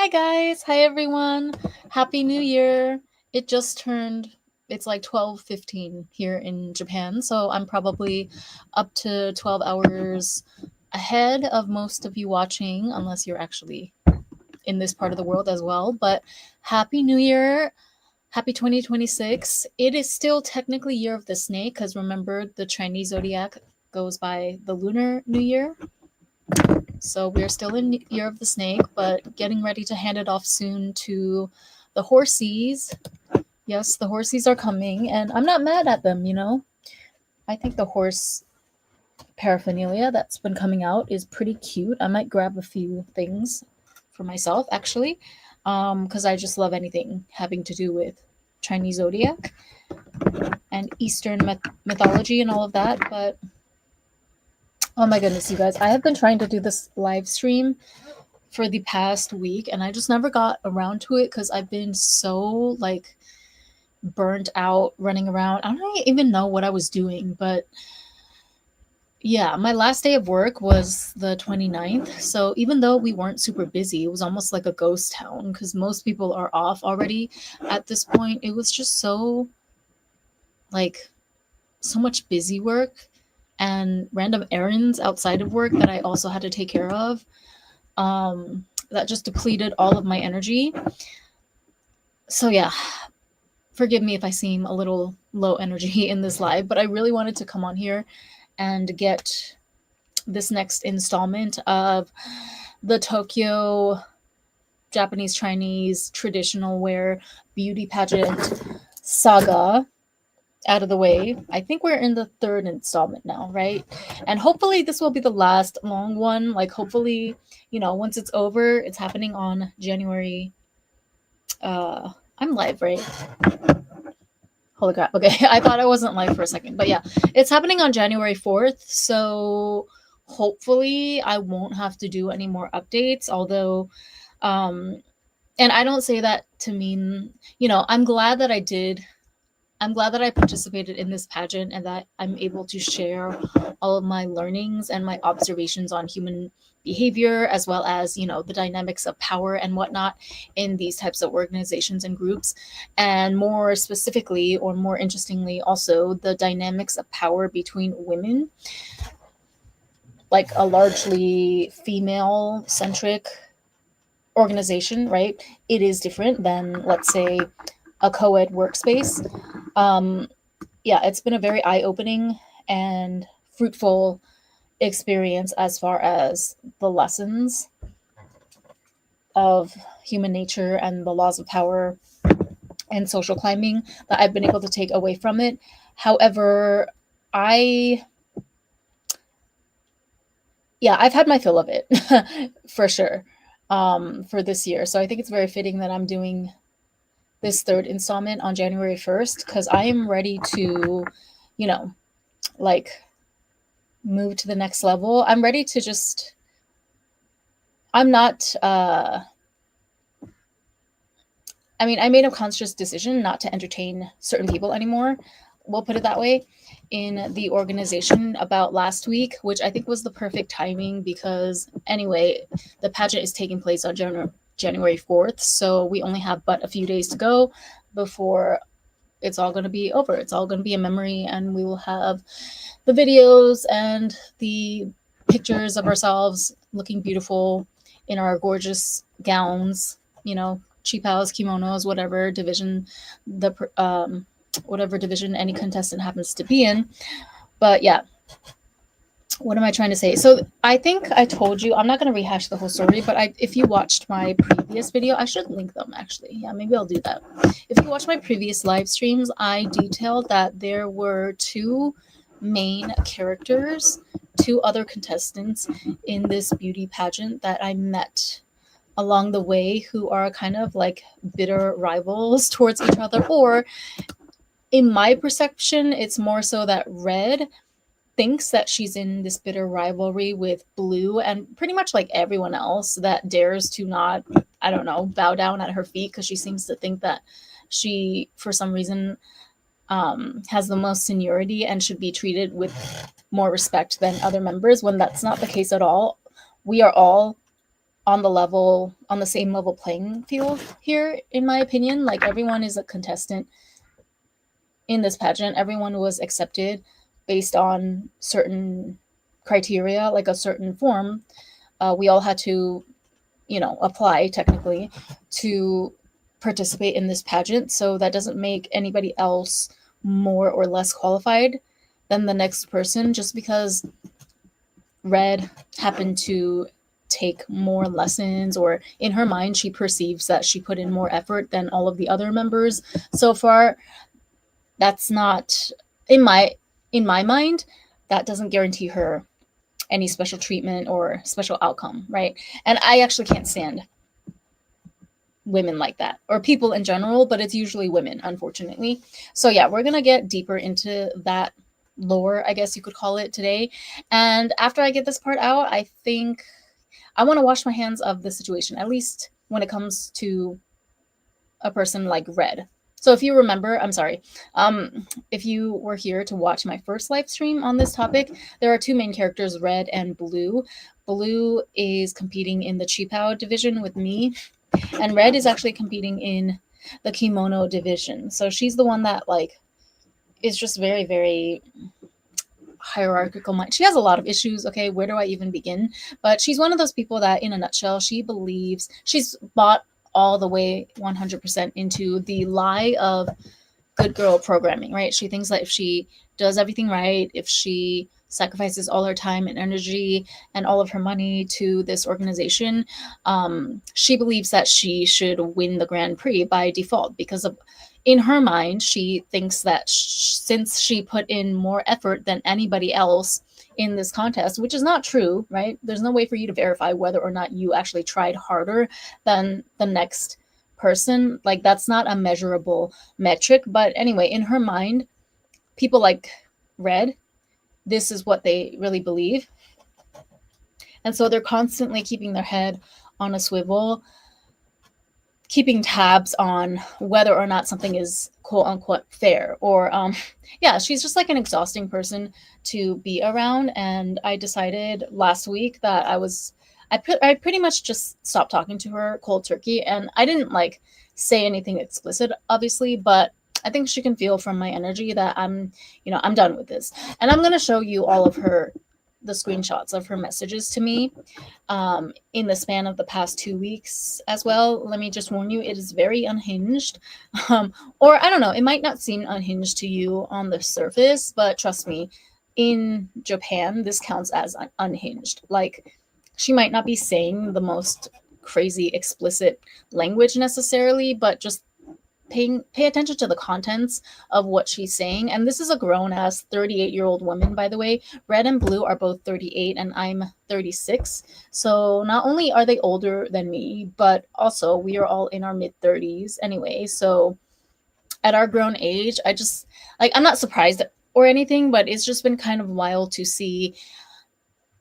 Hi guys, hi everyone. Happy New Year. It just turned it's like 12:15 here in Japan, so I'm probably up to 12 hours ahead of most of you watching unless you're actually in this part of the world as well. But Happy New Year. Happy 2026. It is still technically Year of the Snake cuz remember the Chinese zodiac goes by the Lunar New Year. So we're still in Year of the Snake, but getting ready to hand it off soon to the horsies. Yes, the horsies are coming, and I'm not mad at them. I think the horse paraphernalia that's been coming out is pretty cute. I might grab a few things for myself, actually, because I just love anything having to do with Chinese zodiac and Eastern mythology and all of that. But oh my goodness, you guys, I have been trying to do this live stream for the past week and I just never got around to it because I've been so like burnt out running around. I don't even know what I was doing, but yeah, my last day of work was the 29th. So even though we weren't super busy, it was almost like a ghost town because most people are off already at this point. It was just like so much busy work and random errands outside of work that I also had to take care of. That just depleted all of my energy. So yeah, forgive me if I seem a little low energy in this live, but I really wanted to come on here and get this next installment of the Tokyo Japanese Chinese traditional wear beauty pageant saga out of the way. I think we're in the third installment now, right? And hopefully this will be the last long one. Like hopefully, once it's over, it's happening on January. I'm live, right? Holy crap. Okay. I thought I wasn't live for a second. But yeah, it's happening on January 4th. So hopefully I won't have to do any more updates. Although, and I don't say that to mean, I'm glad that I did. I'm glad that I participated in this pageant and that I'm able to share all of my learnings and my observations on human behavior, as well as, the dynamics of power and whatnot in these types of organizations and groups. And more specifically, or more interestingly, also the dynamics of power between women, like a largely female centric organization, right? It is different than, let's say, a co-ed workspace. Yeah, it's been a very eye-opening and fruitful experience as far as the lessons of human nature and the laws of power and social climbing that I've been able to take away from it. However, I've had my fill of it for sure for this year. So I think it's very fitting that I'm doing this third installment on January 1st because I am ready to, like move to the next level. I'm ready to just I'm not I made a conscious decision not to entertain certain people anymore. We'll put it that way in the organization about last week, which I think was the perfect timing because anyway, the pageant is taking place on January 4th, so we only have but a few days to go before it's all going to be over. It's all going to be a memory and we will have the videos and the pictures of ourselves looking beautiful in our gorgeous gowns, chipaos, kimonos, whatever division any contestant happens to be in. But yeah, what am I trying to say? So I think I told you, I'm not going to rehash the whole story, but if you watched my previous video, I should link them actually. Yeah, maybe I'll do that. If you watched my previous live streams, I detailed that there were two main characters, two other contestants in this beauty pageant that I met along the way who are kind of like bitter rivals towards each other. Or in my perception, it's more so that Red thinks that she's in this bitter rivalry with Blue and pretty much like everyone else that dares to not, I don't know, bow down at her feet because she seems to think that she, for some reason, has the most seniority and should be treated with more respect than other members when that's not the case at all. We are all on the same level playing field here, in my opinion. Like, everyone is a contestant in this pageant. Everyone was accepted based on certain criteria, like a certain form. We all had to, apply technically to participate in this pageant. So that doesn't make anybody else more or less qualified than the next person just because Red happened to take more lessons, or in her mind she perceives that she put in more effort than all of the other members so far. That's not, in my mind, that doesn't guarantee her any special treatment or special outcome, right? And I actually can't stand women like that, or people in general, but it's usually women, unfortunately. So yeah, we're gonna get deeper into that lore, I guess you could call it, today. And after I get this part out, I think I want to wash my hands of the situation, at least when it comes to a person like Red. So if you remember, I'm sorry, if you were here to watch my first live stream on this topic, there are two main characters, Red and Blue. Blue is competing in the Chipao division with me, and Red is actually competing in the Kimono division. So she's the one that, like, is just very, very hierarchical mind. She has a lot of issues. Okay, where do I even begin? But she's one of those people that, in a nutshell, she believes she's bought all the way 100% into the lie of good girl programming, right? She thinks that if she does everything right, if she sacrifices all her time and energy and all of her money to this organization, she believes that she should win the Grand Prix by default because of, in her mind, she thinks that since she put in more effort than anybody else in this contest, which is not true, right? There's no way for you to verify whether or not you actually tried harder than the next person. Like, that's not a measurable metric. But anyway, in her mind, people like Red, this is what they really believe. And so they're constantly keeping their head on a swivel, keeping tabs on whether or not something is quote unquote fair, or yeah, she's just like an exhausting person to be around. And I decided last week that I pretty much just stopped talking to her cold turkey, and I didn't like say anything explicit, obviously, but I think she can feel from my energy that I'm done with this. And I'm going to show you all of the screenshots of her messages to me in the span of the past 2 weeks as well. Let me just warn you, it is very unhinged. Or I don't know, it might not seem unhinged to you on the surface, but trust me, in Japan, this counts as unhinged. Like, she might not be saying the most crazy explicit language necessarily, but just pay attention to the contents of what she's saying. And this is a grown ass 38-year-old woman, by the way. Red and Blue are both 38 and I'm 36. So not only are they older than me, but also we are all in our mid 30s anyway. So at our grown age, I just, like, I'm not surprised or anything, but it's just been kind of wild to see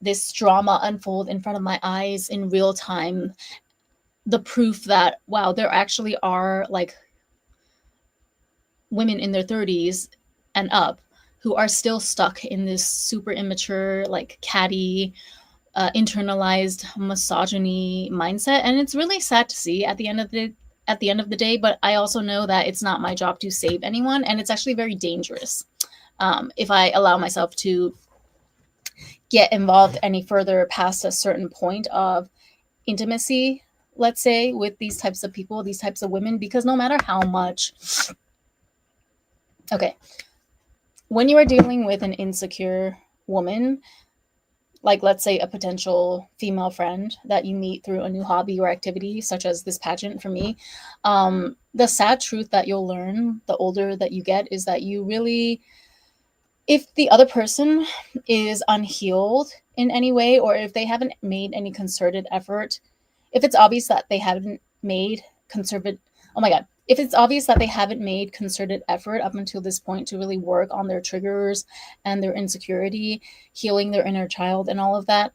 this drama unfold in front of my eyes in real time. The proof that, wow, there actually are like women in their 30s and up who are still stuck in this super immature, like catty, internalized misogyny mindset. And it's really sad to see at the end of the day. But I also know that it's not my job to save anyone, and it's actually very dangerous if I allow myself to get involved any further past a certain point of intimacy, let's say, with these types of people, these types of women, because no matter how much, okay, when you are dealing with an insecure woman, like let's say a potential female friend that you meet through a new hobby or activity, such as this pageant for me, the sad truth that you'll learn the older that you get is that you really, if the other person is unhealed in any way, or if they haven't made any concerted effort, if it's obvious that they haven't made conservative, oh my God, if it's obvious that they haven't made concerted effort up until this point to really work on their triggers and their insecurity, healing their inner child and all of that,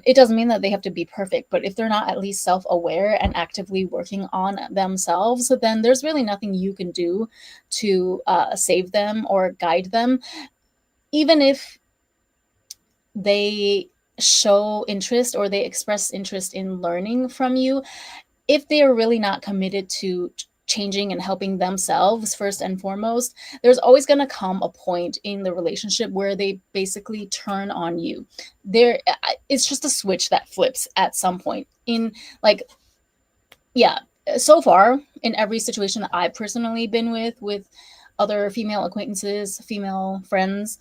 it doesn't mean that they have to be perfect. But if they're not at least self-aware and actively working on themselves, then there's really nothing you can do to save them or guide them. Even if they show interest or they express interest in learning from you, if they are really not committed to changing and helping themselves first and foremost, there's always going to come a point in the relationship where they basically turn on you. There, it's just a switch that flips at some point in, like, yeah, so far in every situation that I've personally been with other female acquaintances, female friends,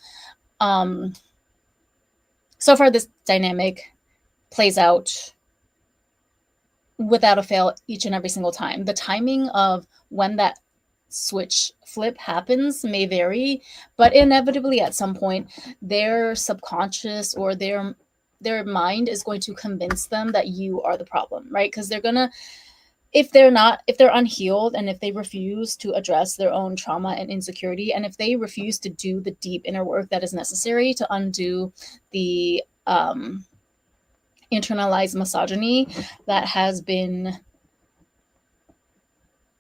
um so far this dynamic plays out without a fail each and every single time. The timing of when that switch flip happens may vary, but inevitably at some point their subconscious or their mind is going to convince them that you are the problem, right? Because they're gonna, if they're unhealed and if they refuse to address their own trauma and insecurity, and if they refuse to do the deep inner work that is necessary to undo the internalized misogyny that has been,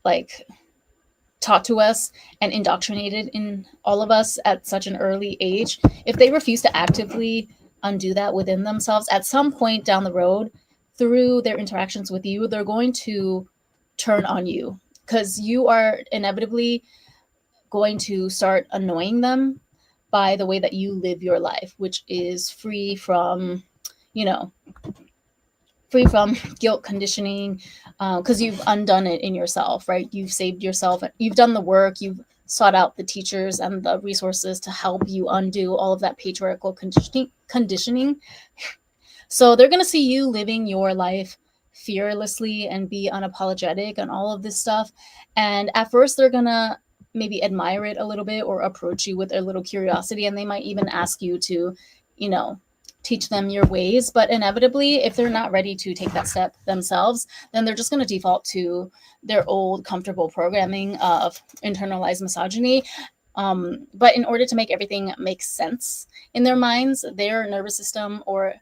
like, taught to us and indoctrinated in all of us at such an early age, if they refuse to actively undo that within themselves, at some point down the road, through their interactions with you, they're going to turn on you because you are inevitably going to start annoying them by the way that you live your life, which is free from, you know, free from guilt conditioning, because you've undone it in yourself, right? You've saved yourself, you've done the work, you've sought out the teachers and the resources to help you undo all of that patriarchal conditioning. So they're going to see you living your life fearlessly and be unapologetic and all of this stuff. And at first, they're going to maybe admire it a little bit or approach you with a little curiosity. And they might even ask you to, you know, teach them your ways. But inevitably, if they're not ready to take that step themselves, then they're just going to default to their old comfortable programming of internalized misogyny. But in order to make everything make sense in their minds, their nervous system or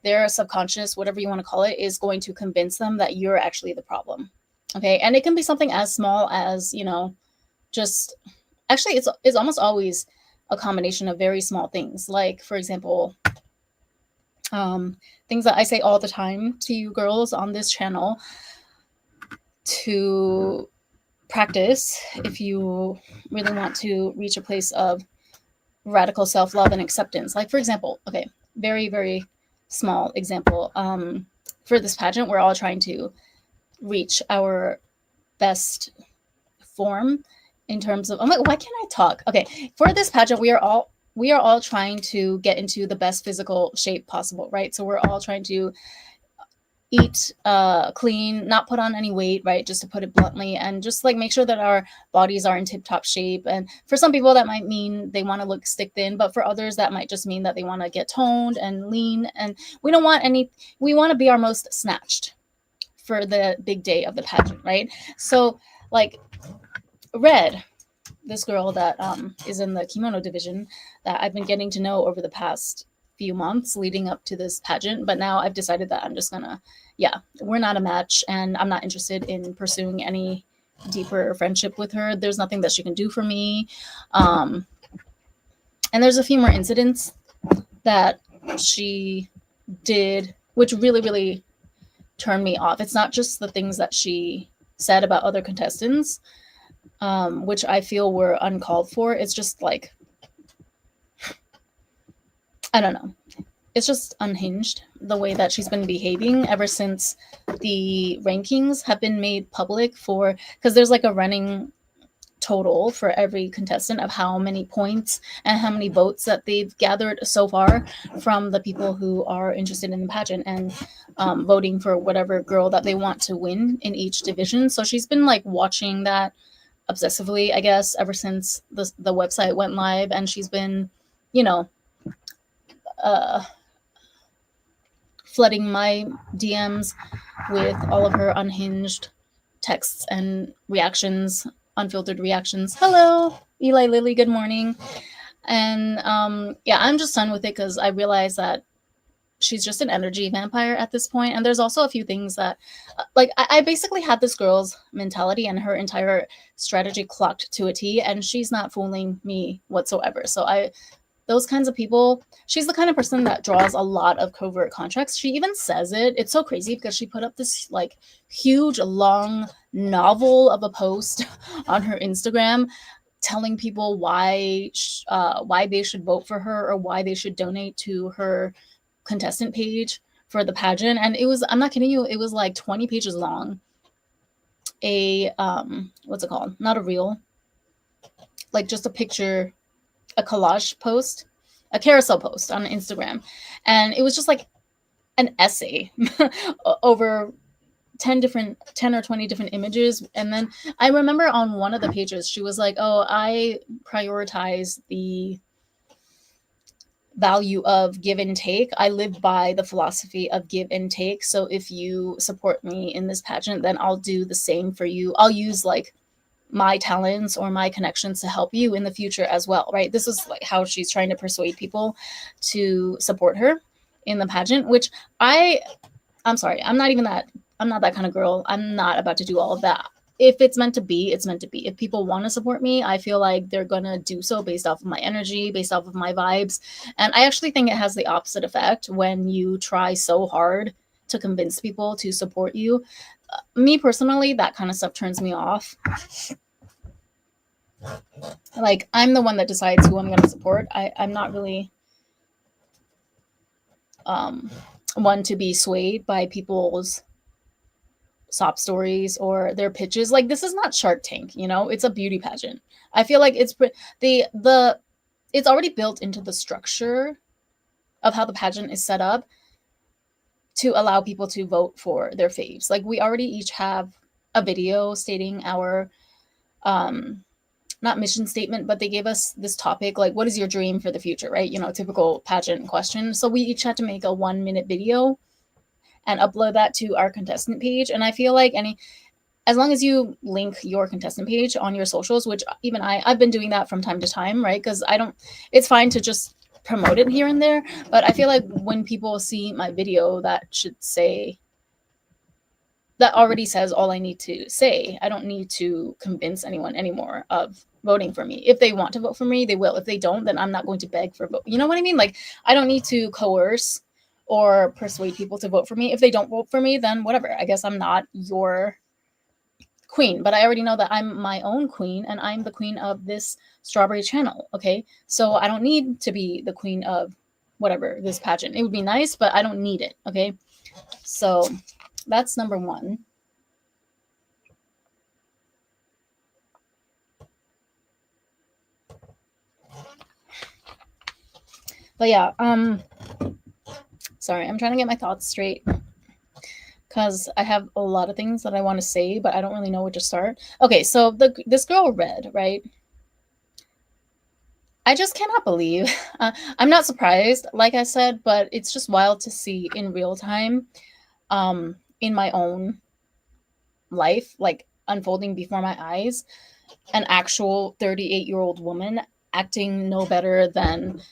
their subconscious, whatever you want to call it, is going to convince them that you're actually the problem. Okay. And it can be something as small as, you know, just actually it's almost always a combination of very small things. Like, for example, things that I say all the time to you girls on this channel to practice if you really want to reach a place of radical self-love and acceptance. Like, for example, okay, very, very small example. For this pageant, we're all trying to reach our best form in terms of, I'm like, why can't I talk? Okay, for this pageant, we are all trying to get into the best physical shape possible, right? So we're all trying to eat clean, not put on any weight, right? Just to put it bluntly, and just like make sure that our bodies are in tip-top shape. And for some people that might mean they want to look stick thin, but for others that might just mean that they want to get toned and lean. And we don't want any, we want to be our most snatched for the big day of the pageant, right? So like Red, this girl that is in the kimono division that I've been getting to know over the past few months leading up to this pageant, but now I've decided that I'm just gonna, yeah, we're not a match and I'm not interested in pursuing any deeper friendship with her. There's nothing that she can do for me. And there's a few more incidents that she did which really, really turned me off. It's not just the things that she said about other contestants, which I feel were uncalled for. It's just like, I don't know. It's just unhinged the way that she's been behaving ever since the rankings have been made public for, because there's like a running total for every contestant of how many points and how many votes that they've gathered so far from the people who are interested in the pageant and voting for whatever girl that they want to win in each division. So she's been like watching that obsessively, I guess, ever since the website went live, and she's been, you know, flooding my DMs with all of her unhinged texts and reactions, unfiltered reactions. Hello, Eli Lilly, good morning. And yeah, I'm just done with it because I realize that she's just an energy vampire at this point. And there's also a few things that, like, I basically had this girl's mentality and her entire strategy clocked to a T, and she's not fooling me whatsoever. So those kinds of people, she's the kind of person that draws a lot of covert contracts. She even says it. It's so crazy because she put up this like huge long novel of a post on her Instagram telling people why they should vote for her or why they should donate to her contestant page for the pageant. And it was, I'm not kidding you, it was like 20 pages long. A what's it called, not a reel, like just a picture, a collage post, a carousel post on Instagram. And it was just like an essay over 10 or 20 different images. And then I remember on one of the pages she was like, oh, I prioritize the value of give and take. I live by the philosophy of give and take. So if you support me in this pageant, then I'll do the same for you. I'll use like my talents or my connections to help you in the future as well, right? This is like how she's trying to persuade people to support her in the pageant, which I'm sorry, I'm not that kind of girl. I'm not about to do all of that. If it's meant to be, it's meant to be. If people want to support me, I feel like they're going to do so based off of my energy, based off of my vibes. And I actually think it has the opposite effect when you try so hard to convince people to support you. Me personally, that kind of stuff turns me off. Like, I'm the one that decides who I'm going to support. I'm not really one to be swayed by people's sob stories or their pitches. Like, this is not Shark Tank, you know, it's a beauty pageant. I feel like it's it's already built into the structure of how the pageant is set up to allow people to vote for their faves. Like, we already each have a video stating our not mission statement, but they gave us this topic, like, what is your dream for the future, right? You know, typical pageant question. So we each had to make a 1-minute video and upload that to our contestant page. And I feel like as long as you link your contestant page on your socials, which even I've been doing that from time to time, right? Because it's fine to just promote it here and there. But I feel like when people see my video, that already says all I need to say. I don't need to convince anyone anymore of voting for me. If they want to vote for me, they will. If they don't, then I'm not going to beg for vote. You know what I mean? Like, I don't need to coerce or persuade people to vote for me. If they don't vote for me, then whatever. I guess I'm not your queen, but I already know that I'm my own queen and I'm the queen of this strawberry channel. Okay. So I don't need to be the queen of whatever, this pageant. It would be nice, but I don't need it. Okay. So that's number one. But yeah, sorry, I'm trying to get my thoughts straight because I have a lot of things that I want to say, but I don't really know where to start. Okay, so this girl Red, right? I just cannot believe. I'm not surprised, like I said, but it's just wild to see in real time, in my own life, like unfolding before my eyes, an actual 38-year-old woman acting no better than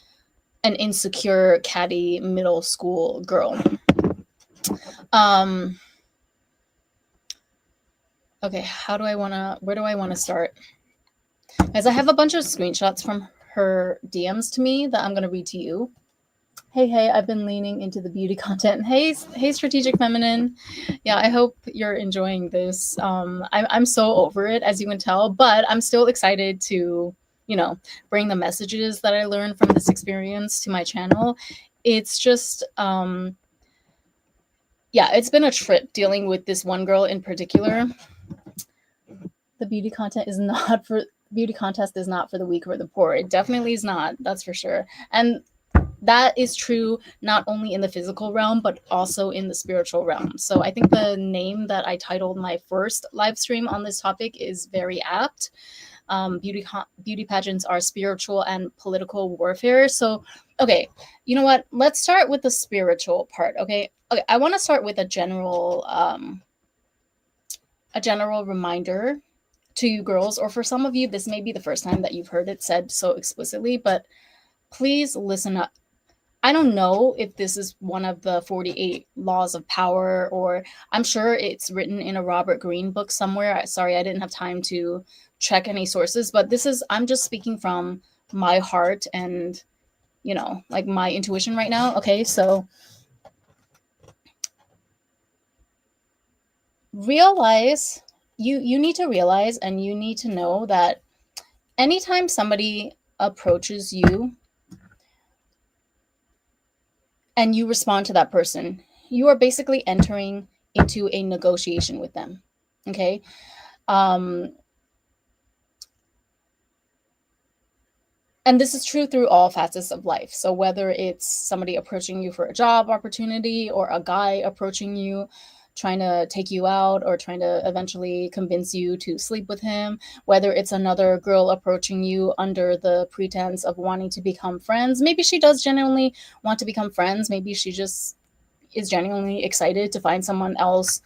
an insecure, catty middle school girl. Okay, where do I want to start? As I have a bunch of screenshots from her DMs to me that I'm going to read to you. Hey, I've been leaning into the beauty content. Hey, Strategic Feminine. Yeah, I hope you're enjoying this. I'm so over it, as you can tell, but I'm still excited to, bring the messages that I learned from this experience to my channel. It's just, it's been a trip dealing with this one girl in particular. The beauty contest is not for the weak or the poor. It definitely is not. That's for sure. And that is true not only in the physical realm, but also in the spiritual realm. So I think the name that I titled my first live stream on this topic is very apt. Beauty pageants are spiritual and political warfare. So, okay, you know what? Let's start with the spiritual part. Okay, I want to start with a general reminder to you girls, or for some of you, this may be the first time that you've heard it said so explicitly, but please listen up. I don't know if this is one of the 48 laws of power, or I'm sure it's written in a Robert Greene book somewhere. Sorry, I didn't have time to check any sources, but I'm just speaking from my heart and like my intuition right now. Okay, so realize, you need to realize and you need to know that anytime somebody approaches you and you respond to that person, you are basically entering into a negotiation with them. Okay. um and this is true through all facets of life. So whether it's somebody approaching you for a job opportunity, or a guy approaching you trying to take you out, or trying to eventually convince you to sleep with him, whether it's another girl approaching you under the pretense of wanting to become friends, maybe she does genuinely want to become friends, maybe she just is genuinely excited to find someone else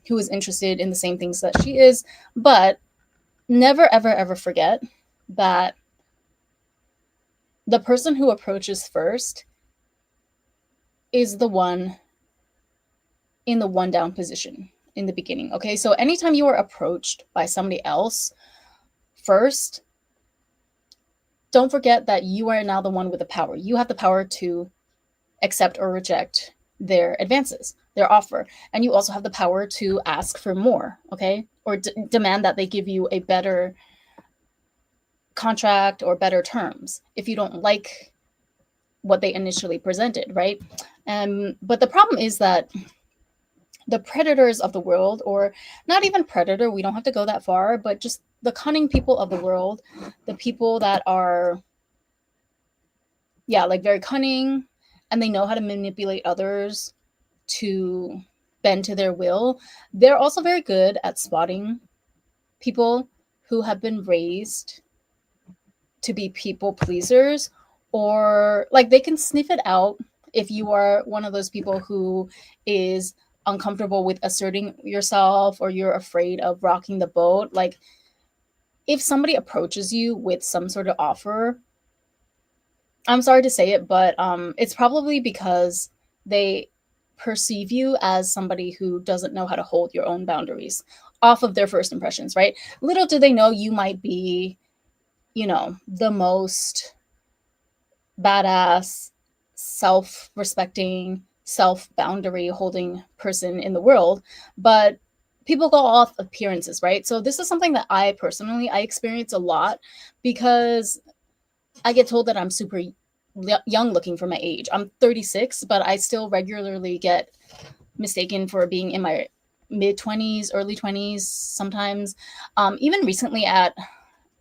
who is interested in the same things that she is. But never ever ever forget that the person who approaches first is the one in the one down position in the beginning. Okay, so anytime you are approached by somebody else first, don't forget that you are now the one with the power. You have the power to accept or reject their advances, their offer. And you also have the power to ask for more, okay? Or demand that they give you a better contract or better terms if you don't like what they initially presented, right? But the problem is that the predators of the world, or not even predator, we don't have to go that far, but just the cunning people of the world, the people that are, yeah, like very cunning, and they know how to manipulate others to bend to their will. They're also very good at spotting people who have been raised to be people pleasers, or like they can sniff it out if you are one of those people who is uncomfortable with asserting yourself, or you're afraid of rocking the boat. Like if somebody approaches you with some sort of offer, I'm sorry to say it, but it's probably because they perceive you as somebody who doesn't know how to hold your own boundaries off of their first impressions, right? Little do they know you might be, the most badass, self respecting, self boundary holding person in the world. But people go off appearances, right? So this is something that I experience a lot, because I get told that I'm super young looking for my age. I'm 36, but I still regularly get mistaken for being in my mid 20s, early 20s sometimes. Even recently at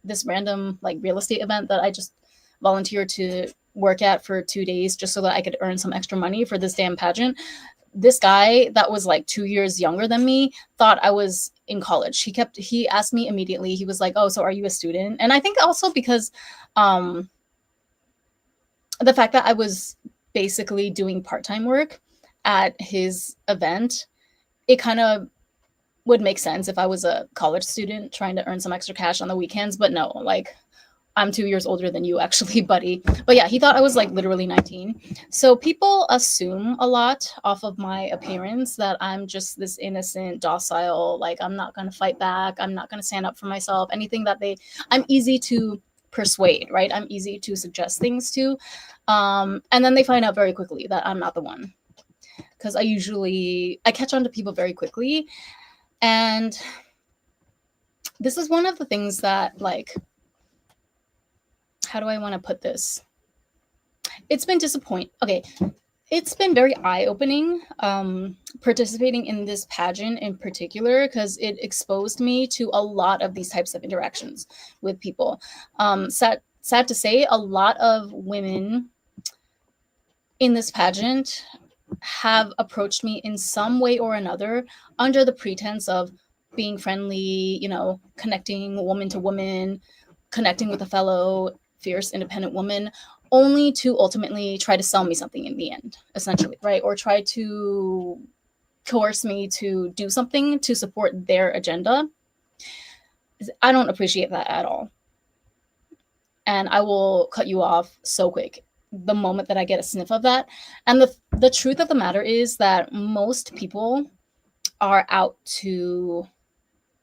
this random like real estate event that I just volunteered to work at for 2 days just so that I could earn some extra money for this damn pageant. This guy that was like 2 years younger than me thought I was in college. He asked me immediately. He was like, "Oh, so are you a student?" And I think also because um the fact that I was basically doing part-time work at his event, it kind of would make sense if I was a college student trying to earn some extra cash on the weekends. But no, like I'm 2 years older than you, actually, buddy. But yeah, he thought I was like literally 19. So people assume a lot off of my appearance, that I'm just this innocent, docile, like I'm not going to fight back. I'm not going to stand up for myself. Anything that I'm easy to persuade, right? I'm easy to suggest things to. And then they find out very quickly that I'm not the one. Because I catch on to people very quickly. And this is one of the things that, like, how do I want to put this? It's been disappointing. Okay, it's been very eye-opening participating in this pageant in particular, because it exposed me to a lot of these types of interactions with people. Sad to say, a lot of women in this pageant have approached me in some way or another under the pretense of being friendly, connecting woman to woman, connecting with a fellow fierce, independent woman, only to ultimately try to sell me something in the end, essentially, right? Or try to coerce me to do something to support their agenda. I don't appreciate that at all. And I will cut you off so quick the moment that I get a sniff of that. And the truth of the matter is that most people are out to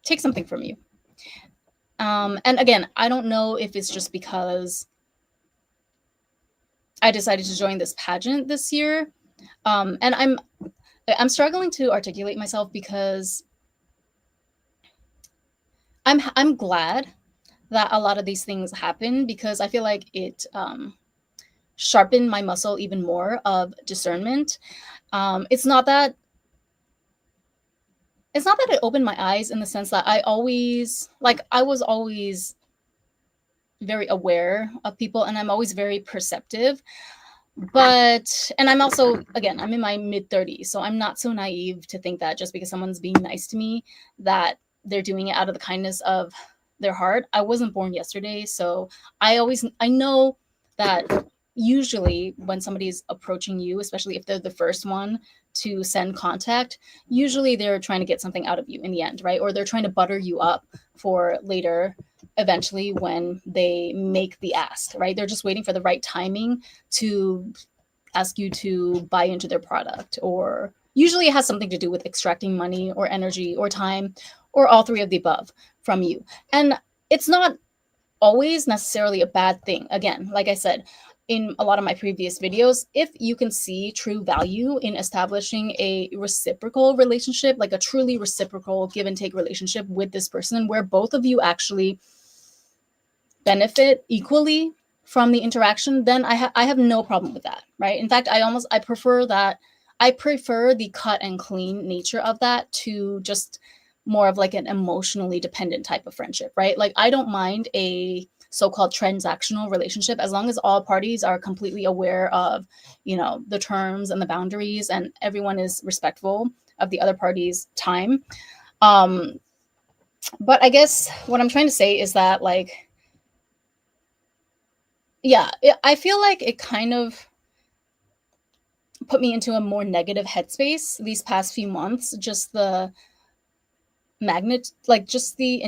take something from you. And again, I don't know if it's just because I decided to join this pageant this year. And I'm struggling to articulate myself because I'm glad that a lot of these things happen, because I feel like it sharpened my muscle even more of discernment. It's not that it opened my eyes in the sense that I was always very aware of people, and I'm always very perceptive. But and I'm also, again, I'm in my mid 30s, so I'm not so naive to think that just because someone's being nice to me, that they're doing it out of the kindness of their heart. I wasn't born yesterday, so I know that usually when somebody's approaching you, especially if they're the first one to send contact, usually they're trying to get something out of you in the end, right? Or they're trying to butter you up for later, eventually, when they make the ask, right? They're just waiting for the right timing to ask you to buy into their product, or usually it has something to do with extracting money or energy or time, or all three of the above from you. And it's not always necessarily a bad thing. Again, like I said in a lot of my previous videos, if you can see true value in establishing a reciprocal relationship, like a truly reciprocal give and take relationship with this person, where both of you actually benefit equally from the interaction, then I have no problem with that, right? In fact, I prefer that. I prefer the cut and clean nature of that to just more of like an emotionally dependent type of friendship, right? Like, I don't mind a so-called transactional relationship as long as all parties are completely aware of, the terms and the boundaries, and everyone is respectful of the other party's time. Um, but I guess what I'm trying to say is that, like, yeah, I feel like it kind of put me into a more negative headspace these past few months. Just the magnet, like just the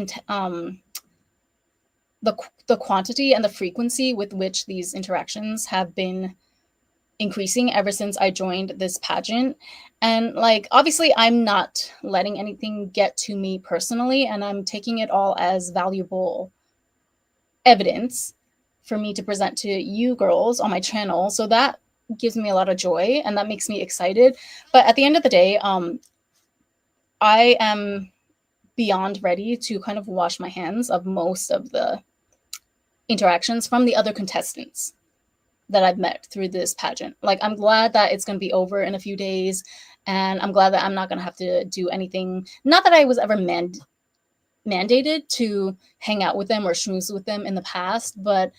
quantity and the frequency with which these interactions have been increasing ever since I joined this pageant. And like, obviously, I'm not letting anything get to me personally, and I'm taking it all as valuable evidence for me to present to you girls on my channel. So that gives me a lot of joy, and that makes me excited. But at the end of the day, I am beyond ready to kind of wash my hands of most of the interactions from the other contestants that I've met through this pageant. Like, I'm glad that it's going to be over in a few days, and I'm glad that I'm not going to have to do anything. Not that I was ever mandated to hang out with them or schmooze with them in the past, but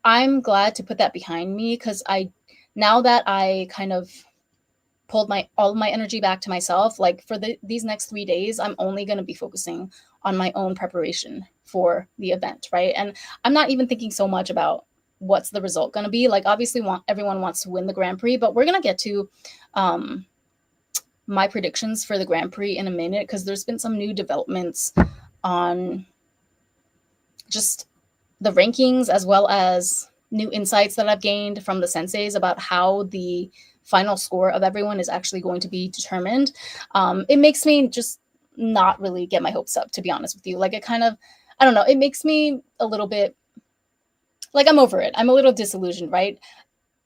I'm glad to put that behind me, because now that I kind of pulled all of my energy back to myself, like for these next 3 days, I'm only going to be focusing on my own preparation for the event, right? And I'm not even thinking so much about what's the result going to be. Like, obviously, everyone wants to win the Grand Prix, but we're going to get to my predictions for the Grand Prix in a minute, because there's been some new developments on just the rankings, as well as new insights that I've gained from the senseis about how the final score of everyone is actually going to be determined. It makes me just not really get my hopes up, to be honest with you. Like, it kind of, I don't know, it makes me a little bit like, I'm over it. I'm a little disillusioned, right?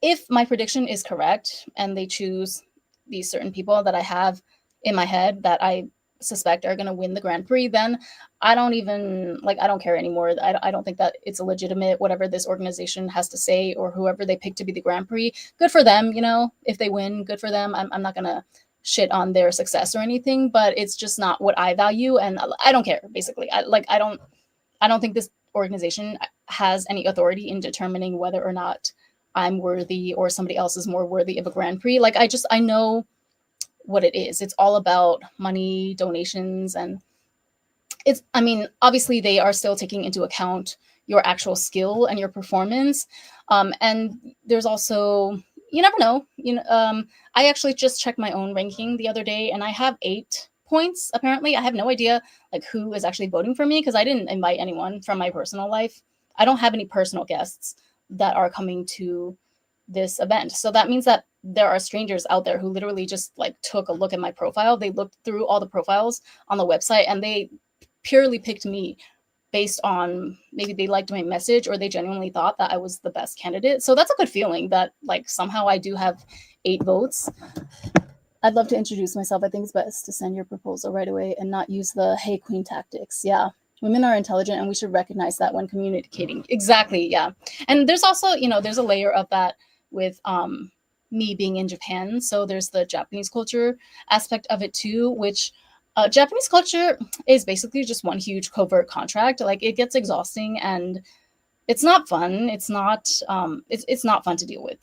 If my prediction is correct and they choose these certain people that I have in my head that I suspect are going to win the Grand Prix, then I don't care anymore. I don't think that it's a legitimate, whatever this organization has to say, or whoever they pick to be the Grand Prix. Good for them, if they win, good for them. I'm not going to shit on their success or anything, but it's just not what I value, and I don't care, basically. I don't think this organization has any authority in determining whether or not I'm worthy or somebody else is more worthy of a Grand Prix. Like, I know what it is. It's all about money, donations, and obviously they are still taking into account your actual skill and your performance. And there's also, you never know. I actually just checked my own ranking the other day, and I have 8 points, apparently. I have no idea like who is actually voting for me, because I didn't invite anyone from my personal life. I don't have any personal guests that are coming to this event. So that means that there are strangers out there who literally just like took a look at my profile. They looked through all the profiles on the website, and they purely picked me based on maybe they liked my message or they genuinely thought that I was the best candidate. So that's a good feeling that like somehow I do have 8 votes. I'd love to introduce myself. I think it's best to send your proposal right away and not use the hey queen tactics. Yeah. Women are intelligent and we should recognize that when communicating. Exactly. Yeah. And there's also, there's a layer of that with me being in Japan. So there's the Japanese culture aspect of it too, which Japanese culture is basically just one huge covert contract. Like it gets exhausting and it's not fun. It's not fun to deal with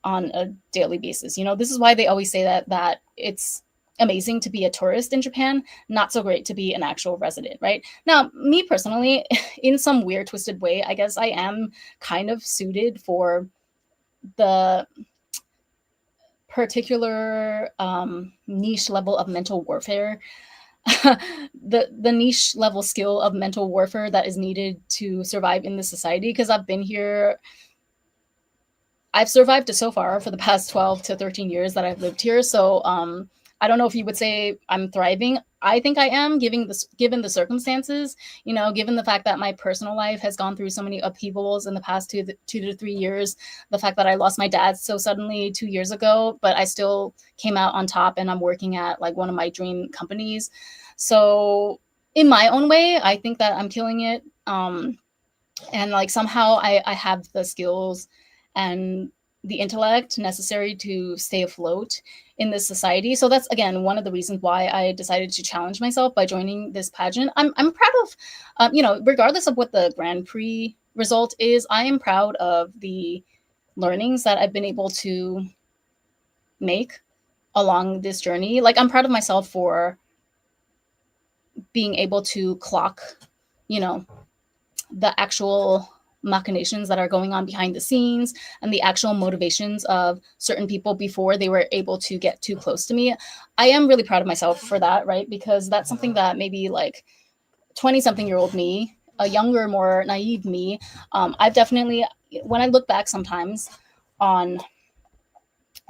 on a daily basis. This is why they always say that it's amazing to be a tourist in Japan, not so great to be an actual resident, right? Now, me personally, in some weird twisted way, I guess I am kind of suited for the particular niche level of mental warfare the niche level skill of mental warfare that is needed to survive in this society, because I've survived so far for the past 12 to 13 years that I've lived here. So I don't know if you would say I'm thriving. I think I am, given the circumstances, given the fact that my personal life has gone through so many upheavals in the past 2 to 3 years, the fact that I lost my dad so suddenly 2 years ago, but I still came out on top and I'm working at like one of my dream companies. So in my own way, I think that I'm killing it. And like somehow I have the skills and the intellect necessary to stay afloat in this society. So that's again one of the reasons why I decided to challenge myself by joining this pageant. I'm proud of, regardless of what the Grand Prix result is, I am proud of the learnings that I've been able to make along this journey. Like I'm proud of myself for being able to clock, the actual machinations that are going on behind the scenes and the actual motivations of certain people before they were able to get too close to me. I am really proud of myself for that, right? Because that's something that maybe like 20 something year old me, a younger, more naive me, I've definitely, when I look back sometimes on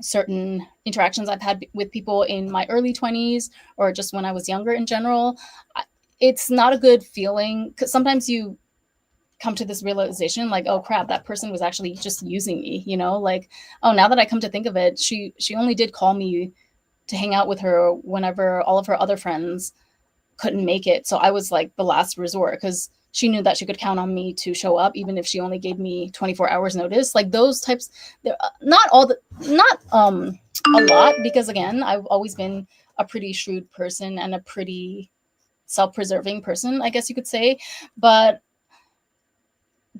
certain interactions I've had with people in my early 20s or just when I was younger in general, it's not a good feeling because sometimes you come to this realization like, oh crap, that person was actually just using me, like, oh, now that I come to think of it, she only did call me to hang out with her whenever all of her other friends couldn't make it. So I was like the last resort because she knew that she could count on me to show up even if she only gave me 24 hours notice. Like those types, not a lot, because again, I've always been a pretty shrewd person and a pretty self-preserving person, I guess you could say. But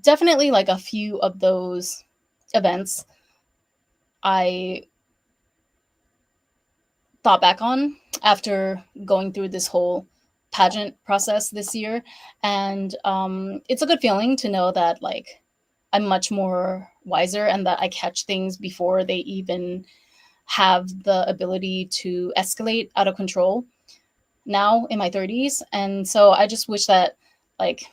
definitely like a few of those events I thought back on after going through this whole pageant process this year. And it's a good feeling to know that like I'm much more wiser and that I catch things before they even have the ability to escalate out of control now in my 30s. And so I just wish that like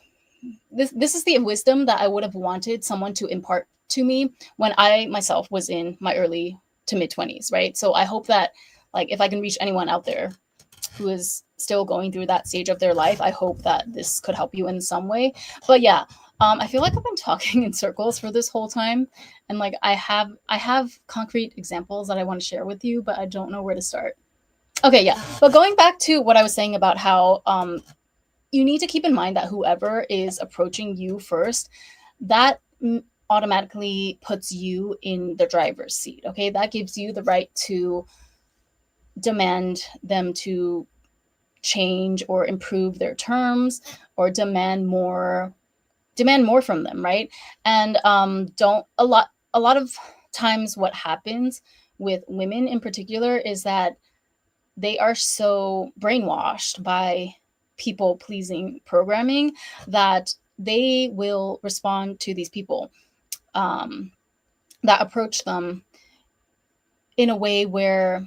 this is the wisdom that I would have wanted someone to impart to me when I myself was in my early to mid 20s, right? So I hope that like if I can reach anyone out there who is still going through that stage of their life, I hope that this could help you in some way. But yeah, I feel like I've been talking in circles for this whole time, and like I have concrete examples that I want to share with you, but I don't know where to start. Okay, yeah. But going back to what I was saying about how you need to keep in mind that whoever is approaching you first, that automatically puts you in the driver's seat. Okay, that gives you the right to demand them to change or improve their terms or demand more from them, right? And don't a lot of times what happens with women in particular is that they are so brainwashed by people pleasing programming that they will respond to these people that approach them in a way where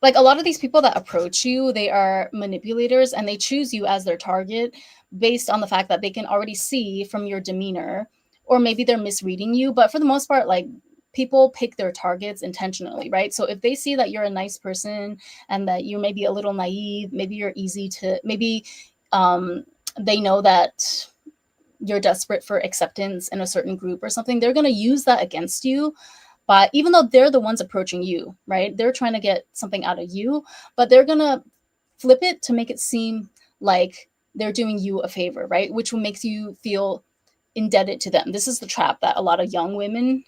like a lot of these people that approach you, they are manipulators and they choose you as their target based on the fact that they can already see from your demeanor, or maybe they're misreading you. But for the most part, like people pick their targets intentionally, right? So if they see that you're a nice person and that you may be a little naive, maybe you're easy to, maybe They know that you're desperate for acceptance in a certain group or something. They're going to use that against you. But even though they're the ones approaching you, right? They're trying to get something out of you, but they're going to flip it to make it seem like they're doing you a favor, right? Which makes you feel indebted to them. This is the trap that a lot of young women,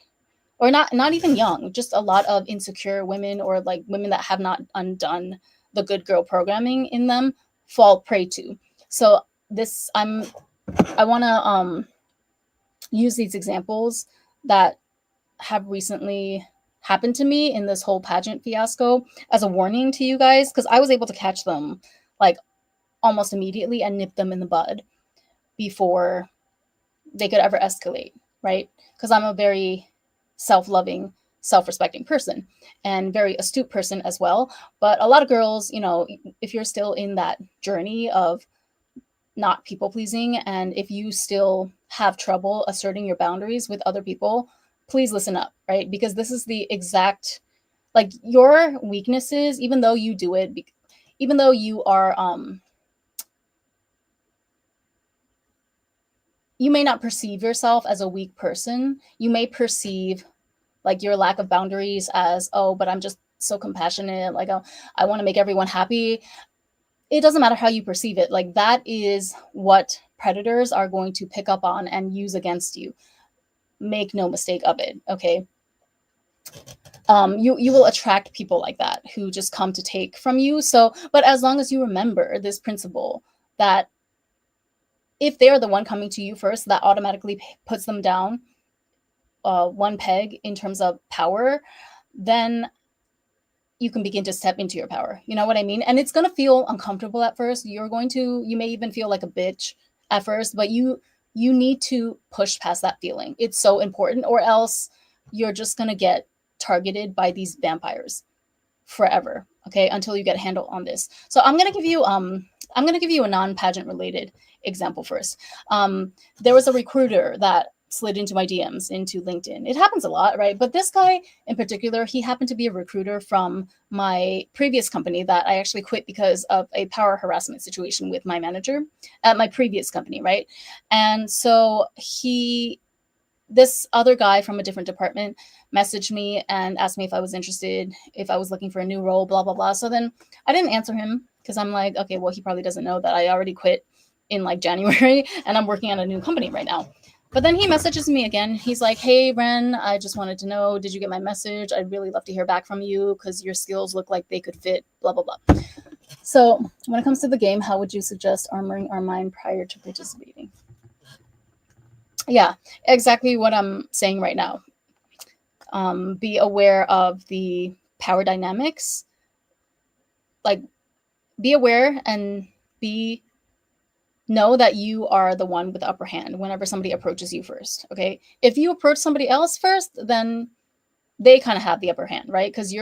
or not even young, just a lot of insecure women, or like women that have not undone the good girl programming in them, fall prey to. So this I want to use these examples that have recently happened to me in this whole pageant fiasco as a warning to you guys, because I was able to catch them like almost immediately and nip them in the bud before they could ever escalate, right? Because I'm a very self-loving, self-respecting person and very astute person as well. But a lot of girls, if you're still in that journey of not people pleasing, and if you still have trouble asserting your boundaries with other people, please listen up, right? Because this is the exact, like, your weaknesses, even though you do it, even though you are you may not perceive yourself as a weak person. You may perceive like your lack of boundaries as, oh, but I'm just so compassionate, like I want to make everyone happy. It doesn't matter how you perceive it. Like, that is what predators are going to pick up on and use against you. Make no mistake of it, okay? You will attract people like that who just come to take from you. So, but as long as you remember this principle that if they are the one coming to you first, that automatically puts them down one peg in terms of power, then you can begin to step into your power. You know what I mean? And it's going to feel uncomfortable at first. You may even feel like a bitch at first, but you need to push past that feeling. It's so important, or else you're just going to get targeted by these vampires forever, okay, until you get a handle on this. So I'm going to give you a non-pageant related example first. There was a recruiter that slid into my DMs into LinkedIn. It happens a lot, right? But this guy in particular, he happened to be a recruiter from my previous company that I actually quit because of a power harassment situation with my manager at my previous company, right? And so this other guy from a different department messaged me and asked me if I was interested, if I was looking for a new role, blah, blah, blah. So then I didn't answer him because I'm like, okay, well, he probably doesn't know that I already quit in like January and I'm working on a new company right now. But then he messages me again. He's like, hey, Ren, I just wanted to know, did you get my message? I'd really love to hear back from you because your skills look like they could fit, blah, blah, blah. So when it comes to the game, how would you suggest armoring our mind prior to participating? Yeah, exactly what I'm saying right now. Be aware of the power dynamics. Like, be aware and know that you are the one with the upper hand whenever somebody approaches you first, okay? If you approach somebody else first, then they kind of have the upper hand, right? Because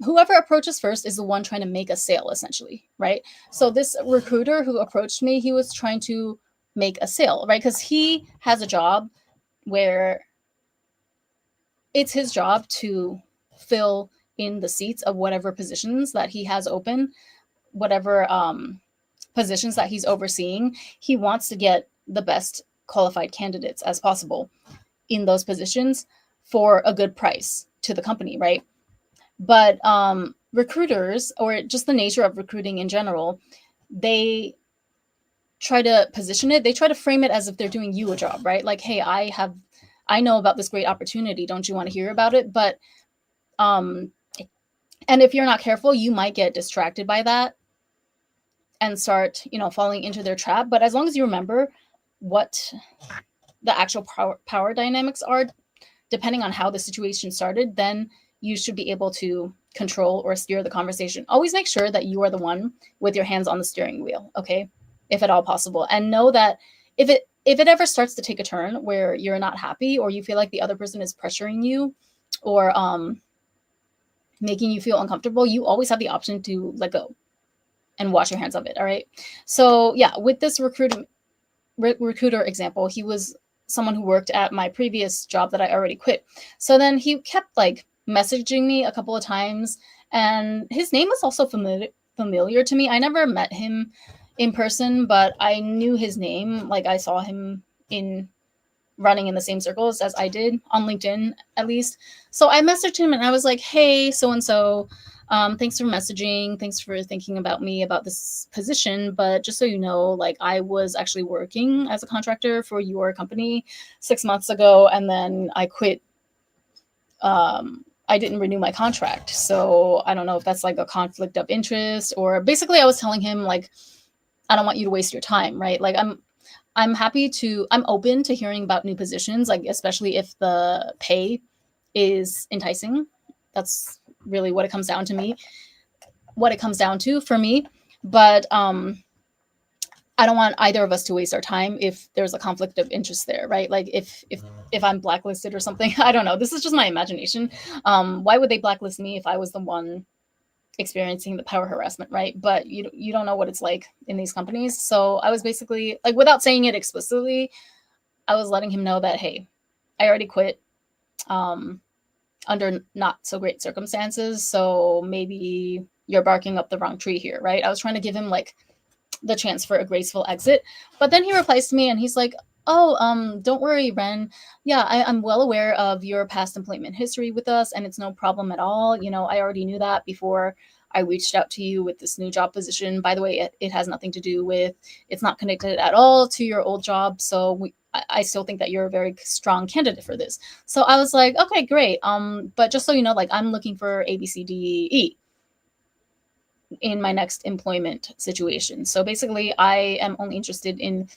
whoever approaches first is the one trying to make a sale, essentially, right? So this recruiter who approached me, he was trying to make a sale, right? Because he has a job where it's his job to fill in the seats of whatever positions that he has open, whatever positions that he's overseeing. He wants to get the best qualified candidates as possible in those positions for a good price to the company, right? But recruiters, or just the nature of recruiting in general, they try to position it, they try to frame it as if they're doing you a job, right? Like, hey, I know about this great opportunity. Don't you want to hear about it? But and if you're not careful, you might get distracted by that and start, falling into their trap. But as long as you remember what the actual power dynamics are, depending on how the situation started, then you should be able to control or steer the conversation. Always make sure that you are the one with your hands on the steering wheel, okay? If at all possible. And know that if it ever starts to take a turn where you're not happy, or you feel like the other person is pressuring you, or making you feel uncomfortable, you always have the option to let go and wash your hands of it, all right? So yeah, with this recruiter example, he was someone who worked at my previous job that I already quit. So then he kept like messaging me a couple of times, and his name was also familiar to me. I never met him in person, but I knew his name. Like I saw him in running in the same circles as I did on LinkedIn, at least. So I messaged him and I was like, hey, so and so, thanks for messaging. Thanks for thinking about me about this position. But just so you know, like I was actually working as a contractor for your company 6 months ago, and then I quit. I didn't renew my contract. So I don't know if that's like a conflict of interest, or basically I was telling him like, I don't want you to waste your time, right? Like I'm open to hearing about new positions, like especially if the pay is enticing. That's really what it comes down to me, what it comes down to for me. But I don't want either of us to waste our time if there's a conflict of interest there, right? Like if I'm blacklisted or something, I don't know. This is just my imagination. Why would they blacklist me if I was the one experiencing the power harassment, right? But you don't know what it's like in these companies. So I was basically like, without saying it explicitly, I was letting him know that, hey, I already quit um, under not so great circumstances. So maybe you're barking up the wrong tree here, right? I was trying to give him like the chance for a graceful exit. But then he replies to me and he's like, oh, don't worry, Ren. Yeah, I'm well aware of your past employment history with us, and it's no problem at all. You know, I already knew that before I reached out to you with this new job position. By the way, it has nothing to do with, it's not connected at all to your old job. So I still think that you're a very strong candidate for this. So I was like, okay, great. But just so you know, like I'm looking for A, B, C, D, E in my next employment situation. So basically, I am only interested in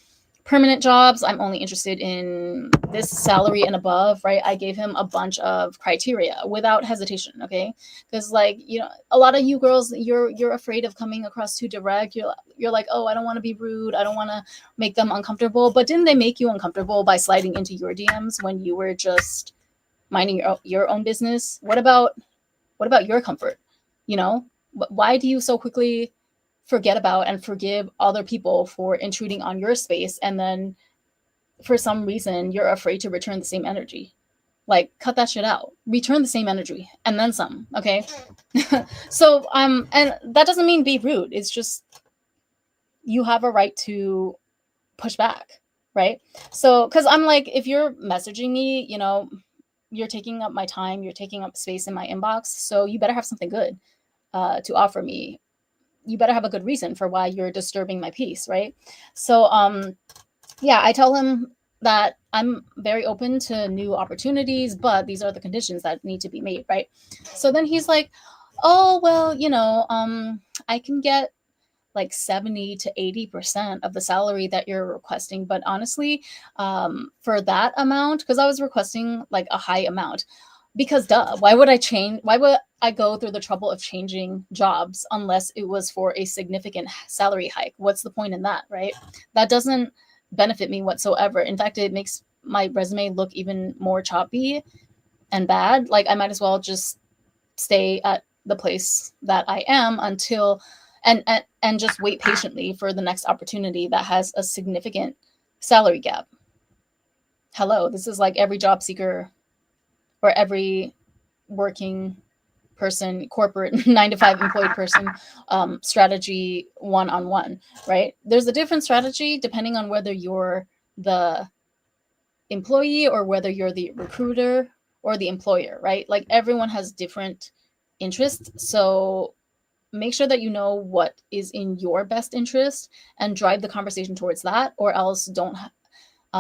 permanent jobs. I'm only interested in this salary and above, right? I gave him a bunch of criteria without hesitation, okay? Because like, you know, a lot of you girls, you're afraid of coming across too direct. You're like, "Oh, I don't want to be rude. I don't want to make them uncomfortable." But didn't they make you uncomfortable by sliding into your DMs when you were just minding your own business? What about your comfort? You know, why do you so quickly forget about and forgive other people for intruding on your space, and then for some reason you're afraid to return the same energy? Like, cut that shit out. Return the same energy and then some, okay? So and that doesn't mean be rude. It's just you have a right to push back, right? So cuz I'm like, if you're messaging me, you know, you're taking up my time, you're taking up space in my inbox, so you better have something good to offer me. You better have a good reason for why you're disturbing my peace, right? So yeah, I tell him that I'm very open to new opportunities, but these are the conditions that need to be made, right? So then he's like, oh well, you know, I can get like 70 to 80% of the salary that you're requesting, but honestly, for that amount, because I was requesting like a high amount, because duh, why would I change? Why would I go through the trouble of changing jobs unless it was for a significant salary hike? What's the point in that, right? That doesn't benefit me whatsoever. In fact, it makes my resume look even more choppy and bad. Like I might as well just stay at the place that I am until and just wait patiently for the next opportunity that has a significant salary gap. Hello, this is like every job seeker or every working person, corporate 9 to 5 employed person strategy one-on-one, right? There's a different strategy depending on whether you're the employee or whether you're the recruiter or the employer, right? Like everyone has different interests. So make sure that you know what is in your best interest and drive the conversation towards that, or else don't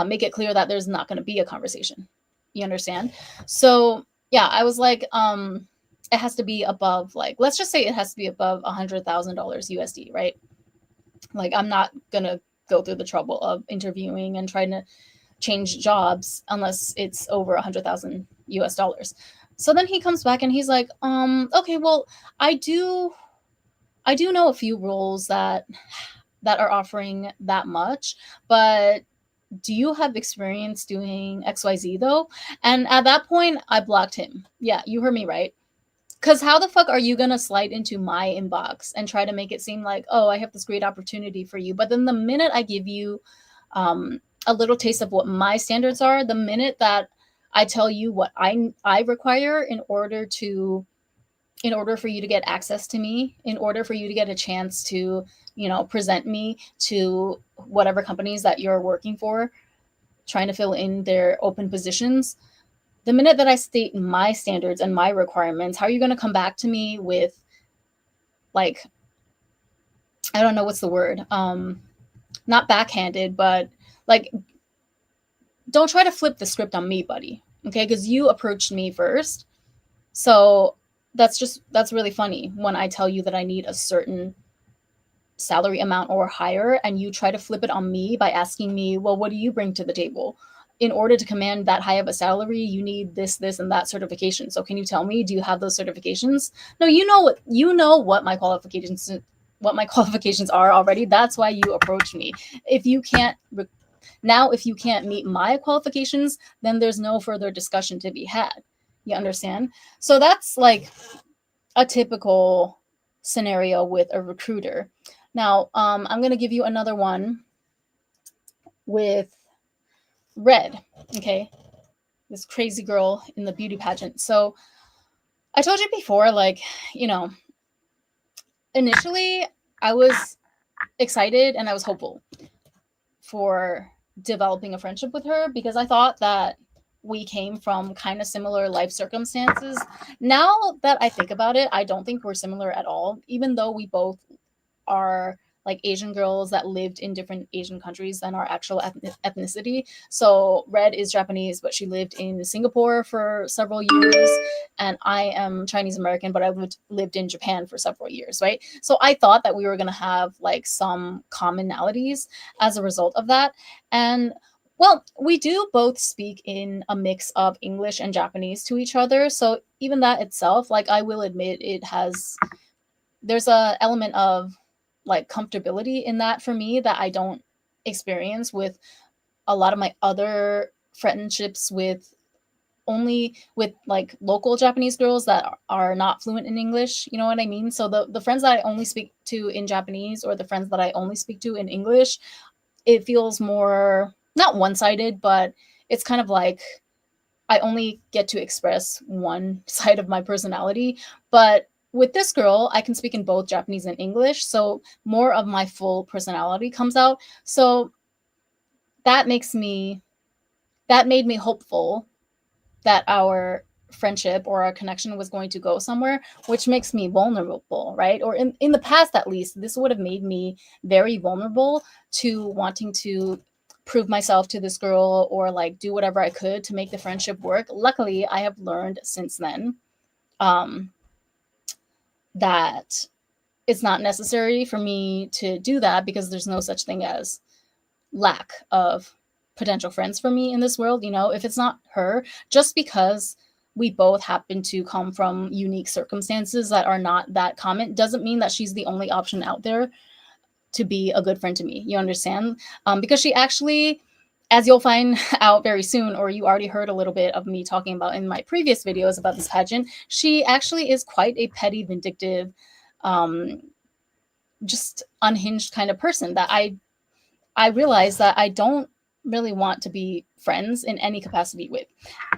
make it clear that there's not going to be a conversation. You understand? So yeah, I was like, it has to be above, like, let's just say it has to be above $100,000 USD, right? Like, I'm not gonna go through the trouble of interviewing and trying to change jobs unless it's over 100,000 US dollars. So then he comes back and he's like, okay, well, I do I do know a few roles that are offering that much, but do you have experience doing XYZ though? And at that point, I blocked him. Yeah, you heard me right. Because how the fuck are you going to slide into my inbox and try to make it seem like, oh, I have this great opportunity for you? But then the minute I give you a little taste of what my standards are, the minute that I tell you what I require in order to in order for you to get access to me, in order for you to get a chance to, present me to whatever companies that you're working for, trying to fill in their open positions, the minute that I state my standards and my requirements, how are you going to come back to me with, like, I don't know what's the word, not backhanded, but like, don't try to flip the script on me, buddy. Okay, because you approached me first. So that's really funny when I tell you that I need a certain salary amount or higher, and you try to flip it on me by asking me, well, what do you bring to the table? In order to command that high of a salary, you need this, and that certification. So can you tell me, do you have those certifications? No, what my qualifications are already. That's why you approach me. If you can't meet my qualifications, then there's no further discussion to be had. You understand? So that's like a typical scenario with a recruiter. Now, I'm going to give you another one with Red, okay? This crazy girl in the beauty pageant. So I told you before, like, initially I was excited and I was hopeful for developing a friendship with her because I thought that we came from kind of similar life circumstances. Now that I think about it, I don't think we're similar at all, even though we both are like Asian girls that lived in different Asian countries than our actual ethnicity. So Red is Japanese, but she lived in Singapore for several years. And I am Chinese American, but I lived in Japan for several years, right? So I thought that we were going to have like some commonalities as a result of that. And well, we do both speak in a mix of English and Japanese to each other. So even that itself, like I will admit, there's a element of like comfortability in that for me that I don't experience with a lot of my other friendships with like local Japanese girls that are not fluent in English. You know what I mean? So the friends that I only speak to in Japanese or the friends that I only speak to in English, it feels more not one-sided, but it's kind of like I only get to express one side of my personality. But with this girl, I can speak in both Japanese and English, so more of my full personality comes out. So that made me hopeful that our friendship or our connection was going to go somewhere, which makes me vulnerable, right? Or in the past, at least, this would have made me very vulnerable to wanting to prove myself to this girl or like do whatever I could to make the friendship work. Luckily, I have learned since then that it's not necessary for me to do that because there's no such thing as lack of potential friends for me in this world. If it's not her, just because we both happen to come from unique circumstances that are not that common doesn't mean that she's the only option out there to be a good friend to me. You understand? Because she actually, as you'll find out very soon, or you already heard a little bit of me talking about in my previous videos about this pageant, she actually is quite a petty, vindictive, just unhinged kind of person that I realized that I don't really want to be friends in any capacity with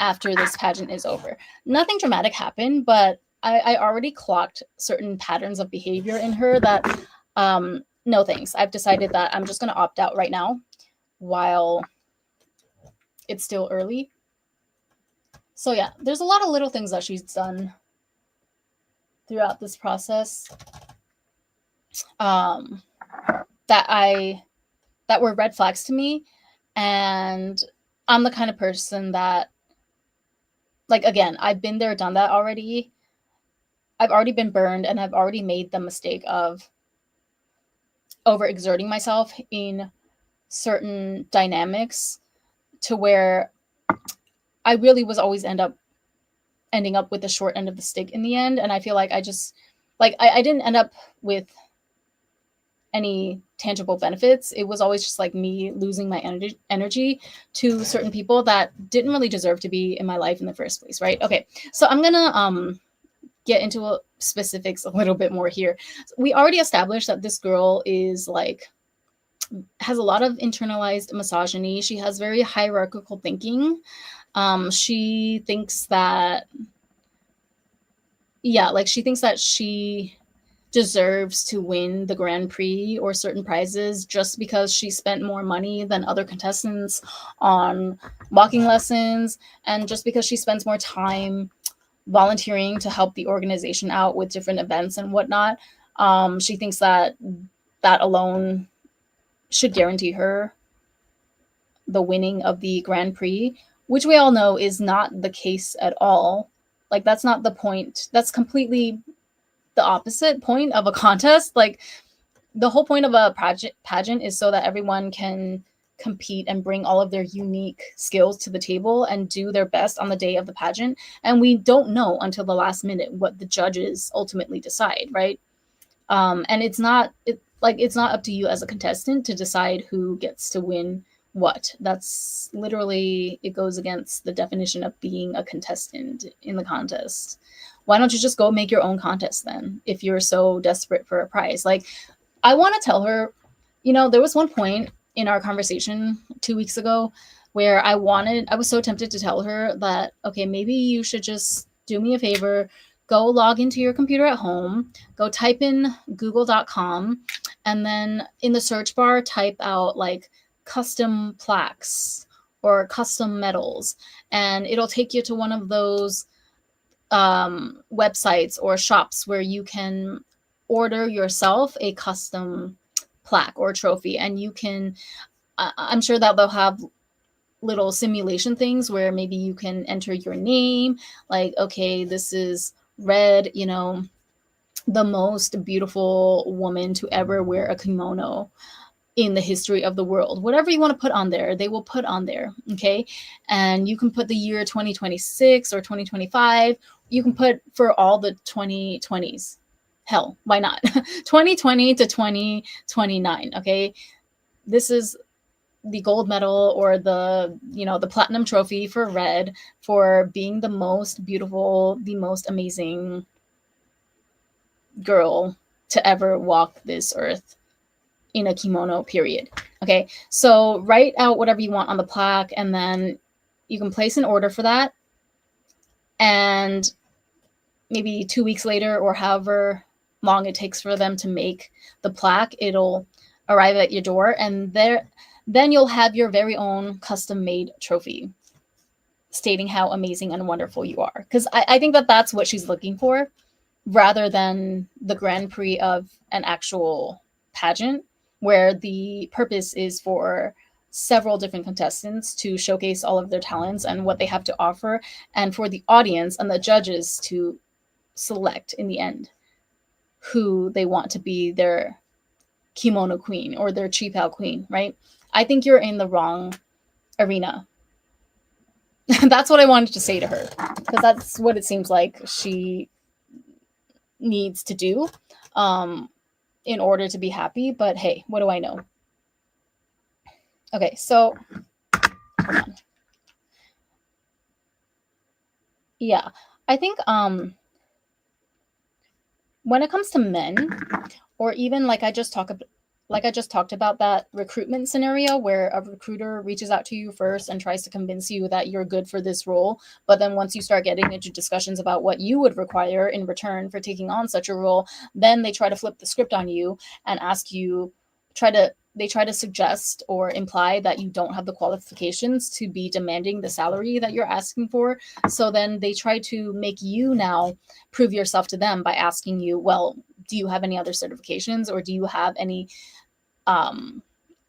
after this pageant is over. Nothing dramatic happened, but I already clocked certain patterns of behavior in her that, no thanks. I've decided that I'm just going to opt out right now while it's still early. So yeah, there's a lot of little things that she's done throughout this process that were red flags to me. And I'm the kind of person that, like, again, I've been there, done that already. I've already been burned and I've already made the mistake of overexerting myself in certain dynamics to where I really was always ending up with the short end of the stick in the end. And I feel like I didn't end up with any tangible benefits. It was always just like me losing my energy to certain people that didn't really deserve to be in my life in the first place, right? Okay, so I'm gonna get into specifics a little bit more here. We already established that this girl is like has a lot of internalized misogyny. She has very hierarchical thinking. She thinks that yeah, like she thinks that she deserves to win the Grand Prix or certain prizes just because she spent more money than other contestants on walking lessons, and just because she spends more time volunteering to help the organization out with different events and whatnot. She thinks that that alone should guarantee her the winning of the Grand Prix, which we all know is not the case at all. Like, that's not the point. That's completely the opposite point of a contest. Like, the whole point of a pageant is so that everyone can compete and bring all of their unique skills to the table and do their best on the day of the pageant. And we don't know until the last minute what the judges ultimately decide, right? And it's not up to you as a contestant to decide who gets to win what. That's literally, it goes against the definition of being a contestant in the contest. Why don't you just go make your own contest then, if you're so desperate for a prize? Like, I want to tell her, there was one point in our conversation 2 weeks ago where I was so tempted to tell her that, okay, maybe you should just do me a favor, go log into your computer at home, go type in google.com, and then in the search bar, type out like custom plaques or custom medals, and it'll take you to one of those websites or shops where you can order yourself a custom plaque or trophy, and you can I'm sure that they'll have little simulation things where maybe you can enter your name, like, okay, this is Red, the most beautiful woman to ever wear a kimono in the history of the world. Whatever you want to put on there, they will put on there. Okay. And you can put the year 2026 or 2025. You can put for all the 2020s. Hell, why not? 2020 to 2029. Okay. This is the gold medal or the platinum trophy for Red for being the most beautiful, the most amazing girl to ever walk this earth in a kimono, period. Okay, so write out whatever you want on the plaque, and then you can place an order for that. And maybe 2 weeks later, or however long it takes for them to make the plaque, it'll arrive at your door, and then you'll have your very own custom made trophy stating how amazing and wonderful you are. Because I think that that's what she's looking for, rather than the Grand Prix of an actual pageant, where the purpose is for several different contestants to showcase all of their talents and what they have to offer, and for the audience and the judges to select in the end who they want to be their kimono queen or their chipao queen, right? I think you're in the wrong arena. That's what I wanted to say to her, because that's what it seems like she needs to do in order to be happy. But hey, what do I know? Okay, so hold on. Yeah, I think when it comes to men, or even like I just talked about that recruitment scenario where a recruiter reaches out to you first and tries to convince you that you're good for this role, but then once you start getting into discussions about what you would require in return for taking on such a role, then they try to flip the script on you and ask you they try to suggest or imply that you don't have the qualifications to be demanding the salary that you're asking for. So then they try to make you now prove yourself to them by asking you, well, do you have any other certifications, or do you have any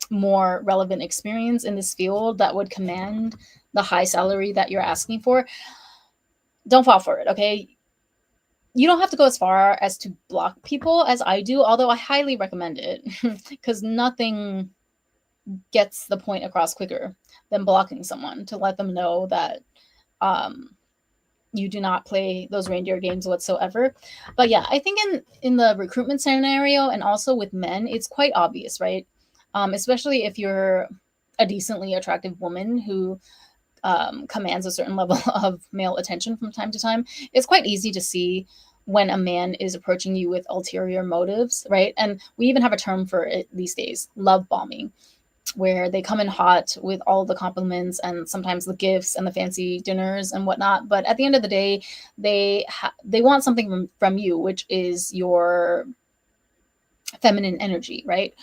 more relevant experience in this field that would command the high salary that you're asking for? Don't fall for it, okay? You don't have to go as far as to block people as I do, although I highly recommend it, because nothing gets the point across quicker than blocking someone to let them know that you do not play those reindeer games whatsoever. But yeah, I think in the recruitment scenario, and also with men, it's quite obvious, right? Especially if you're a decently attractive woman who commands a certain level of male attention from time to time. It's quite easy to see when a man is approaching you with ulterior motives, right? And we even have a term for it these days: love bombing. where they come in hot with all the compliments and sometimes the gifts and the fancy dinners and whatnot. But at the end of the day, they want something from you, which is your feminine energy, right?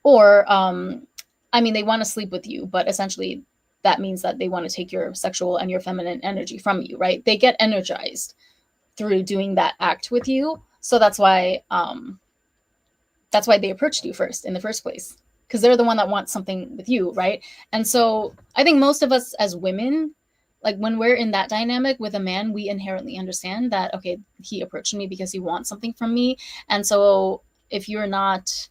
Or I mean, they want to sleep with you, but essentially that means that they want to take your sexual and your feminine energy from you, right? They get energized through doing that act with you. So that's why they approached you first in the first place, because they're the one that wants something with you, right? And so I think most of us as women, like when we're in that dynamic with a man, we inherently understand that, okay, he approached me because he wants something from me. And so if you're not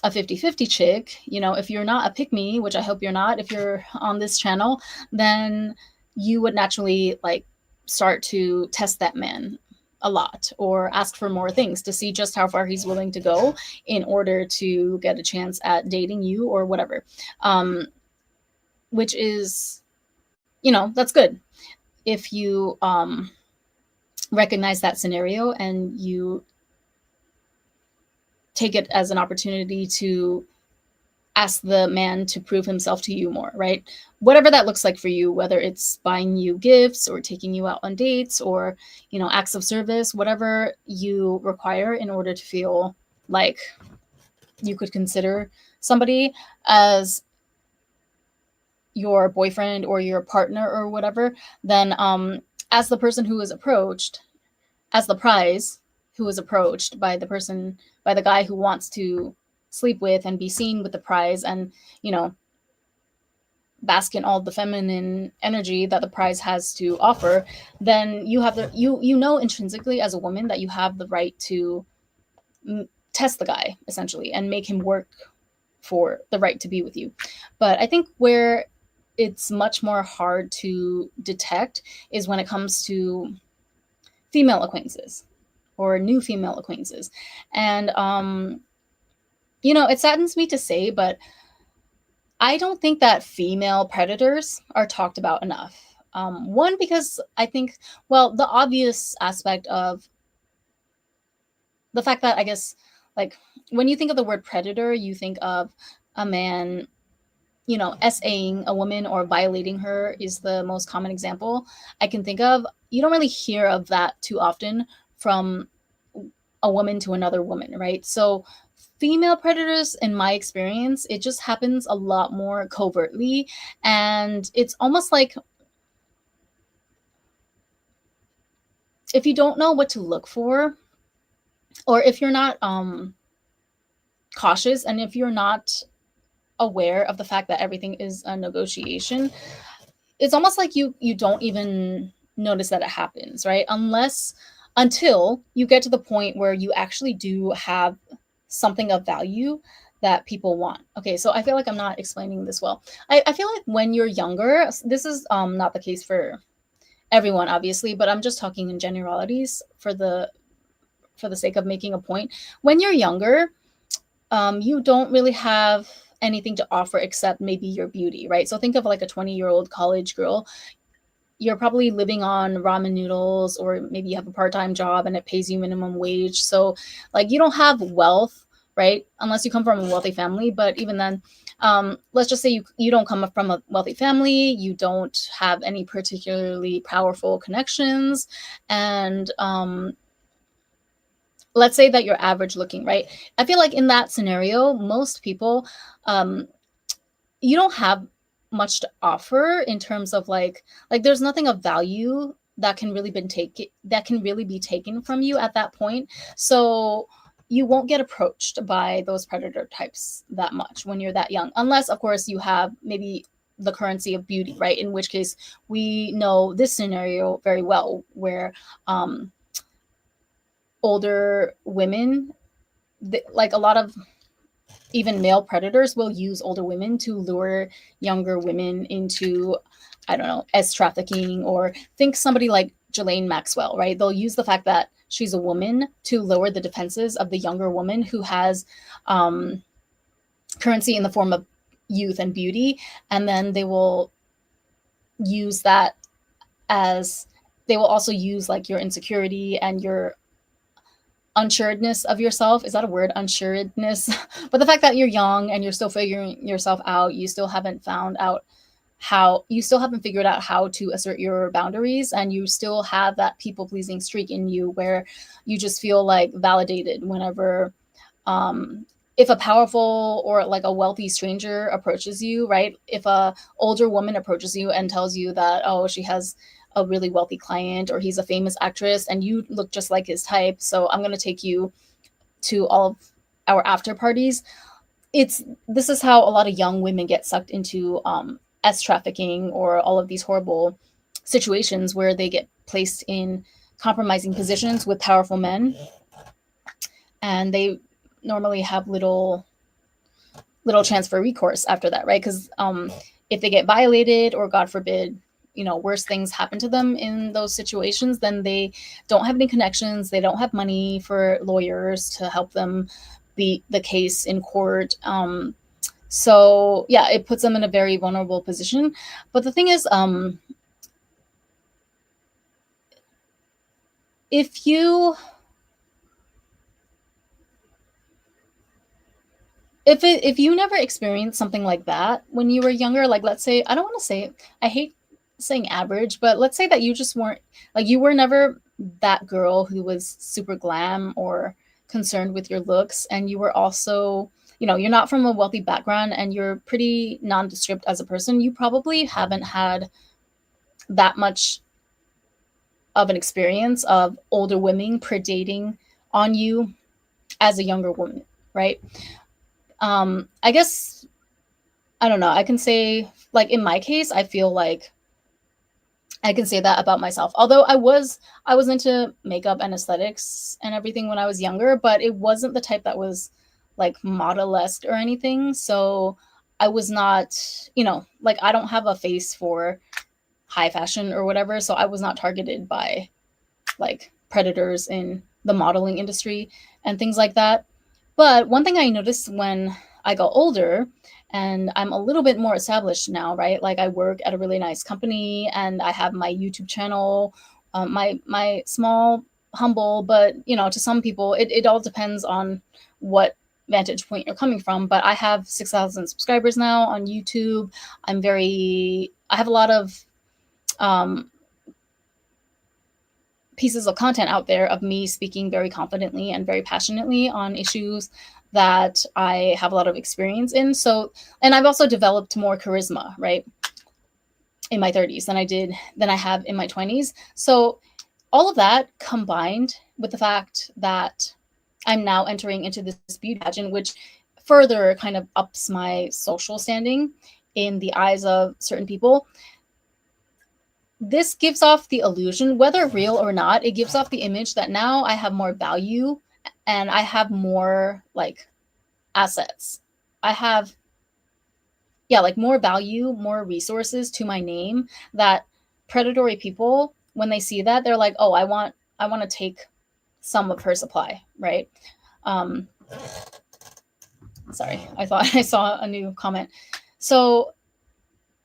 a 50-50 chick, if you're not a pick me, which I hope you're not, if you're on this channel, then you would naturally like start to test that man a lot or ask for more things to see just how far he's willing to go in order to get a chance at dating you or whatever. Which is, that's good if you recognize that scenario and you take it as an opportunity to ask the man to prove himself to you more, right? Whatever that looks like for you, whether it's buying you gifts or taking you out on dates or, acts of service, whatever you require in order to feel like you could consider somebody as your boyfriend or your partner or whatever, then as the person who is approached, as the prize who is approached by the guy who wants to sleep with and be seen with the prize and, bask in all the feminine energy that the prize has to offer, then you have intrinsically as a woman that you have the right to test the guy essentially and make him work for the right to be with you. But I think where it's much more hard to detect is when it comes to female acquaintances or new female acquaintances. And it saddens me to say, but I don't think that female predators are talked about enough. One, because I think, well, the obvious aspect of the fact that I guess, like, when you think of the word predator, you think of a man, SAing a woman or violating her is the most common example I can think of. You don't really hear of that too often from a woman to another woman, right? So female predators, in my experience, it just happens a lot more covertly, and it's almost like if you don't know what to look for, or if you're not cautious, and if you're not aware of the fact that everything is a negotiation, it's almost like you don't even notice that it happens, right? Until you get to the point where you actually do have something of value that people want. Okay, so I feel like I'm not explaining this well. I feel like when you're younger, this is not the case for everyone, obviously, but I'm just talking in generalities for the sake of making a point. When you're younger, you don't really have anything to offer except maybe your beauty, right? So think of like a 20-year-old college girl. You're probably living on ramen noodles, or maybe you have a part-time job and it pays you minimum wage. So like you don't have wealth, right? Unless you come from a wealthy family. But even then, let's just say you don't come from a wealthy family, you don't have any particularly powerful connections, and let's say that you're average looking, right? I feel like in that scenario, most people, um, you don't have much to offer in terms of like there's nothing of value that can really be taken from you at that point. So you won't get approached by those predator types that much when you're that young, unless of course you have maybe the currency of beauty, right? In which case we know this scenario very well, where older women, like a lot of even male predators will use older women to lure younger women into, I don't know, S trafficking, or think somebody like Ghislaine Maxwell, right? They'll use the fact that she's a woman to lower the defenses of the younger woman who has currency in the form of youth and beauty. And then they will use that they will also use like your insecurity and your unsureness of yourself. Is that a word? Unsureness. But the fact that you're young and you're still figuring yourself out, you still haven't found out how, you still haven't figured out how to assert your boundaries, and you still have that people pleasing streak in you where you just feel like validated whenever if a powerful or like a wealthy stranger approaches you, right? If a older woman approaches you and tells you that, oh, she has a really wealthy client, or he's a famous actress and you look just like his type, so I'm going to take you to all of our after parties. This is how a lot of young women get sucked into S trafficking or all of these horrible situations where they get placed in compromising positions with powerful men, and they normally have little chance for recourse after that, right? Because if they get violated, or God forbid, worse things happen to them in those situations, then they don't have any connections, they don't have money for lawyers to help them beat the case in court. So yeah, it puts them in a very vulnerable position. But the thing is, if you if you never experienced something like that when you were younger, like let's say, I don't want to say, I hate saying average, but let's say that you just weren't, like you were never that girl who was super glam or concerned with your looks, and you were also, you're not from a wealthy background and you're pretty nondescript as a person, you probably haven't had that much of an experience of older women predating on you as a younger woman, right? I guess, I don't know, I can say, like in my case, I feel like I can say that about myself. Although I was into makeup and aesthetics and everything when I was younger, but it wasn't the type that was like model-esque or anything. So I was not, like I don't have a face for high fashion or whatever. So I was not targeted by like predators in the modeling industry and things like that. But one thing I noticed when I got older and I'm a little bit more established now, right? Like I work at a really nice company and I have my YouTube channel, my small, humble, but to some people, it all depends on what vantage point you're coming from. But I have 6,000 subscribers now on YouTube. I have a lot of um, pieces of content out there of me speaking very confidently and very passionately on issues that I have a lot of experience in. So, and I've also developed more charisma, right, in my 30s than I have in my 20s. So, all of that combined with the fact that I'm now entering into this beauty pageant, which further kind of ups my social standing in the eyes of certain people. This gives off the illusion, whether real or not, it gives off the image that now I have more value and I have more like assets. I have, yeah, like more value, more resources to my name, that predatory people, when they see that, they're like, oh, I want to take some of her supply, right? Um, sorry, I thought I saw a new comment. So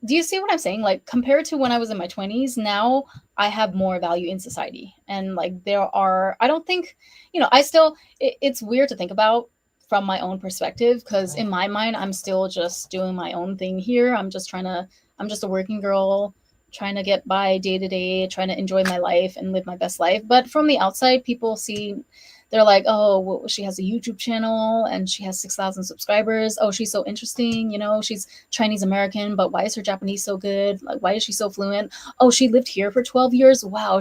do you see what I'm saying? Like compared to when I was in my 20s, now I have more value in society. And like I don't think, it's weird to think about from my own perspective, because in my mind, I'm still just doing my own thing here. I'm just a working girl trying to get by day to day, trying to enjoy my life and live my best life. But from the outside, people see, they're like, oh, well, she has a YouTube channel and she has 6,000 subscribers. Oh, she's so interesting. She's Chinese American, but why is her Japanese so good? Like, why is she so fluent? Oh, she lived here for 12 years. Wow.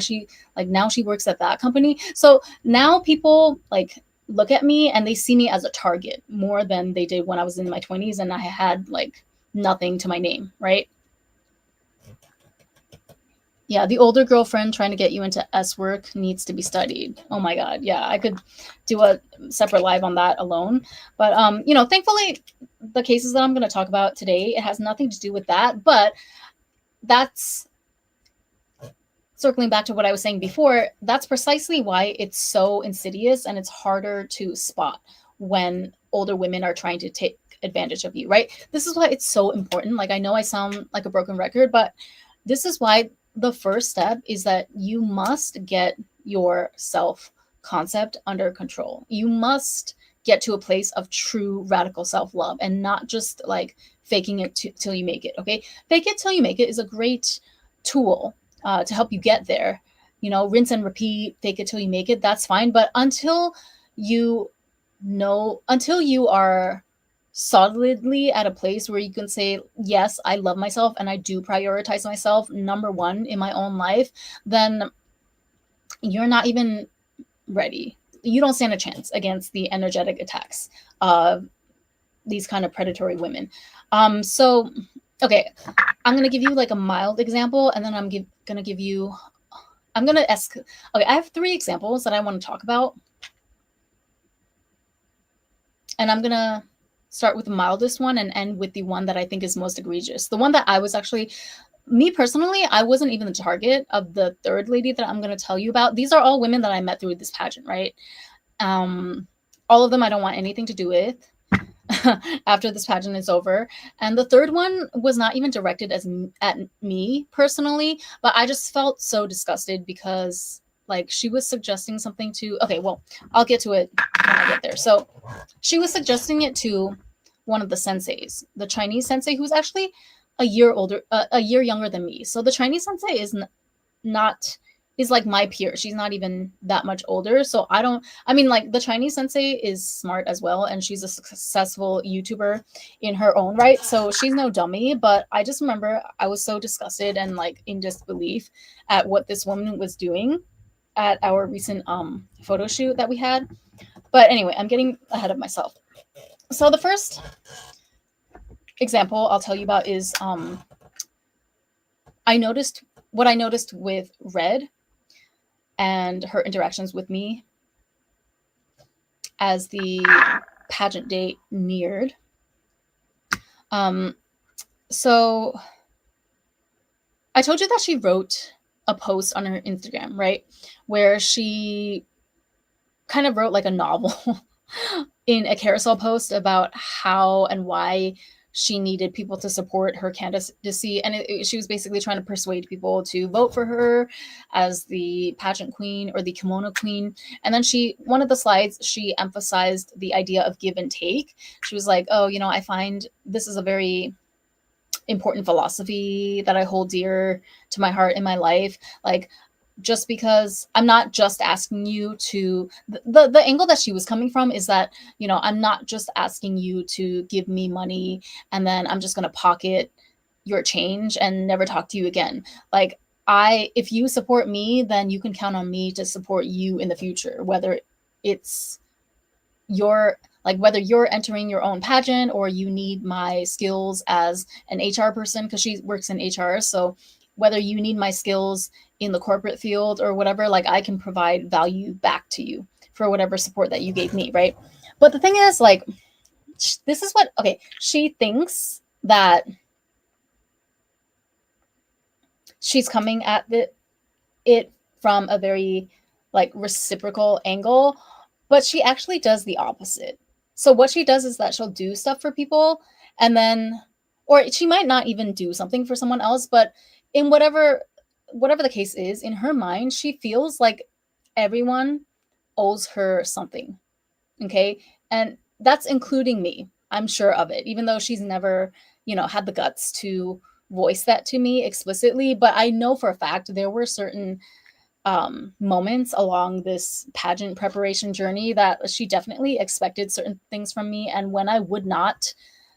Now she works at that company. So now people like look at me and they see me as a target more than they did when I was in my 20s and I had like nothing to my name, right? Yeah, the older girlfriend trying to get you into S work needs to be studied. Oh my God. Yeah, I could do a separate live on that alone. But, thankfully, the cases that I'm going to talk about today, it has nothing to do with that. But that's circling back to what I was saying before. That's precisely why it's so insidious and it's harder to spot when older women are trying to take advantage of you, right? This is why it's so important. Like, I know I sound like a broken record, but this is why the first step is that you must get yourself concept under control. You must get to a place of true radical self-love and not just like faking it till you make it. Okay, fake it till you make it is a great tool to help you get there. Rinse and repeat, fake it till you make it. That's fine, but you until you are solidly at a place where you can say, yes, I love myself and I do prioritize myself number one in my own life, then you're not even ready. You don't stand a chance against the energetic attacks of these kind of predatory women. So, okay, I'm going to give you like a mild example, and then I'm going to give you, I'm going to ask, okay, I have 3 examples that I want to talk about. And I'm going to start with the mildest one and end with the one that I think is most egregious. The one that I was actually, me personally, I wasn't even the target of the 3rd lady that I'm going to tell you about. These are all women that I met through this pageant, right? All of them I don't want anything to do with after this pageant is over. And the 3rd one was not even directed at me personally, but I just felt so disgusted because like she was suggesting something to, okay, well, I'll get to it when I get there. So she was suggesting it to one of the senseis, the Chinese sensei, who's actually a year younger than me. So the Chinese sensei is like my peer. She's not even that much older. So like the Chinese sensei is smart as well. And she's a successful YouTuber in her own right. So she's no dummy, but I just remember I was so disgusted and like in disbelief at what this woman was doing at our recent photo shoot that we had. But anyway, I'm getting ahead of myself. So the first example I'll tell you about is I noticed with Red and her interactions with me as the pageant date neared. So I told you that she wrote a post on her Instagram, right? Where she kind of wrote like a novel in a carousel post about how and why she needed people to support her candidacy. And she was basically trying to persuade people to vote for her as the pageant queen or the kimono queen. And then one of the slides, she emphasized the idea of give and take. She was like, oh, I find this is a very important philosophy that I hold dear to my heart in my life. Like, just because I'm not just asking you to, the angle that she was coming from is that, I'm not just asking you to give me money and then I'm just going to pocket your change and never talk to you again. Like, if you support me, then you can count on me to support you in the future, whether it's whether you're entering your own pageant or you need my skills as an HR person, because she works in HR. So whether you need my skills in the corporate field or whatever, like I can provide value back to you for whatever support that you gave me, right? But the thing is, like, this is what, okay, she thinks that she's coming at it from a very like reciprocal angle, but she actually does the opposite. So what she does is that she'll do stuff for people and then, or she might not even do something for someone else, but in whatever the case is, in her mind, she feels like everyone owes her something. Okay. And that's including me. I'm sure of it, even though she's never, had the guts to voice that to me explicitly. But I know for a fact there were certain moments along this pageant preparation journey that she definitely expected certain things from me. And when I would not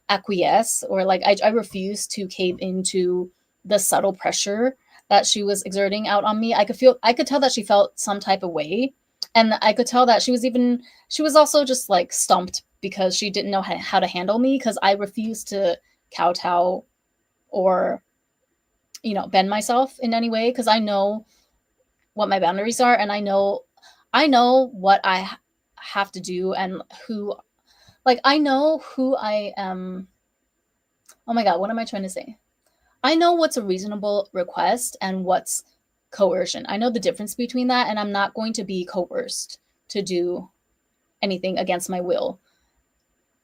acquiesce or like I refused to cave into the subtle pressure that she was exerting out on me, I could tell that she felt some type of way. And I could tell that she was also just like stumped because she didn't know how to handle me, because I refused to kowtow or, bend myself in any way, because I know what my boundaries are and I know what I have to do and I know who I am. Oh my God, what am I trying to say? I know what's a reasonable request and what's coercion. I know the difference between that, and I'm not going to be coerced to do anything against my will.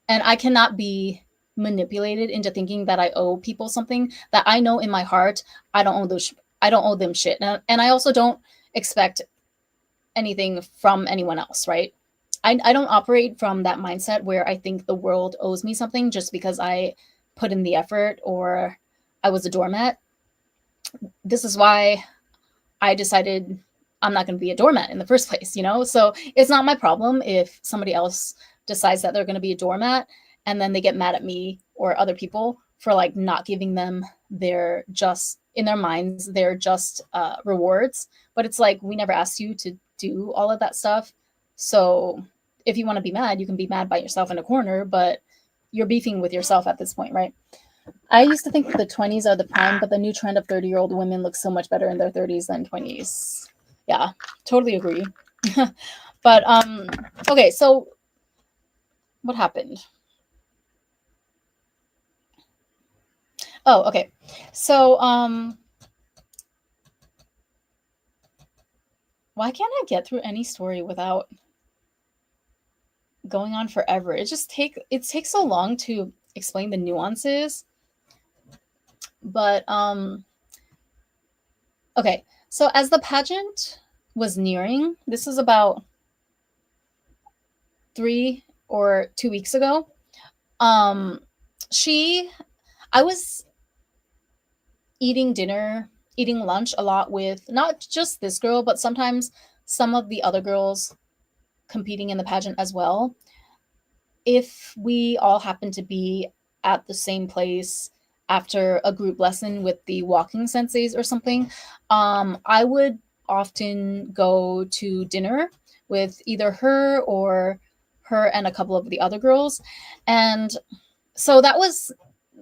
And I cannot be manipulated into thinking that I owe people something that I know in my heart I don't owe them shit. And I also don't expect anything from anyone else, right? I don't operate from that mindset where I think the world owes me something just because I put in the effort or I was a doormat. This is why I decided I'm not going to be a doormat in the first place, you know? So it's not my problem if somebody else decides that they're going to be a doormat and then they get mad at me or other people for like not giving them their just, in their minds, their just rewards. But it's like, we never asked you to do all of that stuff. So if you want to be mad, you can be mad by yourself in a corner, but you're beefing with yourself at this point, right? I used to think that the 20s are the prime, but the new trend of 30-year-old women look so much better in their 30s than 20s. Yeah, totally agree. But okay, so what happened? Oh, okay. So why can't I get through any story without going on forever? It takes so long to explain the nuances. But okay. So as the pageant was nearing, this is about 3 or 2 weeks ago. Um, she, I was eating lunch a lot with not just this girl, but sometimes some of the other girls competing in the pageant as well. If we all happen to be at the same place after a group lesson with the walking senseis or something, I would often go to dinner with either her and a couple of the other girls. And so that was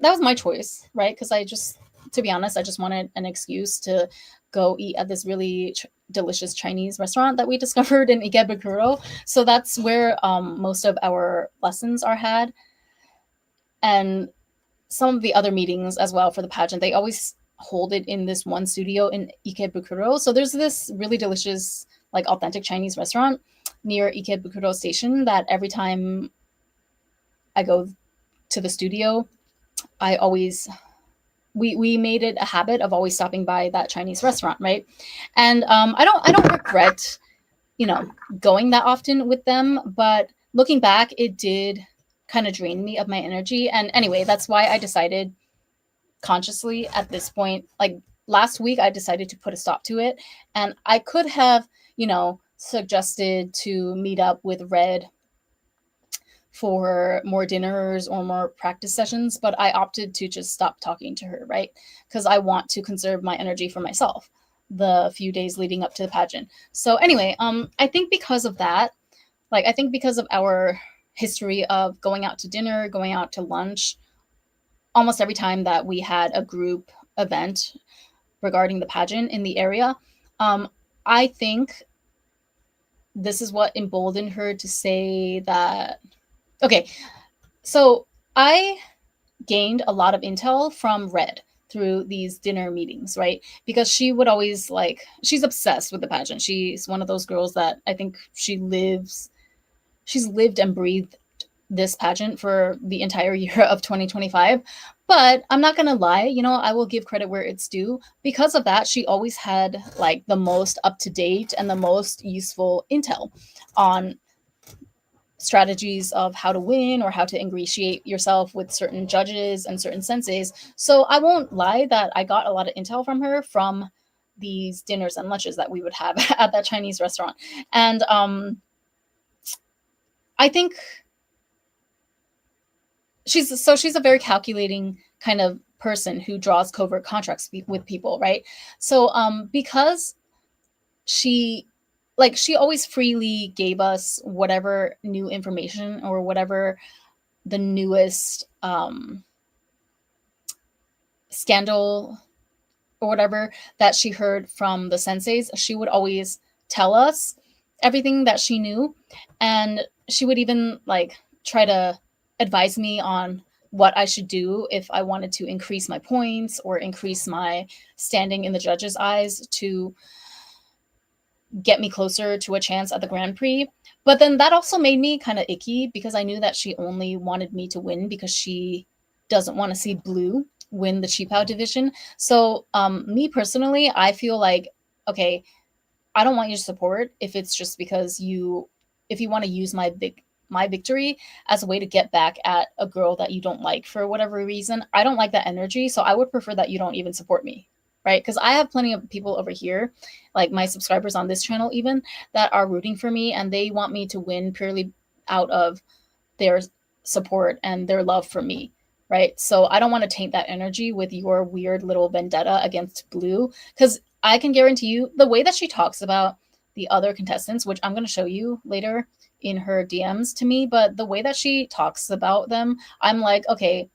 my choice, right? Because to be honest, I just wanted an excuse to go eat at this really delicious Chinese restaurant that we discovered in Ikebukuro. So that's where most of our lessons are had, and some of the other meetings as well for the pageant. They always hold it in this one studio in Ikebukuro. So there's this really delicious, like authentic Chinese restaurant near Ikebukuro Station that every time I go to the studio, I always we made it a habit of always stopping by that Chinese restaurant, right? And I don't regret, going that often with them, but looking back, it did kind of drain me of my energy. And anyway, that's why I decided consciously at this point, like last week, I decided to put a stop to it. And I could have, suggested to meet up with Red for more dinners or more practice sessions, but I opted to just stop talking to her, right? Because I want to conserve my energy for myself the few days leading up to the pageant. So anyway, I think because of that, like I think because of our history of going out to dinner, going out to lunch, almost every time that we had a group event regarding the pageant in the area, I think this is what emboldened her to say that. Okay, so I gained a lot of intel from Red through these dinner meetings, right? Because she would always she's obsessed with the pageant. She's one of those girls that I think she's lived and breathed this pageant for the entire year of 2025. But I'm not going to lie, I will give credit where it's due. Because of that, she always had like the most up to date and the most useful intel on strategies of how to win or how to ingratiate yourself with certain judges and certain senses. So I won't lie that I got a lot of intel from her from these dinners and lunches that we would have at that Chinese restaurant. And I think she's a very calculating kind of person who draws covert contracts with people, right? So because she she always freely gave us whatever new information or whatever the newest scandal or whatever that she heard from the senseis. She would always tell us everything that she knew, and she would even try to advise me on what I should do if I wanted to increase my points or increase my standing in the judges' eyes to get me closer to a chance at the Grand Prix. But then that also made me kind of icky because I knew that she only wanted me to win because she doesn't want to see blue win the Cheap Out division. So me personally, I feel like, okay, I don't want your support if it's just because if you want to use my victory as a way to get back at a girl that you don't like for whatever reason. I don't like that energy, so I would prefer that you don't even support me, right? Because I have plenty of people over here, like my subscribers on this channel even, that are rooting for me and they want me to win purely out of their support and their love for me, right? So I don't want to taint that energy with your weird little vendetta against Blue, because I can guarantee you the way that she talks about the other contestants, which I'm going to show you later in her DMs to me, but the way that she talks about them, I'm like, okay,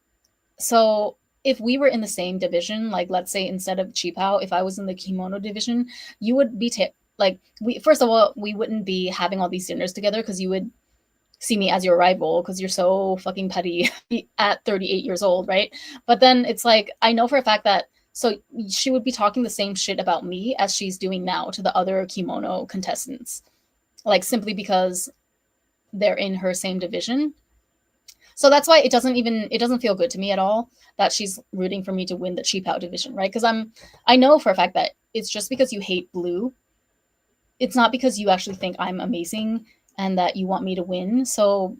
so if we were in the same division, like let's say instead of Chipao, if I was in the kimono division, you would be like, we first of all, we wouldn't be having all these dinners together because you would see me as your rival because you're so fucking petty at 38 years old, right? But then it's like, I know for a fact that, so she would be talking the same shit about me as she's doing now to the other kimono contestants, like simply because they're in her same division. So that's why it doesn't feel good to me at all that she's rooting for me to win the cheap out division, right? Because I know for a fact that it's just because you hate Blue. It's not because you actually think I'm amazing and that you want me to win. So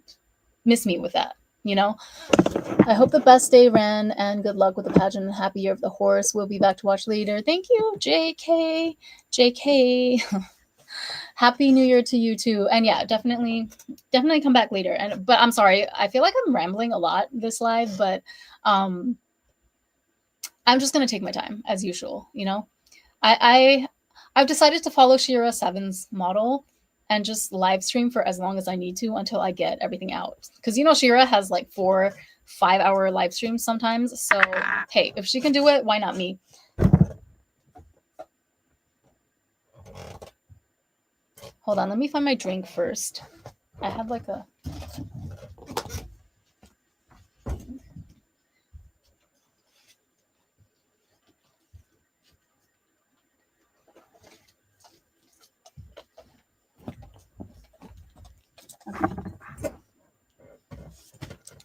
miss me with that, you know? I hope the best day, Ren, and good luck with the pageant and happy year of the horse. We'll be back to watch later. Thank you, JK. JK. Happy New Year to you too. And yeah, definitely come back later. And but I'm sorry, I feel like I'm rambling a lot this live, but I'm just gonna take my time as usual, you know? I've decided to follow Shira Seven's model and just live stream for as long as I need to until I get everything out. Because you know Shira has like 4-5 hour live streams sometimes. So hey, if she can do it, why not me? Hold on, let me find my drink first. I have like a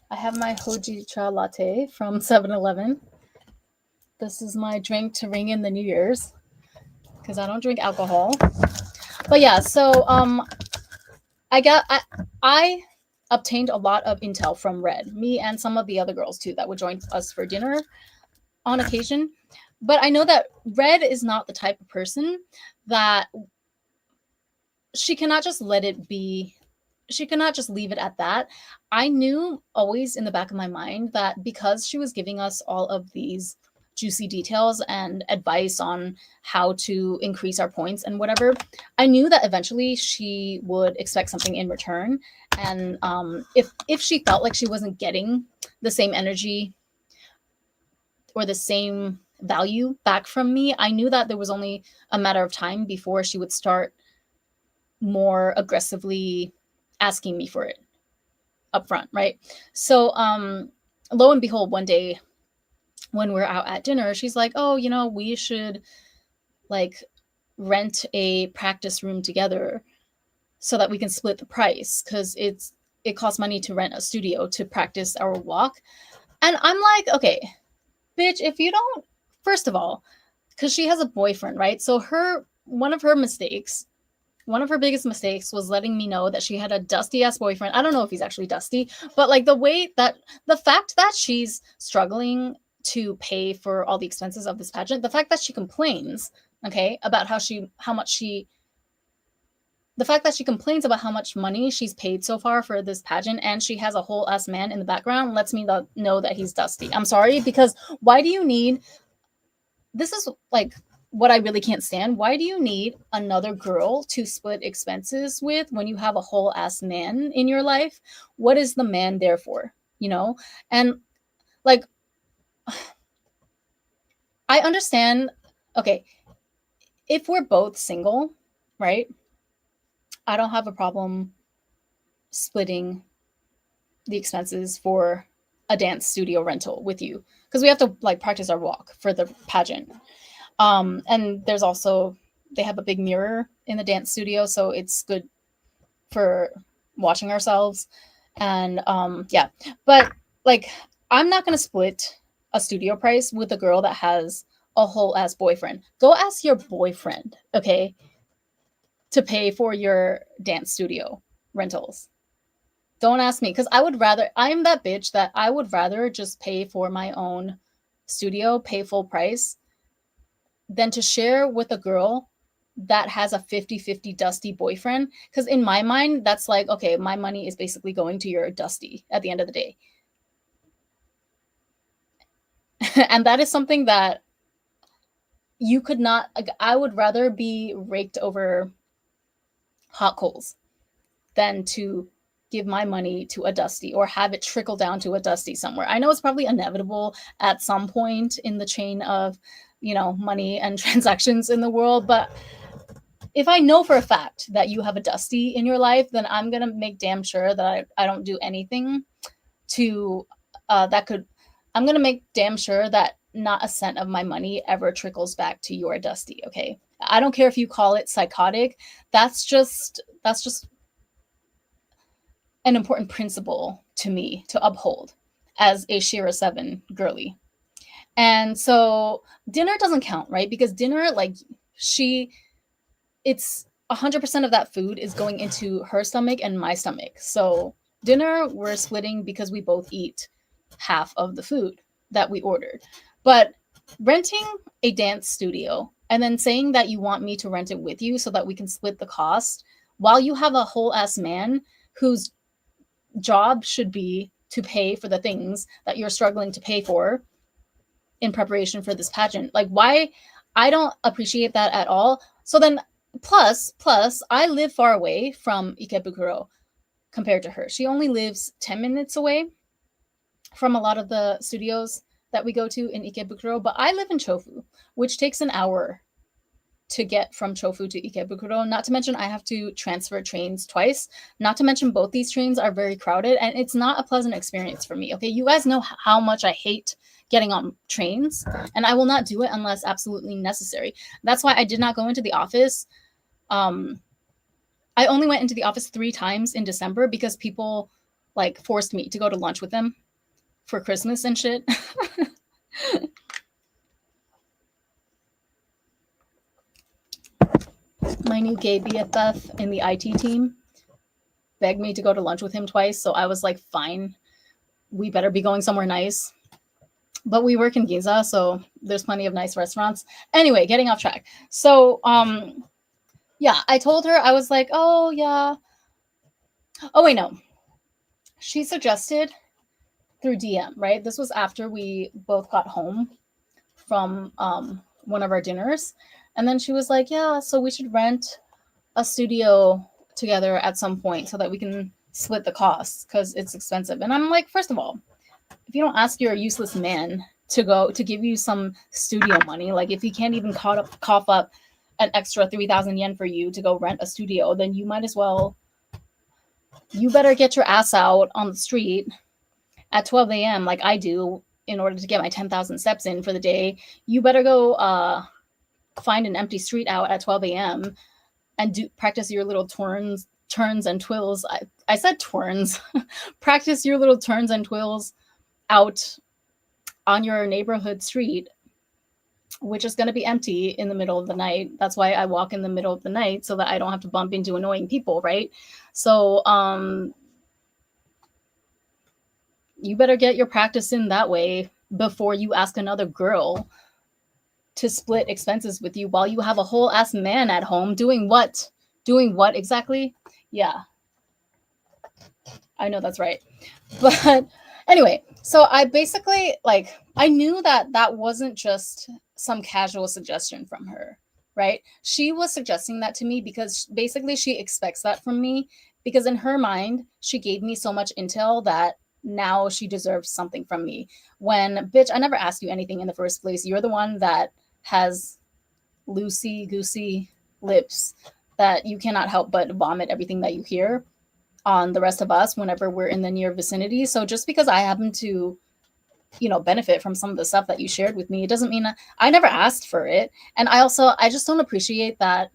I have my Hojicha latte from 7-Eleven. This is my drink to ring in the New Year's because I don't drink alcohol. But yeah, so I obtained a lot of intel from Red, me and some of the other girls too that would join us for dinner on occasion. But I know that Red is not the type of person that she cannot just let it be. She cannot just leave it at that. I knew always in the back of my mind that because she was giving us all of these juicy details and advice on how to increase our points and whatever, I knew that eventually she would expect something in return. And if she felt like she wasn't getting the same energy or the same value back from me, I knew that there was only a matter of time before she would start more aggressively asking me for it up front, right? So lo and behold, one day when we're out at dinner, she's like, oh, you know, we should like rent a practice room together so that we can split the price because it costs money to rent a studio to practice our walk. And I'm like, okay, bitch, if you don't, first of all, because she has a boyfriend, right? So one of her biggest mistakes was letting me know that she had a dusty ass boyfriend. I don't know if he's actually dusty, but like the fact that she's struggling to pay for all the expenses of this pageant, the fact that she complains, okay, about the fact that she complains about how much money she's paid so far for this pageant and she has a whole ass man in the background lets me know that he's dusty. I'm sorry, because why do you need, this is like what I really can't stand. Why do you need another girl to split expenses with when you have a whole ass man in your life? What is the man there for? You know? And like, I understand. Okay. If we're both single, right? I don't have a problem splitting the expenses for a dance studio rental with you because we have to like practice our walk for the pageant. And there's also, they have a big mirror in the dance studio, so it's good for watching ourselves. And yeah, but like, I'm not gonna split a studio price with a girl that has a whole ass boyfriend. Go ask your boyfriend, okay? to pay for your dance studio rentals. Don't ask me, because I'm that bitch that I would rather just pay for my own studio, pay full price, than to share with a girl that has a 50-50 dusty boyfriend. Because in my mind, that's like, okay, my money is basically going to your dusty at the end of the day. And that is something that you could not, like, I would rather be raked over hot coals than to give my money to a dusty or have it trickle down to a dusty somewhere. I know it's probably inevitable at some point in the chain of, money and transactions in the world, but if I know for a fact that you have a dusty in your life, then I'm going to make damn sure that I don't do anything to that could, I'm going to make damn sure that not a cent of my money ever trickles back to your dusty. Okay. I don't care if you call it psychotic. That's just an important principle to me to uphold as a Shira 7 girly. And so dinner doesn't count, right? Because dinner, like, it's 100% of that food is going into her stomach and my stomach. So dinner, we're splitting because we both eat half of the food that we ordered. But renting a dance studio and then saying that you want me to rent it with you so that we can split the cost while you have a whole ass man whose job should be to pay for the things that you're struggling to pay for in preparation for this pageant. Like, why? I don't appreciate that at all. So then plus I live far away from Ikebukuro compared to her. She only lives 10 minutes away from a lot of the studios that we go to in Ikebukuro, but I live in Chofu, which takes an hour to get from Chofu to Ikebukuro. Not to mention I have to transfer trains twice. Not to mention both these trains are very crowded and it's not a pleasant experience for me. Okay, you guys know how much I hate getting on trains, and I will not do it unless absolutely necessary. That's why I did not go into the office. I only went into the office 3 times in December because people like forced me to go to lunch with them for Christmas and shit. My new gay BFF in the IT team begged me to go to lunch with him twice, so I was like, fine, we better be going somewhere nice. But we work in Giza, so there's plenty of nice restaurants. Anyway, getting off track. So, yeah, I told her, I was like, oh, yeah. Oh, wait, no. She suggested through DM, right? This was after we both got home from one of our dinners. And then she was like, yeah, so we should rent a studio together at some point so that we can split the costs because it's expensive. And I'm like, first of all, if you don't ask your useless man to give you some studio money, like if he can't even cough up an extra 3,000 yen for you to go rent a studio, then you better get your ass out on the street at 12 a.m. like I do in order to get my 10,000 steps in for the day. You better go find an empty street out at 12 a.m. and practice your little turns and twirls. I said twirls. Practice your little turns and twirls out on your neighborhood street, which is going to be empty in the middle of the night. That's why I walk in the middle of the night, so that I don't have to bump into annoying people, right? So you better get your practice in that way before you ask another girl to split expenses with you while you have a whole ass man at home doing what? Doing what exactly? Yeah. I know that's right. But anyway, so I basically, like, I knew that that wasn't just some casual suggestion from her, right? She was suggesting that to me because basically she expects that from me, because in her mind, she gave me so much intel that now she deserves something from me. When, bitch, I never asked you anything in the first place. You're the one that has loosey goosey lips that you cannot help but vomit everything that you hear on the rest of us whenever we're in the near vicinity. So just because I happen to, benefit from some of the stuff that you shared with me, it doesn't mean I never asked for it. And I just don't appreciate that.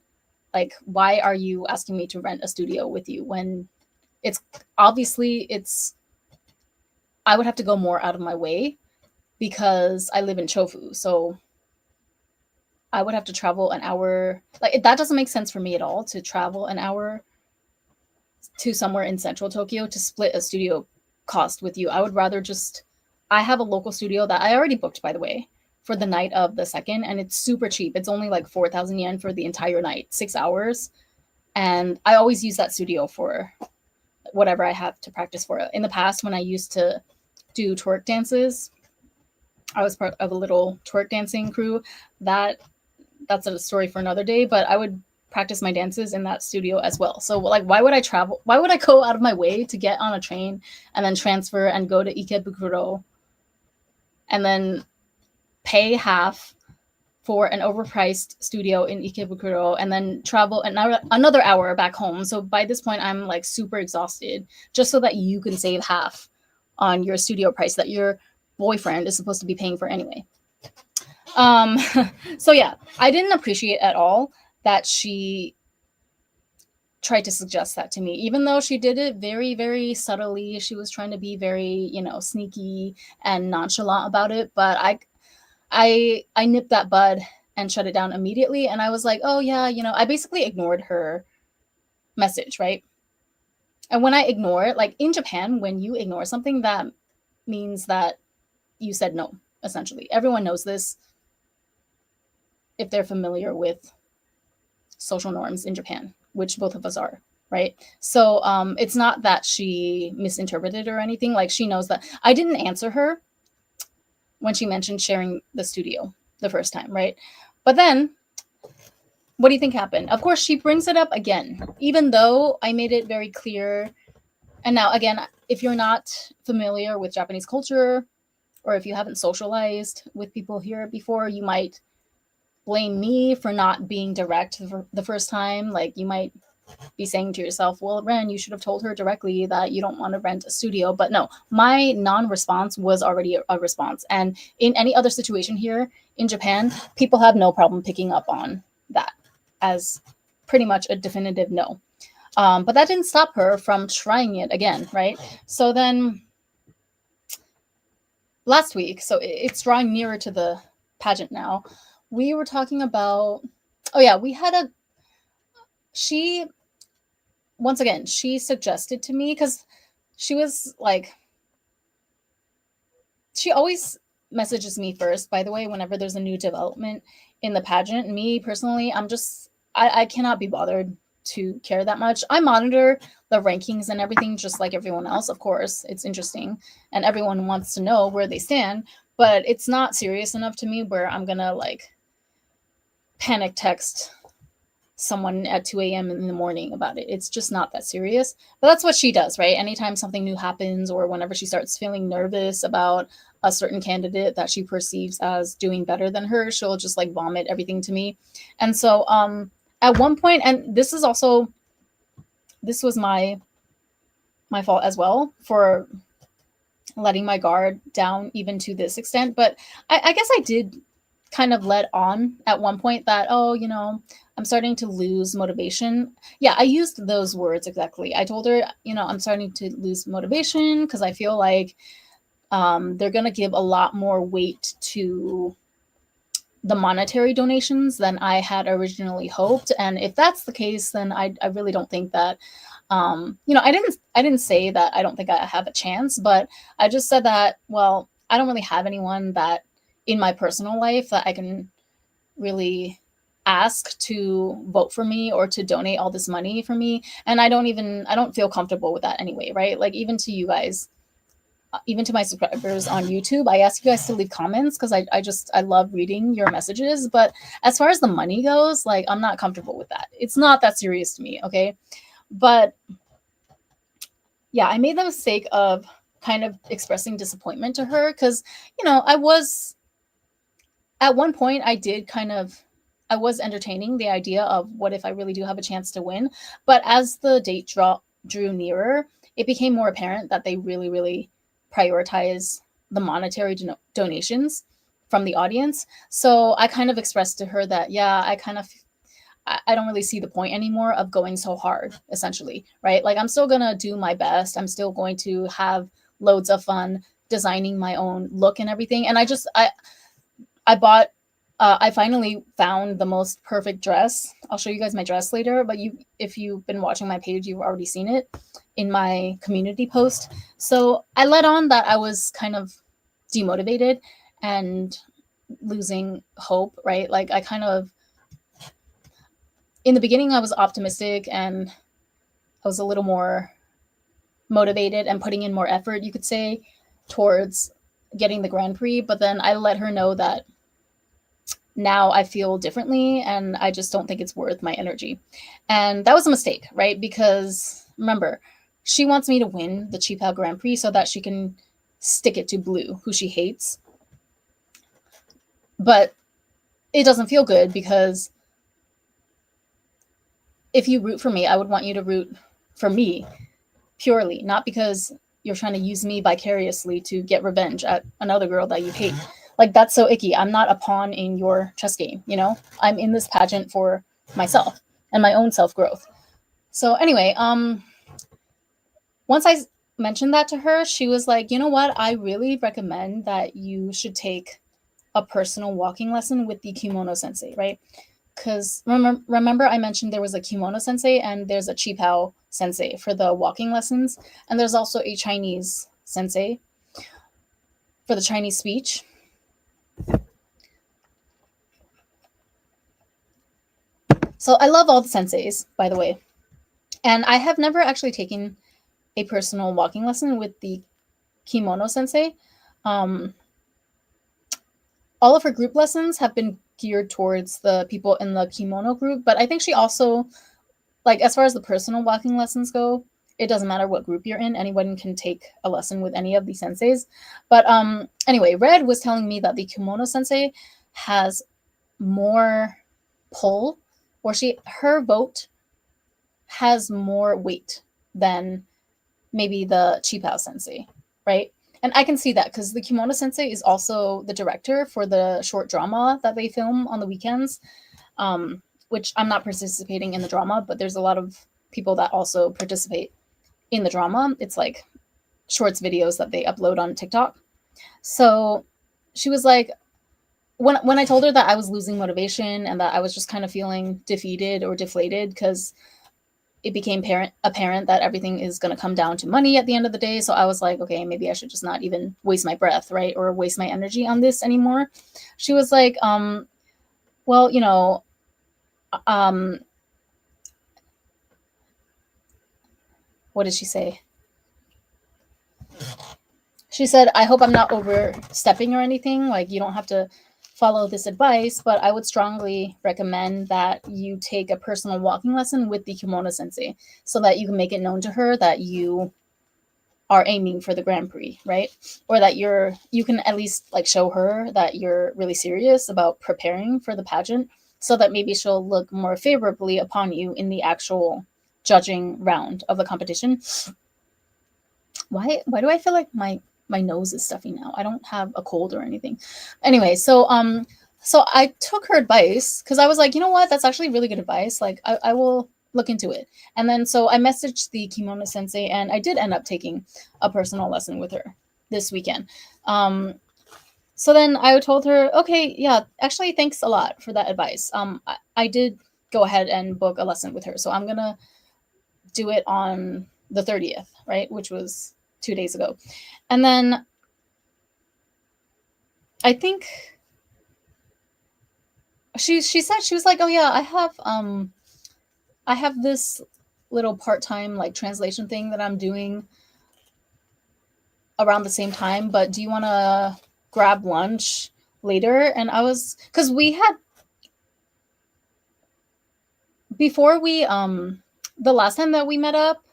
Like, why are you asking me to rent a studio with you when it's obviously I would have to go more out of my way because I live in Chofu. So I would have to travel an hour. Like, that doesn't make sense for me at all, to travel an hour to somewhere in central Tokyo to split a studio cost with you. I would rather just, I have a local studio that I already booked, by the way, for the night of the second, and it's super cheap. It's only like 4,000 yen for the entire night, 6 hours. And I always use that studio for whatever I have to practice for. In the past, when I used to do twerk dances, I was part of a little twerk dancing crew. That's a story for another day, but I would practice my dances in that studio as well. So like, why would I travel? Why would I go out of my way to get on a train and then transfer and go to Ikebukuro and then pay half for an overpriced studio in Ikebukuro and then travel another hour back home? So by this point, I'm like super exhausted, just so that you can save half on your studio price that your boyfriend is supposed to be paying for anyway. Um, so yeah, I didn't appreciate at all that she tried to suggest that to me, even though she did it very, very subtly. She was trying to be very, sneaky and nonchalant about it. But I nipped that bud and shut it down immediately. And I was like, oh yeah, I basically ignored her message, right? And when I ignore it, like in Japan, when you ignore something, that means that you said no, essentially. Everyone knows this if they're familiar with social norms in Japan, which both of us are, right? So it's not that she misinterpreted or anything. Like, she knows that I didn't answer her when she mentioned sharing the studio the first time, right? But then, what do you think happened? Of course, she brings it up again, even though I made it very clear. And now, again, if you're not familiar with Japanese culture, or if you haven't socialized with people here before, you might blame me for not being direct the first time. Like, you might be saying to yourself, well, Ren, you should have told her directly that you don't want to rent a studio. But no, my non-response was already a response. And in any other situation here in Japan, people have no problem picking up on that as pretty much a definitive no. But that didn't stop her from trying it again, right? So then last week, so it's drawing nearer to the pageant now, we were talking about, oh yeah, she suggested to me, because she was like, she always messages me first, by the way, whenever there's a new development in the pageant. Me personally, I cannot be bothered to care that much. I monitor the rankings and everything just like everyone else. Of course, it's interesting and everyone wants to know where they stand, but it's not serious enough to me where I'm gonna like panic text someone at 2 a.m. in the morning about it. It's just not that serious. But that's what she does, right? Anytime something new happens, or whenever she starts feeling nervous about a certain candidate that she perceives as doing better than her, she'll just like vomit everything to me. And so at one point, and this was my fault as well for letting my guard down even to this extent. But I guess I did kind of let on at one point that, oh, I'm starting to lose motivation. Yeah, I used those words exactly. I told her, I'm starting to lose motivation because I feel like they're going to give a lot more weight to the monetary donations than I had originally hoped. And if that's the case, then I really don't think that, I didn't say that I don't think I have a chance, but I just said that, well, I don't really have anyone that in my personal life that I can really ask to vote for me or to donate all this money for me. And I don't feel comfortable with that anyway, right? Like, even to you guys, even to my subscribers on YouTube, I ask you guys to leave comments because I love reading your messages. But as far as the money goes, like, I'm not comfortable with that. It's not that serious to me, okay? But yeah, I made the mistake of kind of expressing disappointment to her because, I was, at one point, I was entertaining the idea of what if I really do have a chance to win. But as the date drew nearer, it became more apparent that they really, really prioritize the monetary donations from the audience. So I kind of expressed to her that, yeah, I don't really see the point anymore of going so hard, essentially, right? Like, I'm still going to do my best. I'm still going to have loads of fun designing my own look and everything. And I bought I finally found the most perfect dress. I'll show you guys my dress later, but if you've been watching my page, you've already seen it in my community post. So I let on that I was kind of demotivated and losing hope, right? Like I kind of, in the beginning, I was optimistic and I was a little more motivated and putting in more effort, you could say, towards getting the Grand Prix. But then I let her know that now I feel differently and I just don't think it's worth my energy. And that was a mistake, right? Because remember, she wants me to win the Cheap Out Grand Prix so that she can stick it to Blue, who she hates. But it doesn't feel good because if you root for me, I would want you to root for me purely, not because you're trying to use me vicariously to get revenge at another girl that you hate. Like that's so icky. I'm not a pawn in your chess game, you know? I'm in this pageant for myself and my own self-growth. So anyway, once I mentioned that to her, she was like, "You know what? I really recommend that you should take a personal walking lesson with the kimono sensei, right? Because remember I mentioned there was a kimono sensei and there's a chipao sensei for the walking lessons, and there's also a Chinese sensei for the Chinese speech. So I love all the senseis, by the way, and I have never actually taken a personal walking lesson with the kimono sensei. Um, all of her group lessons have been geared towards the people in the kimono group, but I think she also, like, as far as the personal walking lessons go, it doesn't matter what group you're in, anyone can take a lesson with any of the senseis. But anyway, Red was telling me that the kimono sensei has more pull, or her vote has more weight than maybe the Chipao sensei, right? And I can see that because the kimono sensei is also the director for the short drama that they film on the weekends, which I'm not participating in the drama, but there's a lot of people that also participate in the drama. It's like shorts videos that they upload on TikTok. So she was like, when I told her that I was losing motivation and that I was just kind of feeling defeated or deflated because it became apparent that everything is going to come down to money at the end of the day. So I was like, okay, maybe I should just not even waste my breath, right? Or waste my energy on this anymore. She was like, well, you know, um, what did she say? She said, I hope I'm not overstepping or anything. Like, you don't have to follow this advice, but I would strongly recommend that you take a personal walking lesson with the kimono sensei so that you can make it known to her that you are aiming for the Grand Prix, right? Or that you can at least like show her that you're really serious about preparing for the pageant so that maybe she'll look more favorably upon you in the actual judging round of the competition. Why do I feel like my nose is stuffy now? I don't have a cold or anything. Anyway, so I took her advice because I was like, you know what, that's actually really good advice. Like I will look into it. And then so I messaged the kimono sensei and I did end up taking a personal lesson with her this weekend. So then I told her, okay, yeah, actually thanks a lot for that advice. I did go ahead and book a lesson with her. So I'm gonna do it on the 30th, right? Which was 2 days ago. And then I think she said, she was like, oh yeah, I have this little part-time like translation thing that I'm doing around the same time, but do you want to grab lunch later? And I was, because we had, before we the last time that we met up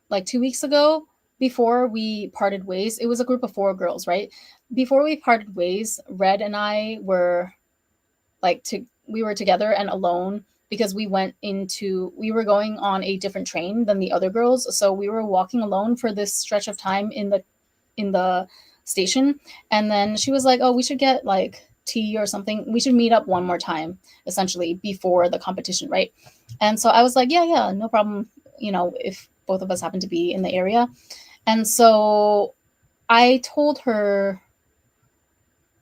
like 2 weeks ago, before we parted ways, it was a group of 4 girls, right? Before we parted ways, Red and I were we were together and alone because we were going on a different train than the other girls, so we were walking alone for this stretch of time in the station. And then she was like, oh, we should get like tea or something, we should meet up one more time essentially before the competition, right? And so I was like, yeah, no problem, if both of us happen to be in the area. And so I told her,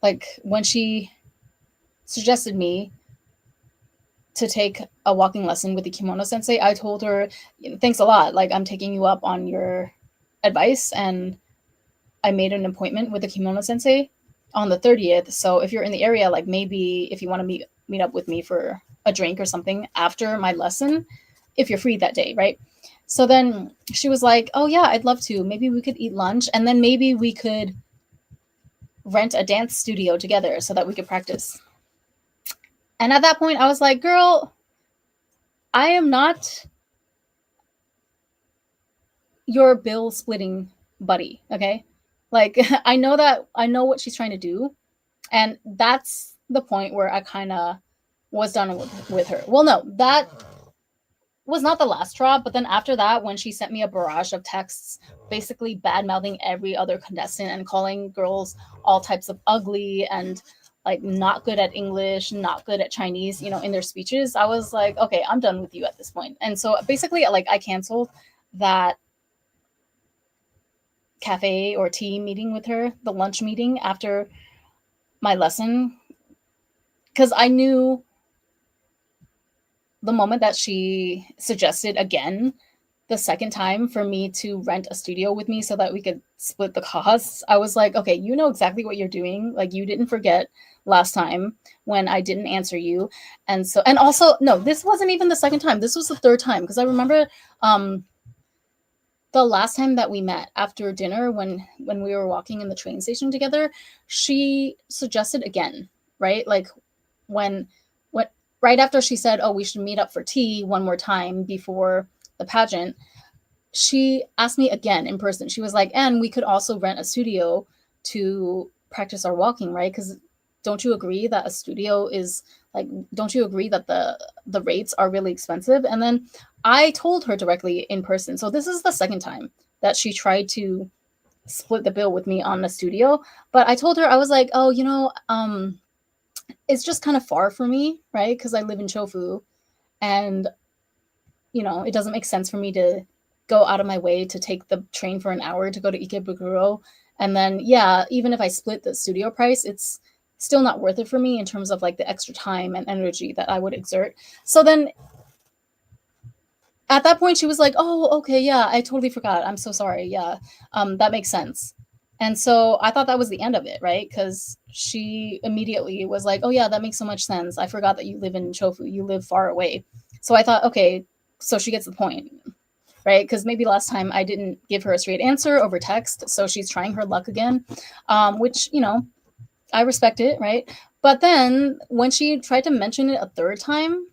like, when she suggested me to take a walking lesson with the kimono sensei, I told her, thanks a lot. Like, I'm taking you up on your advice. And I made an appointment with the kimono sensei on the 30th. So if you're in the area, like maybe if you want to meet up with me for a drink or something after my lesson, if you're free that day, right? So then she was like, oh yeah, I'd love to. Maybe we could eat lunch and then maybe we could rent a dance studio together so that we could practice. And at that point, I was like, girl, I am not your bill splitting buddy, okay? Like, I know what she's trying to do. And that's the point where I kind of was done with her. Well, no, that was not the last straw. But then after that, when she sent me a barrage of texts, basically bad mouthing every other contestant and calling girls all types of ugly and like not good at English, not good at Chinese, in their speeches, I was like, okay, I'm done with you at this point. And so basically, like, I canceled that cafe or tea meeting with her, the lunch meeting after my lesson, because I knew the moment that she suggested again the second time for me to rent a studio with me so that we could split the costs, I was like, okay, you know exactly what you're doing. Like, you didn't forget last time when I didn't answer you. And so, and also, no, this wasn't even the second time. This was the third time. Because I remember the last time that we met after dinner when we were walking in the train station together, she suggested again, right? Like, when right after she said, oh, we should meet up for tea one more time before the pageant, she asked me again in person. She was like, and we could also rent a studio to practice our walking, right? Because don't you agree that a studio is like, don't you agree that the rates are really expensive? And then I told her directly in person. So this is the second time that she tried to split the bill with me on the studio. But I told her, I was like, oh, it's just kind of far for me, right? Because I live in Chofu, and it doesn't make sense for me to go out of my way to take the train for an hour to go to Ikebukuro. And then, yeah, even if I split the studio price, it's still not worth it for me in terms of like the extra time and energy that I would exert. So then at that point, she was like, oh, okay, yeah, I totally forgot. I'm so sorry. Yeah, that makes sense. And so I thought that was the end of it, right? Because she immediately was like, oh, yeah, that makes so much sense. I forgot that you live in Chofu. You live far away. So I thought, okay, so she gets the point, right? Because maybe last time I didn't give her a straight answer over text. So she's trying her luck again, which, I respect it, right? But then when she tried to mention it a third time,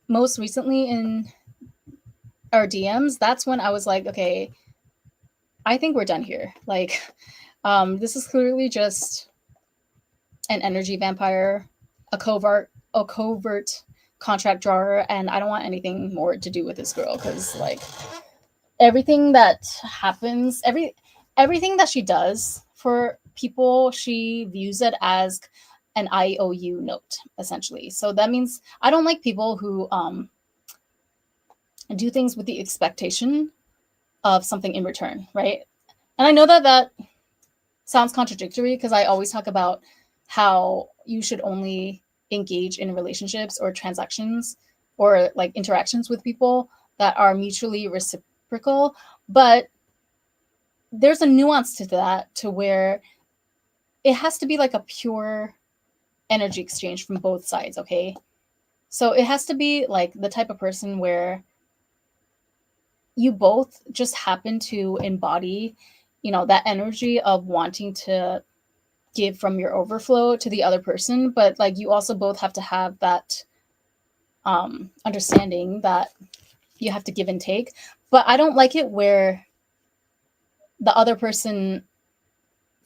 most recently in our DMs, that's when I was like, okay, I think we're done here. Like, this is clearly just an energy vampire, a covert contract drawer, and I don't want anything more to do with this girl because, like, everything that happens, everything that she does for people, she views it as an IOU note, essentially. So that means I don't like people who do things with the expectation of something in return, right? And I know that sounds contradictory because I always talk about how you should only engage in relationships or transactions or like interactions with people that are mutually reciprocal. But there's a nuance to that, to where it has to be like a pure energy exchange from both sides, okay? So it has to be like the type of person where you both just happen to embody, that energy of wanting to give from your overflow to the other person, but like you also both have to have that understanding that you have to give and take. But I don't like it where the other person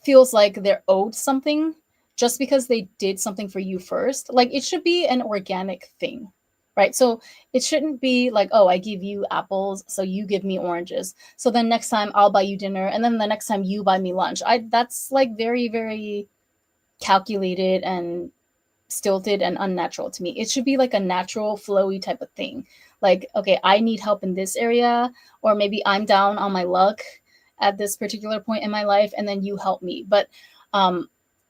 feels like they're owed something just because they did something for you first. Like, it should be an organic thing, right? So it shouldn't be like, oh, I give you apples, so you give me oranges. So then next time I'll buy you dinner, and then the next time you buy me lunch. That's like very, very calculated and stilted and unnatural to me. It should be like a natural, flowy type of thing. Like, okay, I need help in this area, or maybe I'm down on my luck at this particular point in my life, and then you help me. But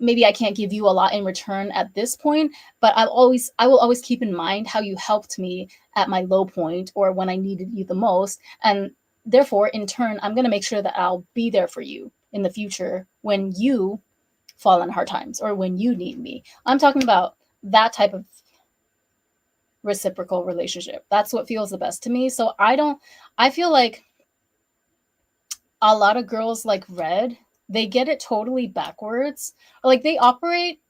maybe I can't give you a lot in return at this point, but I will always keep in mind how you helped me at my low point or when I needed you the most. And therefore, in turn, I'm going to make sure that I'll be there for you in the future when you fall on hard times or when you need me. I'm talking about that type of reciprocal relationship. That's what feels the best to me. So I feel like a lot of girls like Red, they get it totally backwards. Like they operate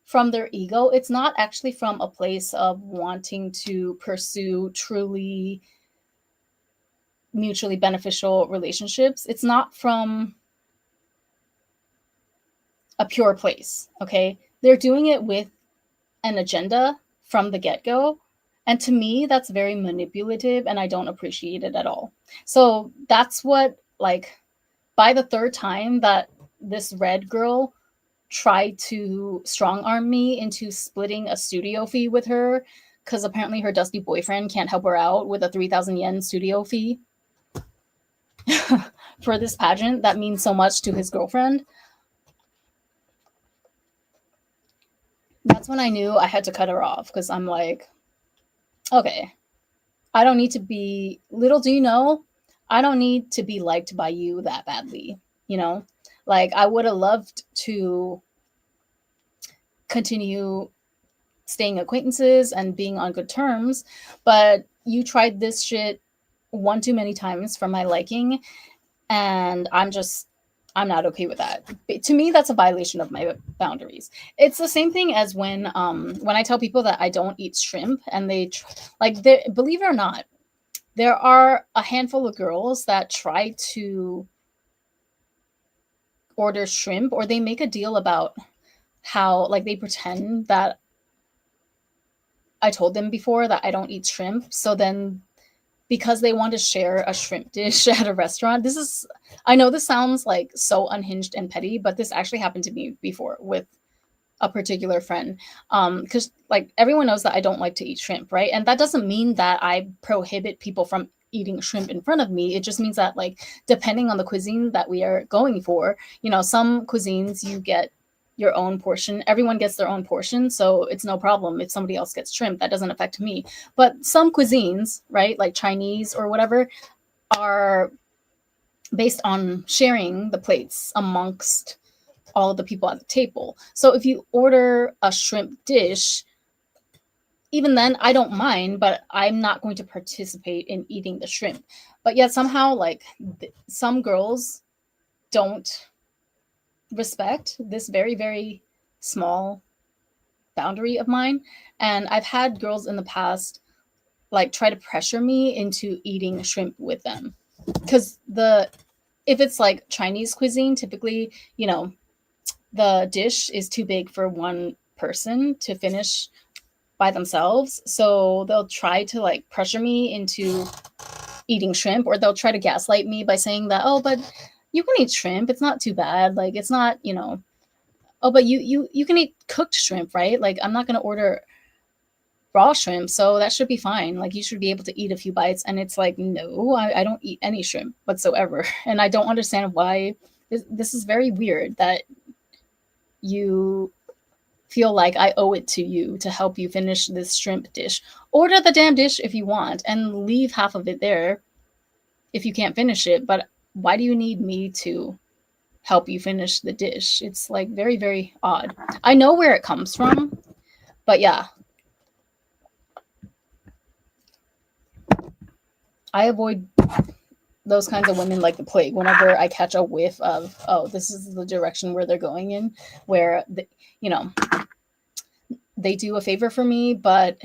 from their ego. It's not actually from a place of wanting to pursue truly mutually beneficial relationships. It's not from a pure place, okay? They're doing it with an agenda from the get-go. And to me, that's very manipulative and I don't appreciate it at all. So that's what, like, by the third time that this Red girl tried to strong arm me into splitting a studio fee with her, because apparently her dusty boyfriend can't help her out with a 3,000 yen studio fee for this pageant that means so much to his girlfriend. That's when I knew I had to cut her off, because I'm like, okay, I don't need to be, little do you know, I don't need to be liked by you that badly, you know? Like, I would have loved to continue staying acquaintances and being on good terms, but you tried this shit one too many times for my liking, and I'm not okay with that. To me, that's a violation of my boundaries. It's the same thing as when I tell people that I don't eat shrimp, and they believe it or not, there are a handful of girls that try to order shrimp, or they make a deal about how, like, they pretend that I told them before that I don't eat shrimp. So then, because they want to share a shrimp dish at a restaurant, I know this sounds like so unhinged and petty, but this actually happened to me before with a particular friend. Because like everyone knows that I don't like to eat shrimp, right? And that doesn't mean that I prohibit people from eating shrimp in front of me. It just means that, like, depending on the cuisine that we are going for, some cuisines you get your own portion. Everyone gets their own portion, so it's no problem if somebody else gets shrimp. That doesn't affect me. But some cuisines, right, like Chinese or whatever, are based on sharing the plates amongst all of the people at the table. So if you order a shrimp dish, even then I don't mind, but I'm not going to participate in eating the shrimp. But yet somehow, like, some girls don't respect this very, very small boundary of mine. And I've had girls in the past, like, try to pressure me into eating shrimp with them. Because if it's like Chinese cuisine, typically, the dish is too big for one person to finish by themselves. So they'll try to, like, pressure me into eating shrimp, or they'll try to gaslight me by saying that, oh, but you can eat shrimp. It's not too bad. Like, it's not, oh, but you can eat cooked shrimp, right? Like, I'm not going to order raw shrimp, so that should be fine. Like, you should be able to eat a few bites. And it's like, no, I don't eat any shrimp whatsoever. And I don't understand why. This is very weird that you feel like I owe it to you to help you finish this shrimp dish. Order the damn dish if you want and leave half of it there if you can't finish it. But why do you need me to help you finish the dish? It's, like, very, very odd. I know where it comes from, but yeah. I avoid those kinds of women like the plague whenever I catch a whiff of, oh, this is the direction where they're going in, where, they do a favor for me, but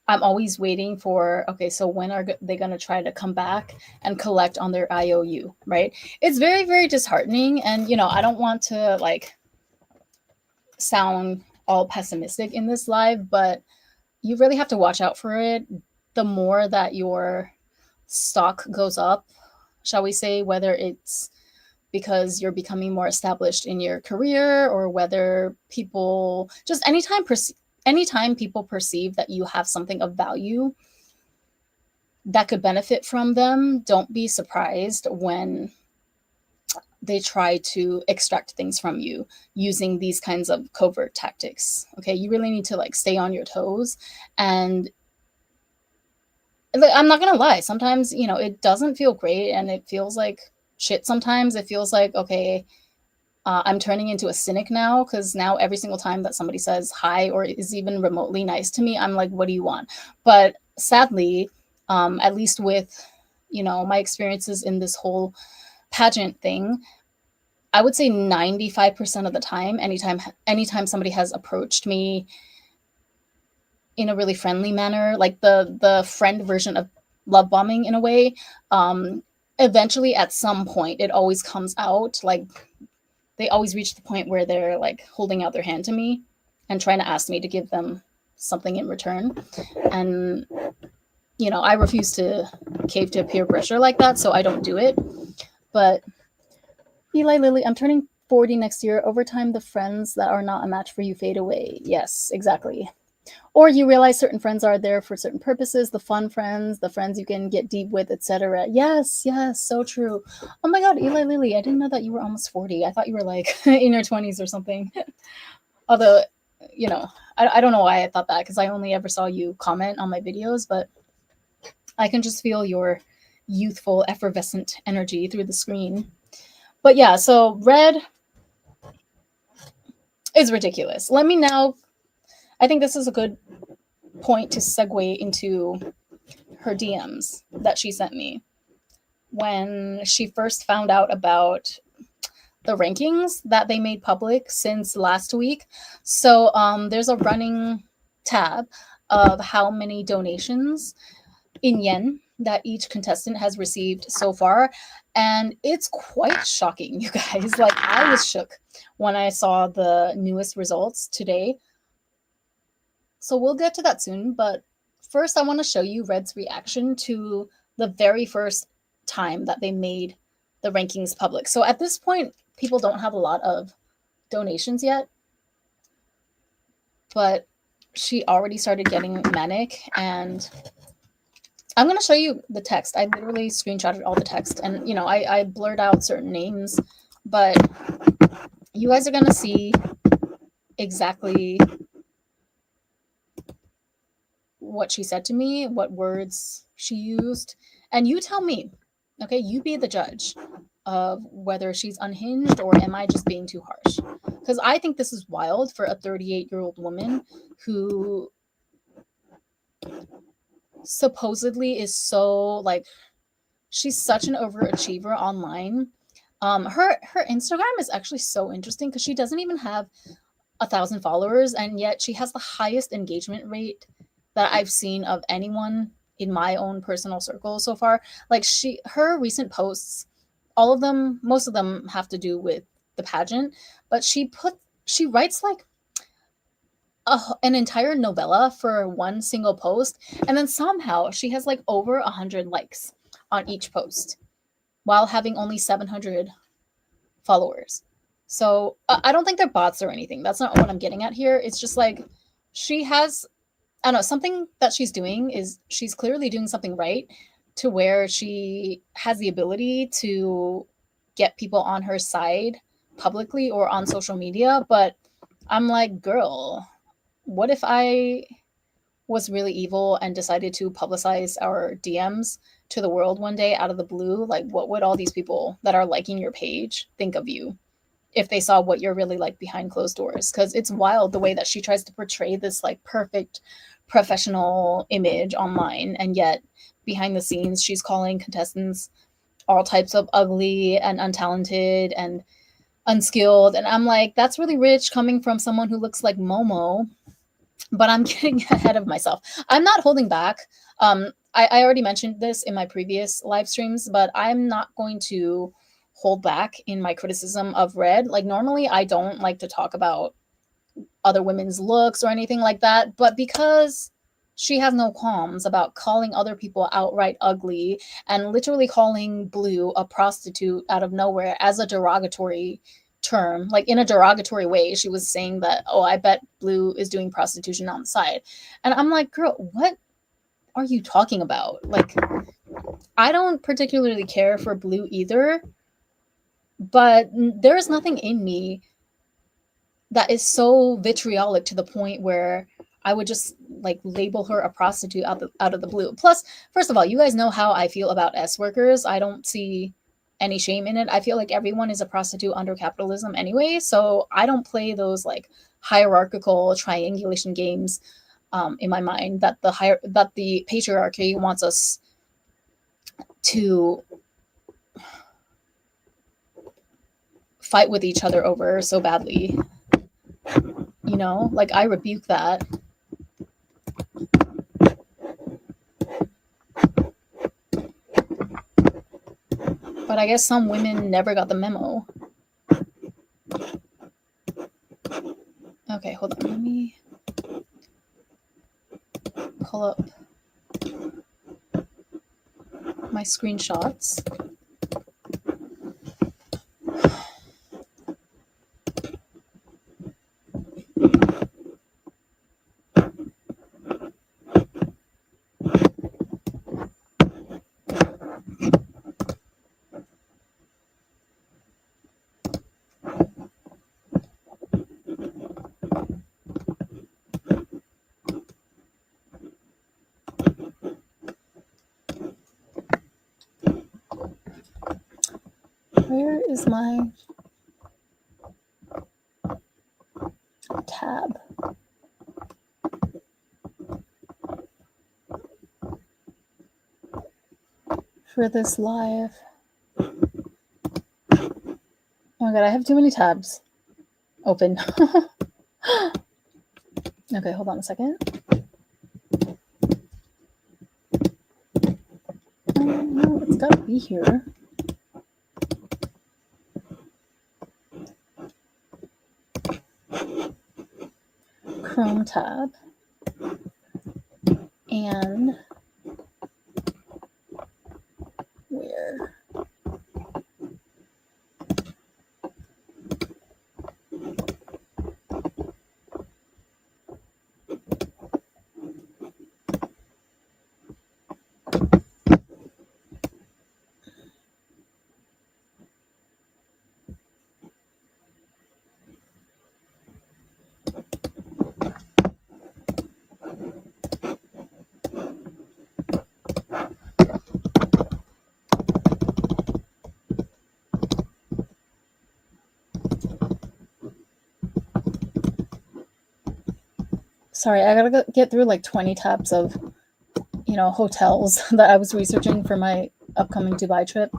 I'm always waiting for, okay, so when are they going to try to come back and collect on their IOU, right? It's very, very disheartening. And, I don't want to, like, sound all pessimistic in this live, but you really have to watch out for it. The more that your stock goes up, shall we say, whether it's because you're becoming more established in your career, or whether people just anytime people perceive that you have something of value that could benefit from them, don't be surprised when they try to extract things from you using these kinds of covert tactics. Okay, you really need to like stay on your toes. And I'm not gonna lie, sometimes, you know, it doesn't feel great and it feels like shit. Sometimes it feels like, okay, I'm turning into a cynic now, because now every single time that somebody says hi or is even remotely nice to me, I'm like, what do you want? But sadly, at least with, you know, my experiences in this whole pageant thing, I would say 95% of the time, anytime somebody has approached me in a really friendly manner, like the friend version of love bombing in a way, um, eventually at some point it always comes out. Like they always reach the point where they're like holding out their hand to me and trying to ask me to give them something in return. And you know, I refuse to cave to peer pressure like that, so I don't do it. But Eli Lilly, I'm turning 40 next year. Over time, the friends that are not a match for you fade away. Yes, exactly. Or you realize certain friends are there for certain purposes, the fun friends, the friends you can get deep with, etc. Yes, yes, so true. Oh my god, Eli Lilly, I didn't know that you were almost 40. I thought you were like in your 20s or something. Although, you know, I don't know why I thought that, because I only ever saw you comment on my videos, but I can just feel your youthful, effervescent energy through the screen. But yeah, so Red is ridiculous. Let me now, I think this is a good point to segue into her DMs that she sent me when she first found out about the rankings that they made public since last week. So there's a running tab of how many donations in yen that each contestant has received so far. And it's quite shocking, you guys. Like, I was shook when I saw the newest results today. So we'll get to that soon. But first, I want to show you Red's reaction to the very first time that they made the rankings public. So at this point, people don't have a lot of donations yet, but she already started getting manic. And I'm going to show you the text. I literally screenshotted all the text, and you know, I blurred out certain names, but you guys are going to see exactly what she said to me, what words she used, and you tell me. Okay, you be the judge of whether she's unhinged or am I just being too harsh? Because I think this is wild for a 38-year-old woman who supposedly is so like, she's such an overachiever online. Her Instagram is actually so interesting because she doesn't even have 1,000 followers, and yet she has the highest engagement rate that I've seen of anyone in my own personal circle so far. Like, her recent posts, all of them, most of them have to do with the pageant, but she writes like an entire novella for one single post, and then somehow she has like over 100 likes on each post while having only 700 followers. So I don't think they're bots or anything. That's not what I'm getting at here. It's just like she has, I don't know, something that she's doing is she's clearly doing something right, to where she has the ability to get people on her side publicly or on social media. But I'm like, girl, what if I was really evil and decided to publicize our DMs to the world one day out of the blue? Like, what would all these people that are liking your page think of you if they saw what you're really like behind closed doors? Because it's wild the way that she tries to portray this like perfect professional image online, and yet behind the scenes she's calling contestants all types of ugly and untalented and unskilled. And I'm like, that's really rich coming from someone who looks like Momo. But I'm getting ahead of myself. I'm not holding back. I already mentioned this in my previous live streams, but I'm not going to hold back in my criticism of Red. Like, normally I don't like to talk about other women's looks or anything like that, but because she has no qualms about calling other people outright ugly and literally calling Blue a prostitute out of nowhere as a derogatory term, like in a derogatory way. She was saying that, oh, I bet Blue is doing prostitution on the side. And I'm like, girl, what are you talking about? Like, I don't particularly care for Blue either, But there is nothing in me that is so vitriolic to the point where I would just like label her a prostitute out of the blue. Plus, first of all, you guys know how I feel about S workers. I don't see any shame in it. I feel like everyone is a prostitute under capitalism anyway, so I don't play those like hierarchical triangulation games in my mind that the patriarchy wants us to fight with each other over so badly. You know, like I rebuke that. But I guess some women never got the memo. Okay, hold on. Let me pull up my screenshots. Where is my tab? For this live. Oh my god, I have too many tabs open. Okay, hold on a second. No, it's gotta be here. Chrome tab. And where? Sorry, I gotta get through like 20 tabs of, hotels that I was researching for my upcoming Dubai trip.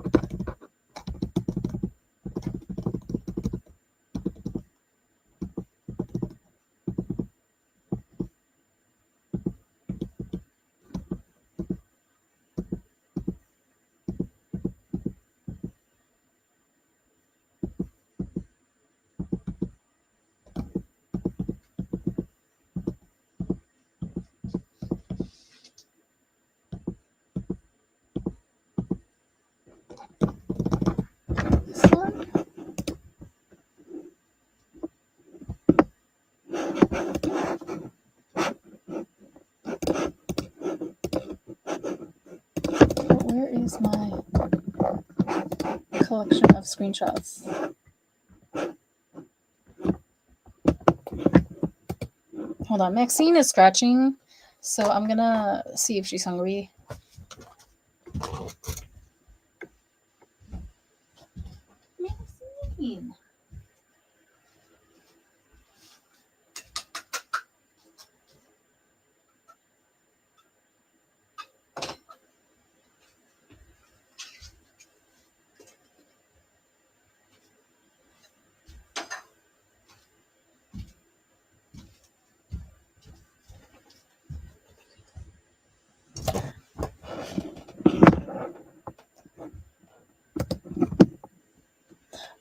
This one? Where is my collection of screenshots? Hold on, Maxine is scratching, so I'm gonna see if she's hungry. Maxine!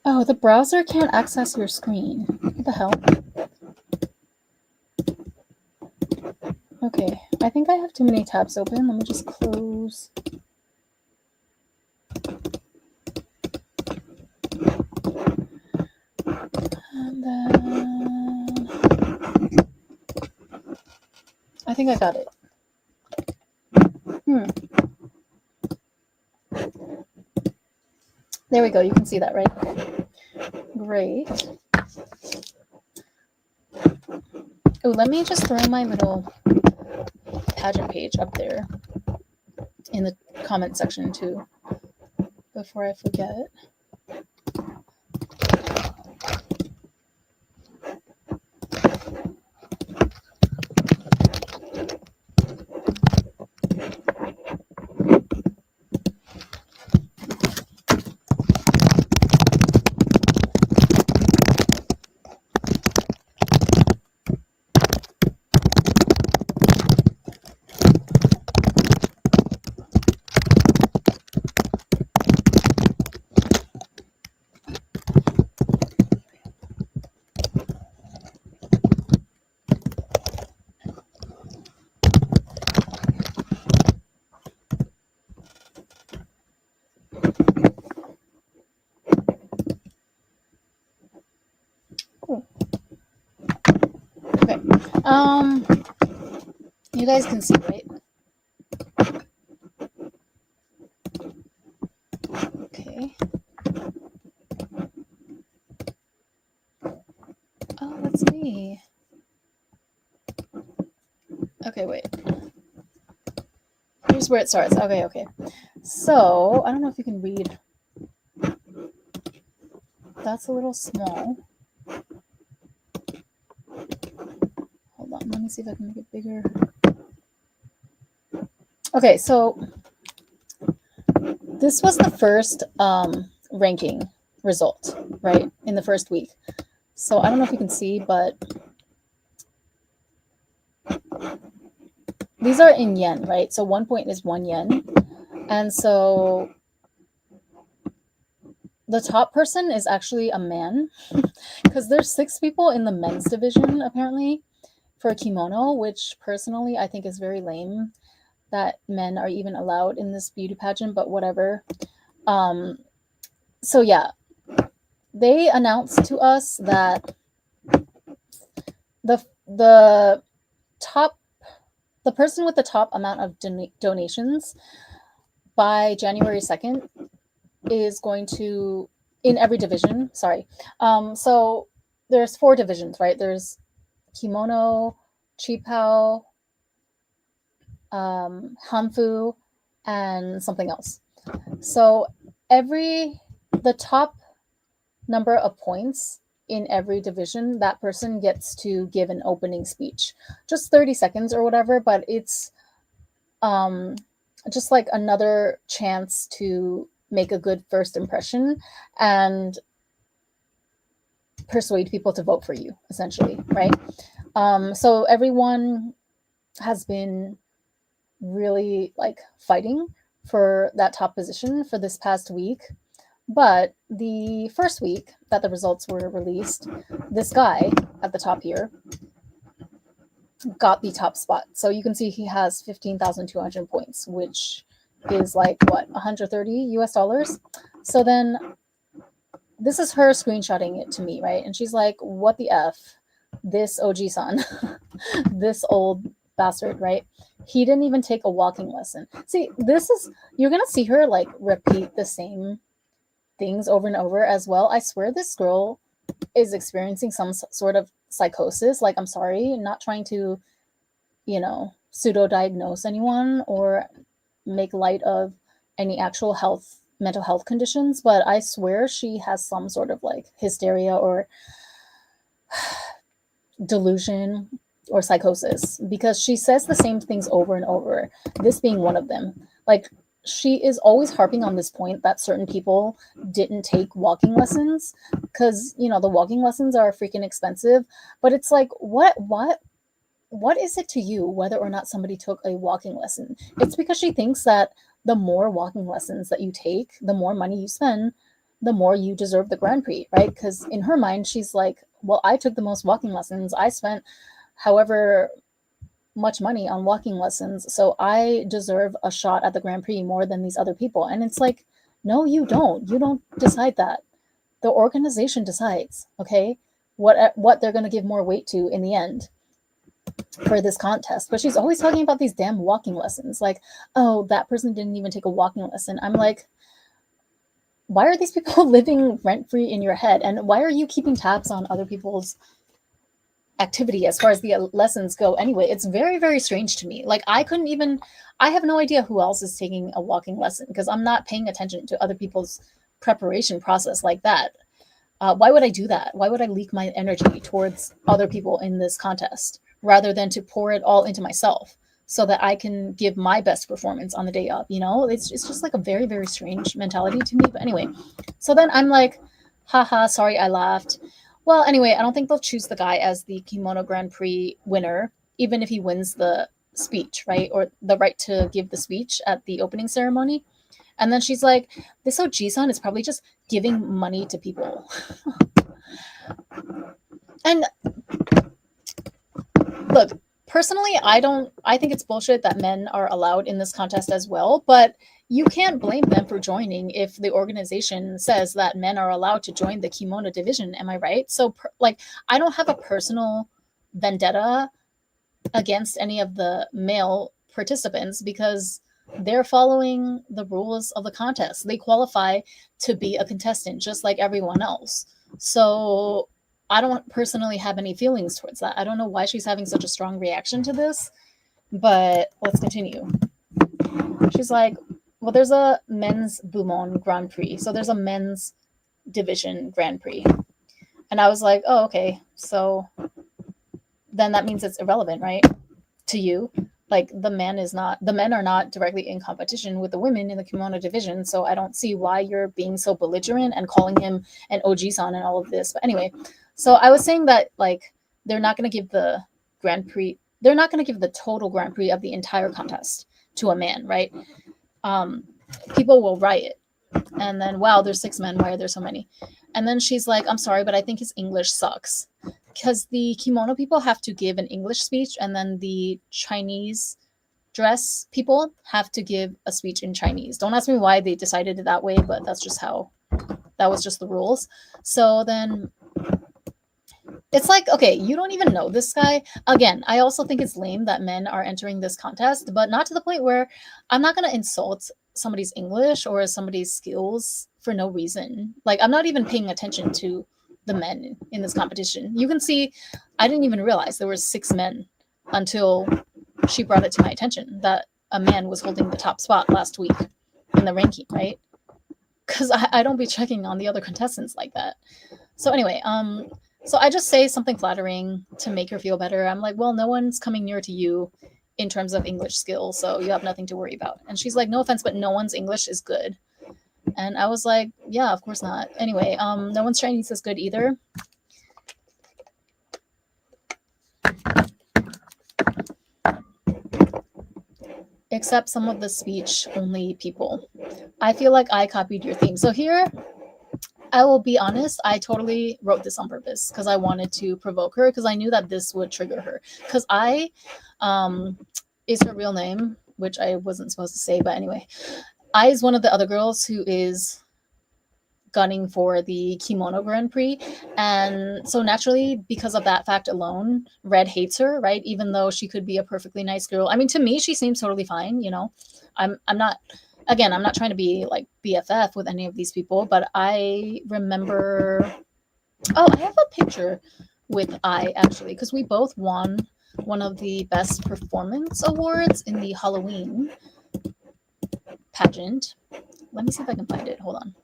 Oh, the browser can't access your screen. What the hell? Okay, I think I have too many tabs open. Let me just close. And then I think I got it. There we go. You can see that, right? Okay. Great. Oh, let me just throw my little pageant page up there in the comment section too, before I forget. Okay. You guys can see, right? Okay. Oh, that's me. Okay, wait. Here's where it starts. Okay. So, I don't know if you can read. That's a little small. Hold on, let me see if I can make it bigger. Okay, so this was the first ranking result, right, in the first week. So I don't know if you can see, but these are in yen, right? So 1 point is 1 yen. And so the top person is actually a man because there's 6 people in the men's division apparently for a kimono, which personally I think is very lame that men are even allowed in this beauty pageant, but whatever. So yeah, they announced to us that the top the person with the top amount of donations by January 2nd is going to, in every division, sorry. So there's 4 divisions, right? There's kimono, chipao, hanfu, and something else. So the top number of points in every division, that person gets to give an opening speech, just 30 seconds or whatever, but it's just like another chance to make a good first impression and persuade people to vote for you, essentially, right? So everyone has been really like fighting for that top position for this past week. But the first week that the results were released, this guy at the top here got the top spot. So you can see he has 15,200 points, which is like what, 130 US dollars. So then this is her screenshotting it to me, right? And she's like, what the F? This OG-san, this old bastard, right? He didn't even take a walking lesson. See, you're going to see her like repeat the same things over and over as well. I swear this girl is experiencing some sort of psychosis. Like, I'm sorry, not trying to, pseudo diagnose anyone or make light of any actual mental health conditions, but I swear she has some sort of like hysteria or delusion or psychosis because she says the same things over and over, this being one of them. Like, she is always harping on this point that certain people didn't take walking lessons because, the walking lessons are freaking expensive. But it's like, what is it to you whether or not somebody took a walking lesson? It's because she thinks that the more walking lessons that you take, the more money you spend, the more you deserve the Grand Prix, right? Because in her mind, she's like, well, I took the most walking lessons. I spent however much money on walking lessons, so I deserve a shot at the Grand Prix more than these other people. And it's like, no, you don't. You don't decide that. The organization decides, okay, what they're going to give more weight to in the end for this contest. But she's always talking about these damn walking lessons. Like, oh, that person didn't even take a walking lesson. I'm like, why are these people living rent free in your head? And why are you keeping tabs on other people's activity as far as the lessons go anyway? It's very, very strange to me. Like, I have no idea who else is taking a walking lesson because I'm not paying attention to other people's preparation process like that. Why would I do that? Why would I leak my energy towards other people in this contest rather than to pour it all into myself so that I can give my best performance on the day up? You know, it's just like a very, very strange mentality to me. But anyway, so then I'm like, haha, sorry, I laughed. Well, anyway, I don't think they'll choose the guy as the Kimono Grand Prix winner, even if he wins the speech, right? Or the right to give the speech at the opening ceremony. And then she's like, this Oji-san is probably just giving money to people. And look, personally, I think it's bullshit that men are allowed in this contest as well, but you can't blame them for joining if the organization says that men are allowed to join the kimono division. Am I right? So, like, I don't have a personal vendetta against any of the male participants because they're following the rules of the contest. They qualify to be a contestant just like everyone else. So I don't personally have any feelings towards that. I don't know why she's having such a strong reaction to this, but let's continue. She's like, well, there's a men's Bumon Grand Prix. So there's a men's division Grand Prix. And I was like, oh, okay. So then that means it's irrelevant, right? To you. Like, the men are not directly in competition with the women in the kimono division. So I don't see why you're being so belligerent and calling him an Oji-san and all of this. But anyway, so I was saying that, like, they're not going to give the Grand Prix, they're not going to give the total Grand Prix of the entire contest to a man, right? People will riot. And then, wow, there's 6 men. Why are there so many? And then she's like, I'm sorry, but I think his English sucks. Because the kimono people have to give an English speech, and then the Chinese dress people have to give a speech in Chinese. Don't ask me why they decided it that way, but that was just the rules. So then it's like, okay, you don't even know this guy. Again, I also think it's lame that men are entering this contest, but not to the point where I'm not going to insult somebody's English or somebody's skills for no reason. Like, I'm not even paying attention to the men in this competition. You can see, I didn't even realize there were 6 men until she brought it to my attention that a man was holding the top spot last week in the ranking, right? Because I don't be checking on the other contestants like that. So anyway, so I just say something flattering to make her feel better. I'm like, well, no one's coming near to you in terms of English skills, so you have nothing to worry about. And she's like, no offense, but no one's English is good. And I was like, yeah, of course not. Anyway, no one's Chinese is good either. Except some of the speech only people. I feel like I copied your theme. So here, I will be honest, I totally wrote this on purpose because I wanted to provoke her because I knew that this would trigger her. Because I is her real name, which I wasn't supposed to say, but anyway. I is one of the other girls who is gunning for the kimono Grand Prix. And so naturally, because of that fact alone, Red hates her, right? Even though she could be a perfectly nice girl. I mean, to me, she seems totally fine, you know. I'm not trying to be like BFF with any of these people, but I remember, oh, I have a picture with I actually, because we both won one of the best performance awards in the Halloween pageant. Let me see if I can find it. Hold on.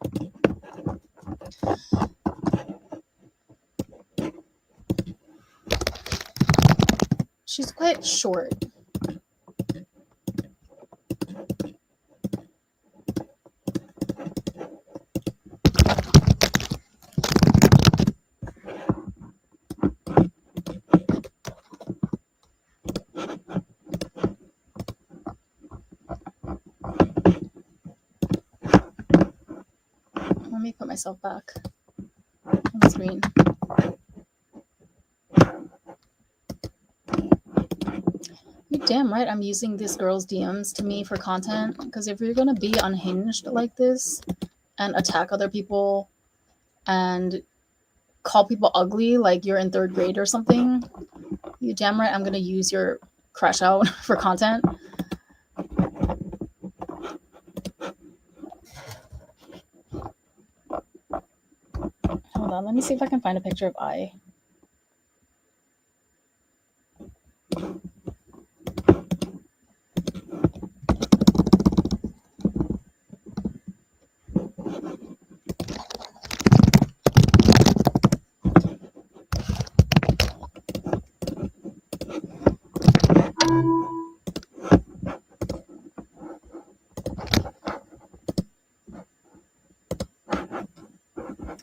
She's quite short. Let me put myself back on the screen. You're damn right I'm using this girl's DMs to me for content, because if you're gonna be unhinged like this and attack other people and call people ugly like you're in 3rd grade or something, you damn right I'm gonna use your crash out for content. Hold on, let me see if I can find a picture of I.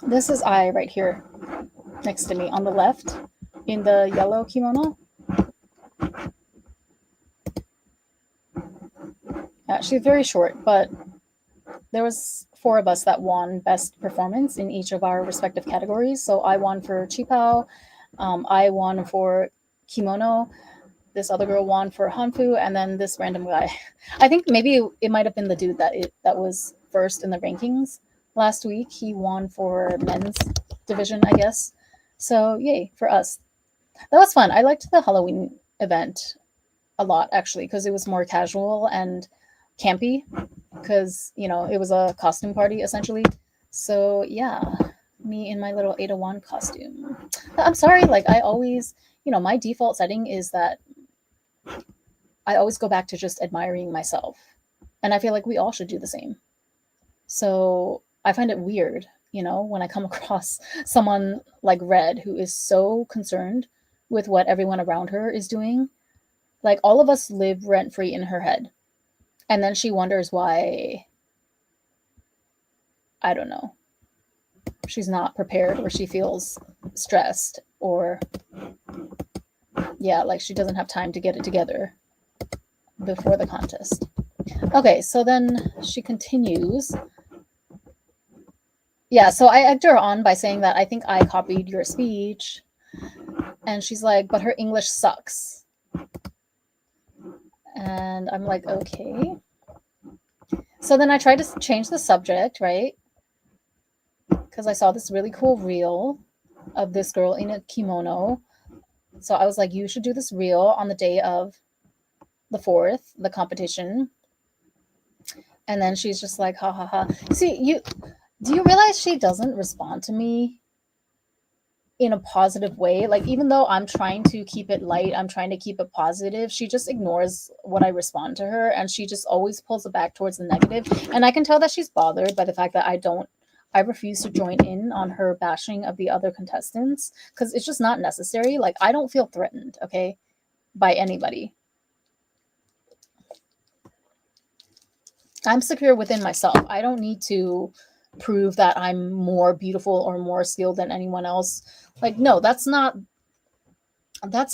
This is I right here next to me on the left in the yellow kimono. Yeah, she's very short, but there was 4 of us that won best performance in each of our respective categories. So I won for Chipao, I won for kimono, this other girl won for hanfu, and then this random guy. I think maybe it might have been the dude that was first in the rankings last week. He won for men's division, I guess. So yay for us. That was fun. I liked the Halloween event a lot actually because it was more casual and campy because it was a costume party essentially. So yeah, me in my little Ada Wand costume. I'm sorry, like I always, my default setting is that I always go back to just admiring myself, and I feel like we all should do the same. So I find it weird, when I come across someone like Red who is so concerned with what everyone around her is doing. Like all of us live rent free in her head. And then she wonders why, I don't know, she's not prepared or she feels stressed or, yeah, like she doesn't have time to get it together before the contest. Okay, so then she continues. Yeah, so I egged her on by saying that I think I copied your speech. And she's like, but her English sucks. And I'm like, okay. So then I tried to change the subject, right? Because I saw this really cool reel of this girl in a kimono. So I was like, you should do this reel on the day of the 4th, the competition. And then she's just like, ha ha ha. See, do you realize she doesn't respond to me in a positive way? Like, even though I'm trying to keep it light, I'm trying to keep it positive, she just ignores what I respond to her, and she just always pulls it back towards the negative. And I can tell that she's bothered by the fact that I refuse to join in on her bashing of the other contestants because it's just not necessary. Like, I don't feel threatened, okay, by anybody. I'm secure within myself. I don't need to prove that I'm more beautiful or more skilled than anyone else. Like, no, that's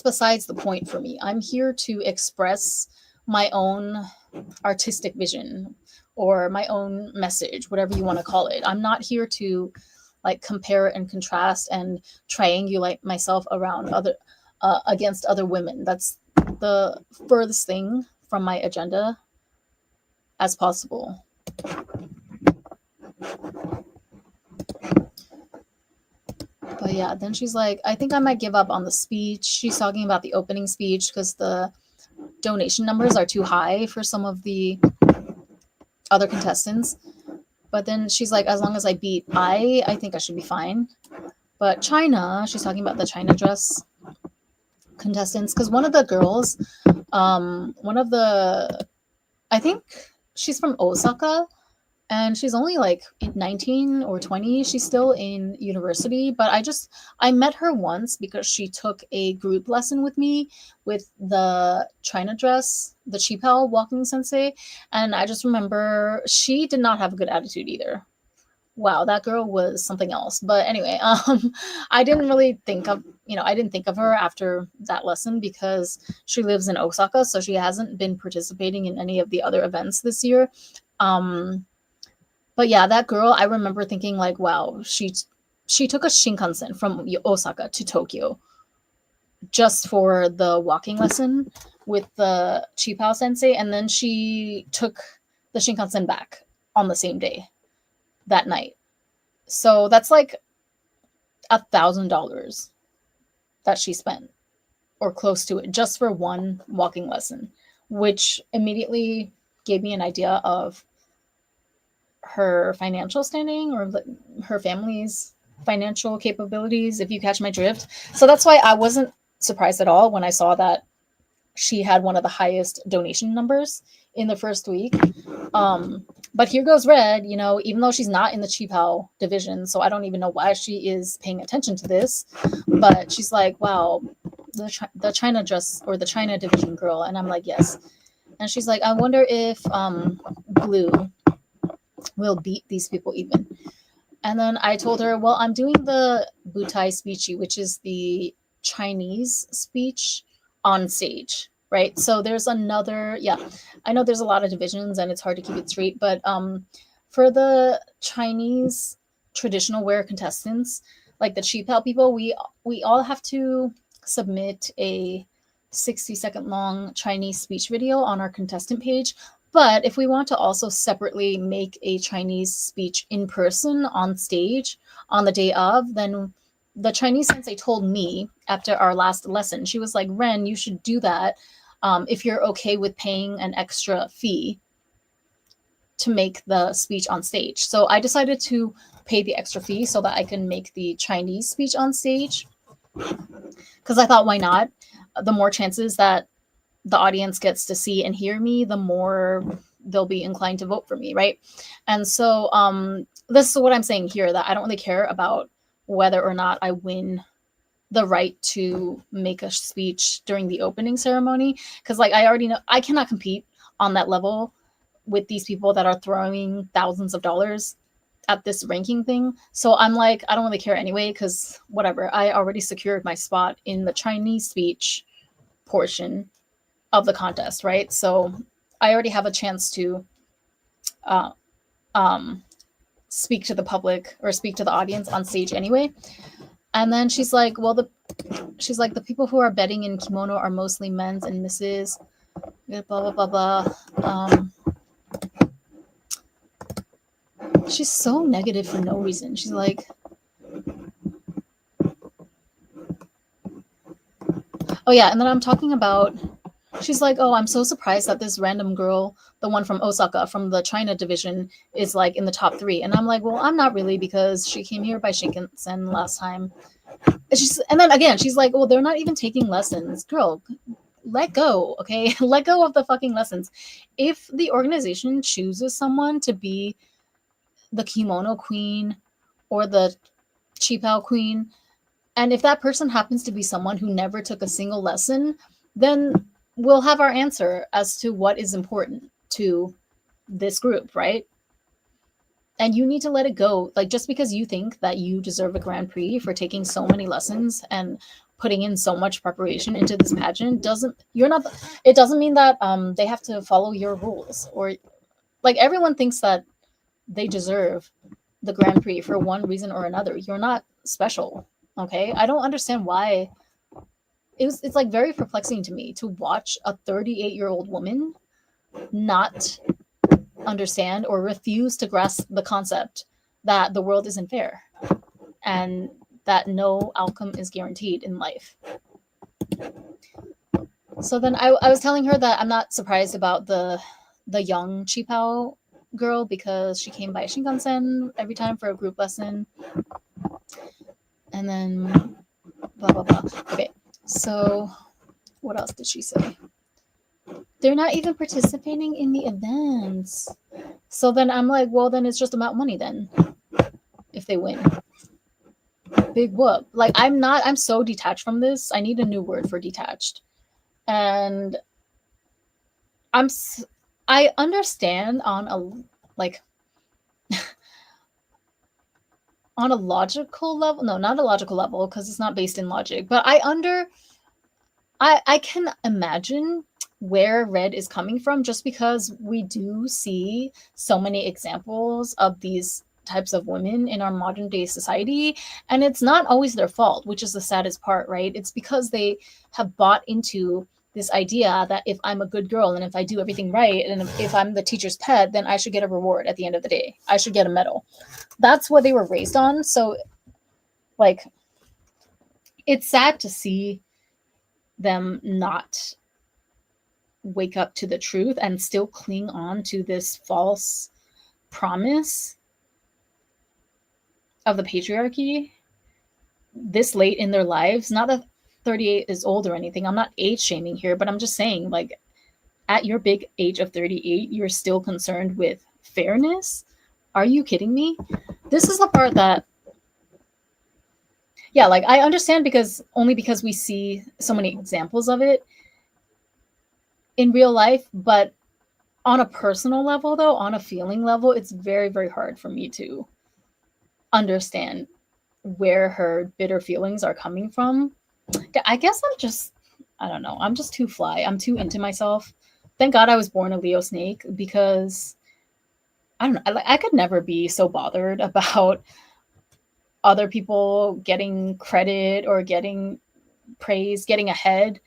besides the point for me. I'm here to express my own artistic vision or my own message, whatever you want to call it. I'm not here to like compare and contrast and triangulate myself around against other women. That's the furthest thing from my agenda as possible. But yeah, then she's like, I think I might give up on the speech. She's talking about the opening speech because the donation numbers are too high for some of the other contestants. But then she's like, as long as I beat I think I should be fine. But China, she's talking about the China dress contestants because one of the girls, I think she's from Osaka, and she's only like 19 or 20. She's still in university, but I met her once because she took a group lesson with me with the China dress, the Chipao walking sensei, and I just remember she did not have a good attitude either. Wow, that girl was something else. But anyway, I didn't really think of, I didn't think of her after that lesson because she lives in Osaka, so she hasn't been participating in any of the other events this year. But yeah, that girl, I remember thinking like, wow, she took a Shinkansen from Osaka to Tokyo just for the walking lesson with the Chipao sensei, and then she took the Shinkansen back on the same day that night. So that's like $1,000 that she spent or close to it just for one walking lesson, which immediately gave me an idea of her financial standing or her family's financial capabilities, if you catch my drift. So that's why I wasn't surprised at all when I saw that she had one of the highest donation numbers in the first week. But here goes Red, you know, even though she's not in the Qipao division, so I don't even know why she is paying attention to this. But she's like, wow, the China dress or the China division girl. And I'm like, yes. And she's like, I wonder if Blue will beat these people even. And then I told her, well, I'm doing the Butai Speechy, which is the Chinese speech on stage, right? So there's another, yeah, I know there's a lot of divisions and it's hard to keep it straight, but for the Chinese traditional wear contestants, like the Qipao people, we all have to submit a 60-second long Chinese speech video on our contestant page. But if we want to also separately make a Chinese speech in person on stage on the day of, then the Chinese sensei told me after our last lesson, she was like, Ren, you should do that if you're okay with paying an extra fee to make the speech on stage. So I decided to pay the extra fee so that I can make the Chinese speech on stage. Because I thought, why not? The more chances that the audience gets to see and hear me, the more they'll be inclined to vote for me, right? And so this is what I'm saying here, that I don't really care about whether or not I win the right to make a speech during the opening ceremony, because like I already know I cannot compete on that level with these people that are throwing thousands of dollars at this ranking thing. So I'm like, I don't really care anyway, because whatever, I already secured my spot in the Chinese speech portion of the contest, right? So I already have a chance to uh, speak to the public or speak to the audience on stage anyway. And then she's like, well, she's like, the people who are betting in kimono are mostly men's and misses, blah, blah, blah, blah. She's so negative for no reason. She's like, oh yeah, and then I'm talking about, she's like, oh, I'm so surprised that this random girl, the one from Osaka, from the China division, is like in the top 3. And I'm like, well, I'm not really, because she came here by Shinkansen last time. And then again, she's like, well, they're not even taking lessons. Girl, let go, okay? Let go of the fucking lessons. If the organization chooses someone to be the kimono queen or the Qipao queen, and if that person happens to be someone who never took a single lesson, then we'll have our answer as to what is important to this group, right? And you need to let it go. Like, just because you think that you deserve a Grand Prix for taking so many lessons and putting in so much preparation into this pageant it doesn't mean that they have to follow your rules, or like everyone thinks that they deserve the Grand Prix for one reason or another. You're not special. Okay, I don't understand why. It's like very perplexing to me to watch a 38-year-old woman not understand or refuse to grasp the concept that the world isn't fair and that no outcome is guaranteed in life. So then I was telling her that I'm not surprised about the young Qipao girl, because she came by Shinkansen every time for a group lesson. And then blah blah blah. Okay, so what else did she say? They're not even participating in the events. So then I'm like, well, then it's just about money then. If they win, big whoop. Like I'm so detached from this. I need a new word for detached. And I understand on a like on a logical level. No, not a logical level, because it's not based in logic. But I can imagine where Red is coming from, just because we do see so many examples of these types of women in our modern day society, and it's not always their fault, which is the saddest part, right? It's because they have bought into this idea that if I'm a good girl and if I do everything right and if I'm the teacher's pet, then I should get a reward at the end of the day. I should get a medal. That's what they were raised on. So like, it's sad to see them not wake up to the truth and still cling on to this false promise of the patriarchy this late in their lives. Not that 38 is old or anything. I'm not age shaming here, but I'm just saying, like, at your big age of 38, you're still concerned with fairness? Are you kidding me? This is the part that, yeah, like, I understand because only because we see so many examples of it in real life, but on a personal level, though, on a feeling level, it's very, very hard for me to understand where her bitter feelings are coming from. I guess I don't know. I'm just too fly. I'm too into myself. Thank God I was born a Leo snake, because I don't know. I could never be so bothered about other people getting credit or getting praise, getting ahead.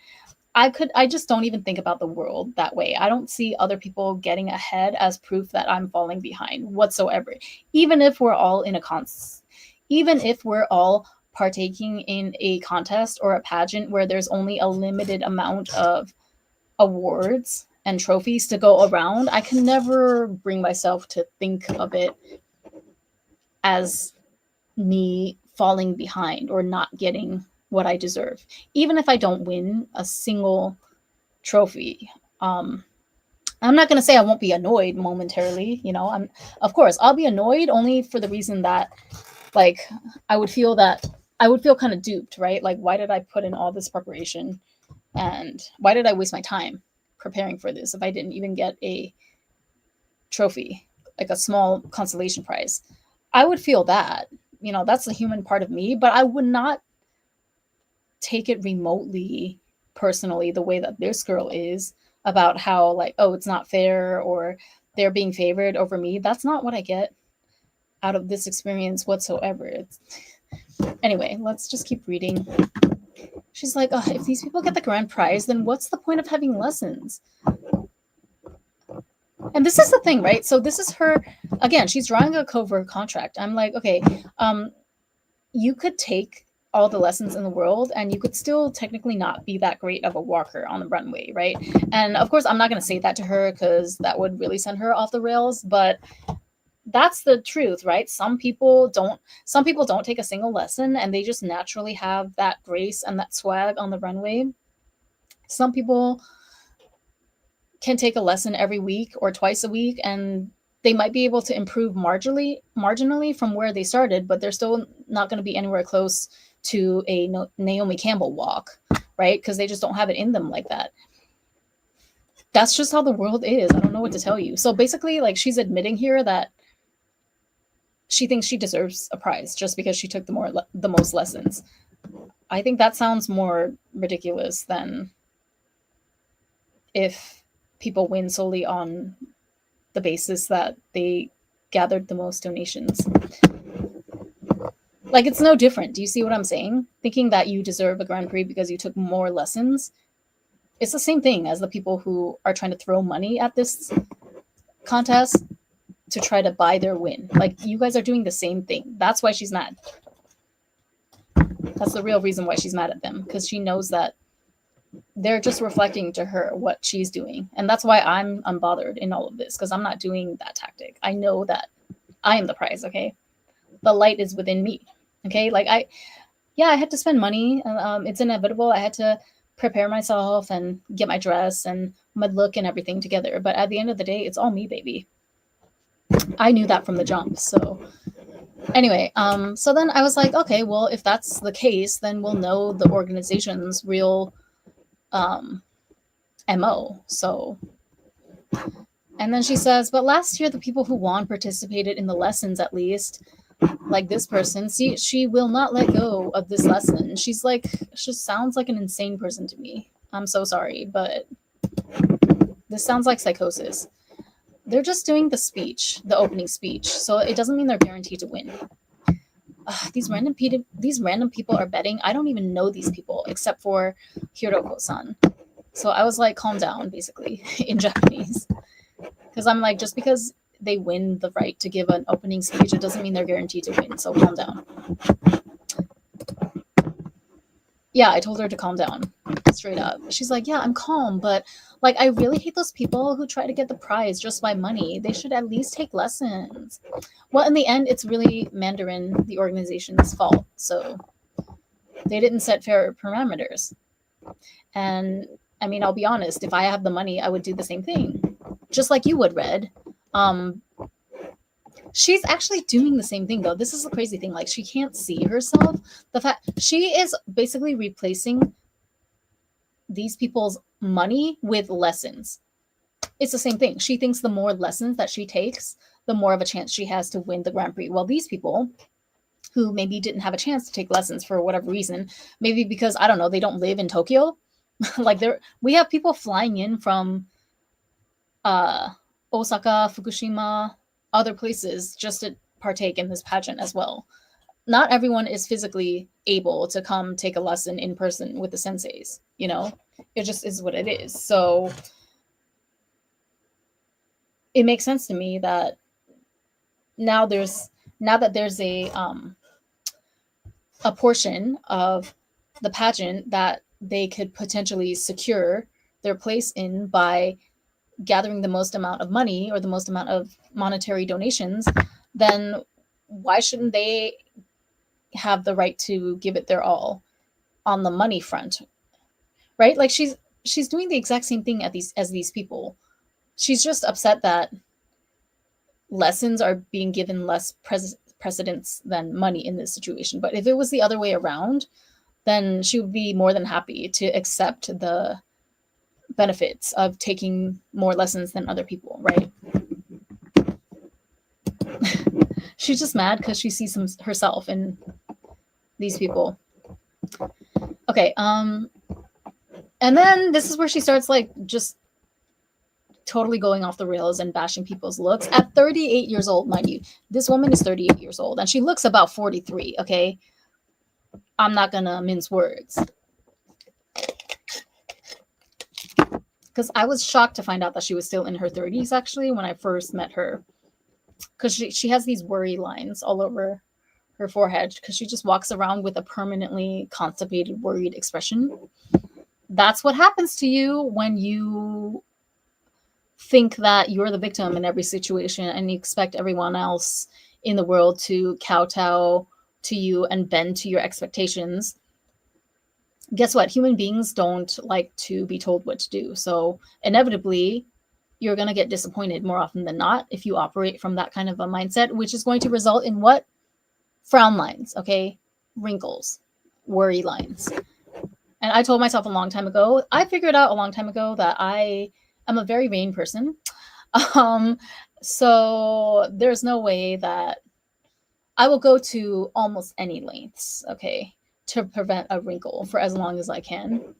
I just don't even think about the world that way. I don't see other people getting ahead as proof that I'm falling behind whatsoever. Even if we're all in a even if we're all partaking in a contest or a pageant where there's only a limited amount of awards and trophies to go around, I can never bring myself to think of it as me falling behind or not getting what I deserve. Even if I don't win a single trophy, I'm not going to say I won't be annoyed momentarily. Of course, I'll be annoyed only for the reason that, like, I would feel kind of duped, right? Like, why did I put in all this preparation, and why did I waste my time preparing for this if I didn't even get a trophy, like a small consolation prize? I would feel that. That's the human part of me, but I would not take it remotely personally the way that this girl is, about how, like, oh, it's not fair, or they're being favored over me. That's not what I get out of this experience whatsoever. Anyway, let's just keep reading. She's like, oh, if these people get the grand prize, then what's the point of having lessons? And this is the thing, right? So this is her, again, she's drawing a covert contract. I'm like, okay, you could take all the lessons in the world and you could still technically not be that great of a walker on the runway, right? And of course, I'm not going to say that to her because that would really send her off the rails, but that's the truth, right? Some people don't take a single lesson and they just naturally have that grace and that swag on the runway. Some people can take a lesson every week or twice a week, and they might be able to improve marginally from where they started, but they're still not going to be anywhere close to a Naomi Campbell walk, right? Because they just don't have it in them like that. That's just how the world is. I don't know what to tell you. So basically, like, she's admitting here that she thinks she deserves a prize just because she took the most lessons. I think that sounds more ridiculous than if people win solely on the basis that they gathered the most donations. Like, it's no different. Do you see what I'm saying? Thinking that you deserve a Grand Prix because you took more lessons, it's the same thing as the people who are trying to throw money at this contest to try to buy their win. Like, you guys are doing the same thing. That's why she's mad. That's the real reason why she's mad at them, because she knows that they're just reflecting to her what she's doing. And that's why I'm unbothered in all of this, because I'm not doing that tactic. I know that I am the prize, okay? The light is within me, okay? Like, I had to spend money. It's inevitable. I had to prepare myself and get my dress and my look and everything together. But at the end of the day, it's all me, baby. I knew that from the jump. So anyway, so then I was like, okay, well, if that's the case, then we'll know the organization's real MO. So, and then she says, but last year the people who won participated in the lessons at least. Like this person, see, she will not let go of this lesson. She's like, she sounds like an insane person to me. I'm so sorry, but this sounds like psychosis. They're just doing the opening speech, so it doesn't mean they're guaranteed to win. These random people are betting. I don't even know these people except for Hiroko-san. So I was like, calm down, basically, in Japanese. Because I'm like, just because they win the right to give an opening speech, it doesn't mean they're guaranteed to win, so calm down. Yeah, I told her to calm down. straight up. She's like, yeah, I'm calm, but like I really hate those people who try to get the prize just by money. They should at least take lessons. Well, in the end, it's really Mandarin, the organization's fault. So they didn't set fair parameters. And I mean, I'll be honest, if I have the money, I would do the same thing. Just like you would, Red. Um, she's actually doing the same thing though. This is the crazy thing. Like she can't see herself. The fact she is basically replacing these people's money with lessons. It's the same thing. She thinks the more lessons that she takes, the more of a chance she has to win the Grand Prix. Well, these people who maybe didn't have a chance to take lessons for whatever reason, maybe because I don't know, they don't live in Tokyo. Like we have people flying in from Osaka, Fukushima, other places just to partake in this pageant as well. Not everyone is physically able to come take a lesson in person with the senseis, you know? It just is what it is. So it makes sense to me that now that there's a portion of the pageant that they could potentially secure their place in by gathering the most amount of money or the most amount of monetary donations, then why shouldn't they have the right to give it their all on the money front? Right? Like she's doing the exact same thing as these people. She's just upset that lessons are being given less precedence than money in this situation. But if it was the other way around, then she would be more than happy to accept the benefits of taking more lessons than other people, right? She's just mad because she sees herself in these people. Okay, and then this is where she starts like just totally going off the rails and bashing people's looks at 38 years old, mind you. This woman is 38 years old and she looks about 43, okay? I'm not gonna mince words. Because I was shocked to find out that she was still in her 30s actually when I first met her. Because she has these worry lines all over her forehead because she just walks around with a permanently constipated, worried expression. That's what happens to you when you think that you're the victim in every situation and you expect everyone else in the world to kowtow to you and bend to your expectations. Guess what? Human beings don't like to be told what to do. So inevitably, you're going to get disappointed more often than not if you operate from that kind of a mindset, which is going to result in what? Frown lines, okay? Wrinkles, worry lines. And I told myself a long time ago, I figured out a long time ago that I am a very vain person. So there's no way that I will go to almost any lengths, okay, to prevent a wrinkle for as long as I can.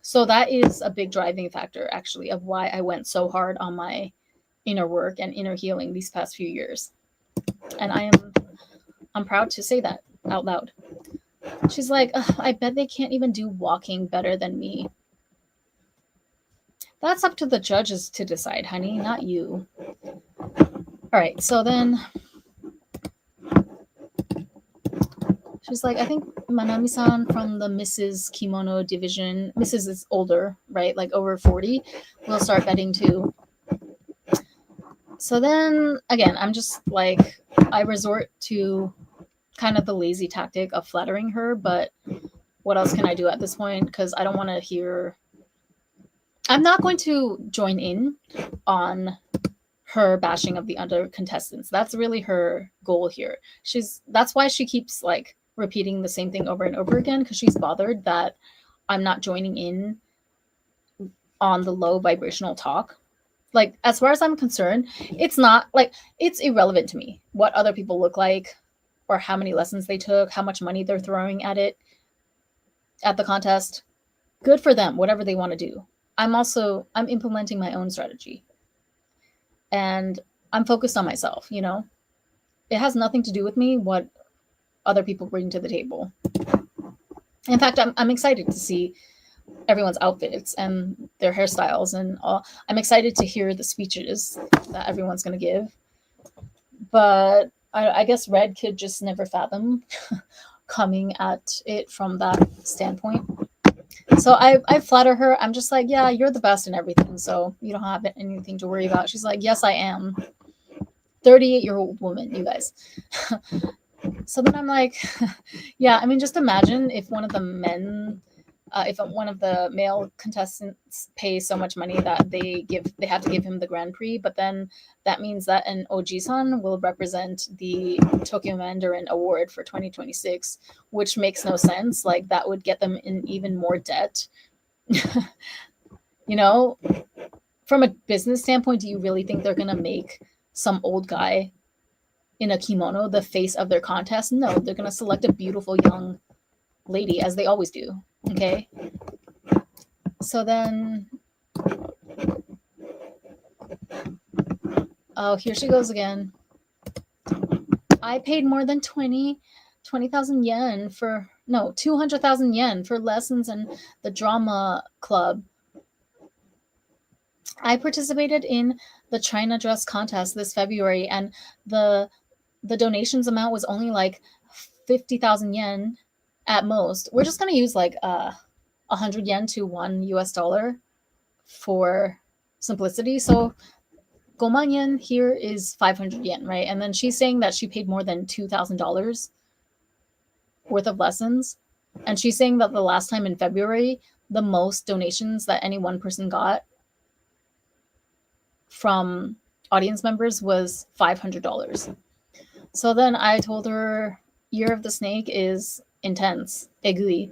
So that is a big driving factor, actually, of why I went so hard on my inner work and inner healing these past few years. And I'm proud to say that out loud. She's like, I bet they can't even do walking better than me. That's up to the judges to decide, honey, not you. All right, so then she's like, I think Manami-san from the Mrs. Kimono division, Mrs. is older, right? Like over 40, will start betting too. So then, again, I'm just like, I resort to kind of the lazy tactic of flattering her, but what else can I do at this point? Because I don't want to hear... I'm not going to join in on her bashing of the other contestants. That's really her goal here. That's why she keeps like repeating the same thing over and over again, because she's bothered that I'm not joining in on the low vibrational talk. Like, as far as I'm concerned, it's not like, it's irrelevant to me what other people look like or how many lessons they took, how much money they're throwing at it, at the contest. Good for them, whatever they want to do. I'm implementing my own strategy. And I'm focused on myself, you know? It has nothing to do with me what other people bring to the table. In fact, I'm excited to see everyone's outfits and their hairstyles and all. I'm excited to hear the speeches that everyone's going to give. But I guess Red could just never fathom coming at it from that standpoint. So I flatter her. I'm just like, yeah, you're the best in everything, so you don't have anything to worry about. She's like, yes, I am. 38-year-old woman, you guys. So then I'm like, yeah, I mean, just imagine if one of the men, if one of the male contestants pays so much money that they have to give him the Grand Prix, but then that means that an Oji-san will represent the Tokyo Mandarin Award for 2026, which makes no sense. Like that would get them in even more debt. You know, from a business standpoint, do you really think they're gonna make some old guy in a kimono the face of their contest? No, they're gonna select a beautiful young lady, as they always do. Okay. So then, oh, here she goes again. I paid more than 20,000 yen for, no, 200,000 yen for lessons in the drama club. I participated in the China dress contest this February, and the donations amount was only like 50,000 yen at most. We're just gonna use like 100 yen to $1 for simplicity. So goman yen here is 500 yen, right? And then she's saying that she paid more than $2,000 worth of lessons. And she's saying that the last time in February, the most donations that any one person got from audience members was $500. So then I told her, Year of the Snake is intense, egui.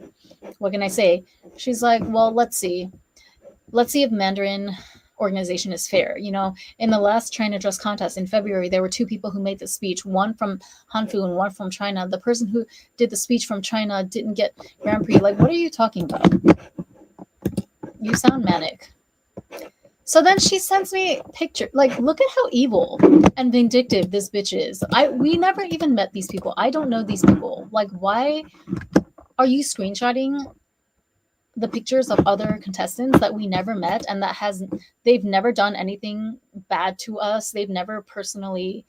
What can I say? She's like, well, let's see. Let's see if Mandarin organization is fair. You know, in the last China dress contest in February, there were two people who made the speech, one from Hanfu and one from China. The person who did the speech from China didn't get Grand Prix. Like, what are you talking about? You sound manic. So then she sends me picture. Like, look at how evil and vindictive this bitch is. We never even met these people. I don't know these people. Like, why are you screenshotting the pictures of other contestants that we never met and they've never done anything bad to us? They've never personally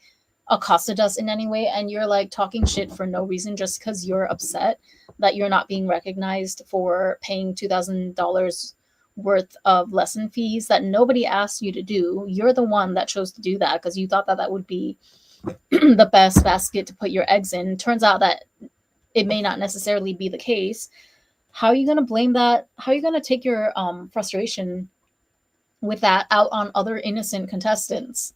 accosted us in any way, and you're like talking shit for no reason just because you're upset that you're not being recognized for paying $2,000 worth of lesson fees that nobody asked you to do. You're the one that chose to do that because you thought that that would be the best basket to put your eggs in. Turns out that it may not necessarily be the case. How are you going to blame that? How are you going to take your frustration with that out on other innocent contestants?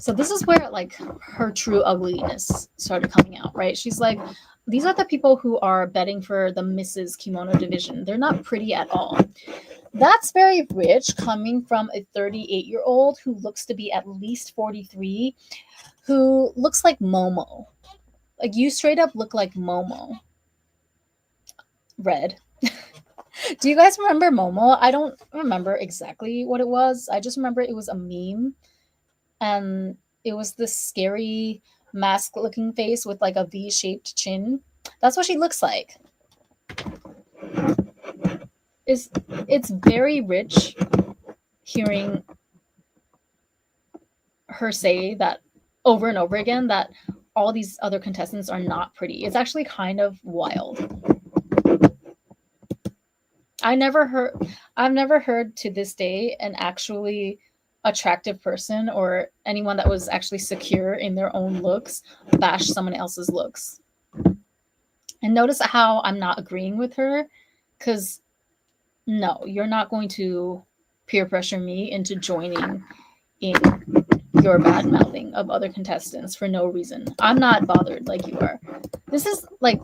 So this is where like her true ugliness started coming out, right? She's like, these are the people who are betting for the Mrs. Kimono division. They're not pretty at all. That's very rich coming from a 38-year-old who looks to be at least 43, who looks like Momo. Like, you straight up look like Momo. Red. Do you guys remember Momo? I don't remember exactly what it was. I just remember it was a meme, and it was this scary mask looking face with like a V-shaped chin. That's what she looks like. It's very rich hearing her say that over and over again, that all these other contestants are not pretty. It's actually kind of wild. I've never heard to this day an actually attractive person or anyone that was actually secure in their own looks bash someone else's looks. And notice how I'm not agreeing with her, because no, you're not going to peer pressure me into joining in your bad mouthing of other contestants for no reason. I'm not bothered like you are. This is like,